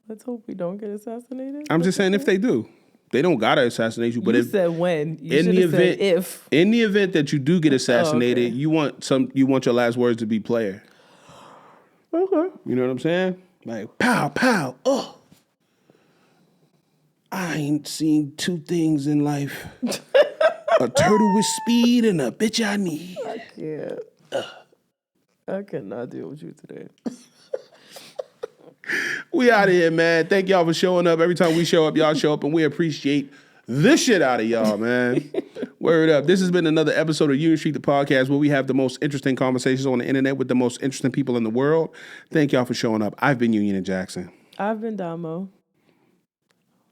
Let's hope we don't get assassinated. I'm just saying if they do. They don't gotta assassinate you, but you if said when. You in the said event if. in the event that you do get assassinated, okay. you want your last words to be player. Okay. You know what I'm saying? Like pow pow. Oh, I ain't seen two things in life: a turtle with speed and a bitch I need. I can't. I cannot deal with you today. We out of here, man. Thank y'all for showing up. Every time we show up, y'all show up, and we appreciate this shit out of y'all, man. Word up. This has been another episode of Union Street, the podcast, where we have the most interesting conversations on the internet with the most interesting people in the world. Thank y'all for showing up. I've been Union and Jackson. I've been Domo.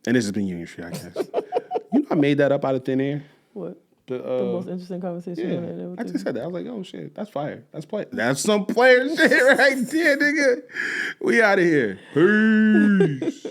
And this has been Union Street, I guess. You know I made that up out of thin air? What? The most interesting conversation on the internet. I just said that. I was like, oh, shit, that's fire. That's some player shit right there, nigga. We out of here. Peace.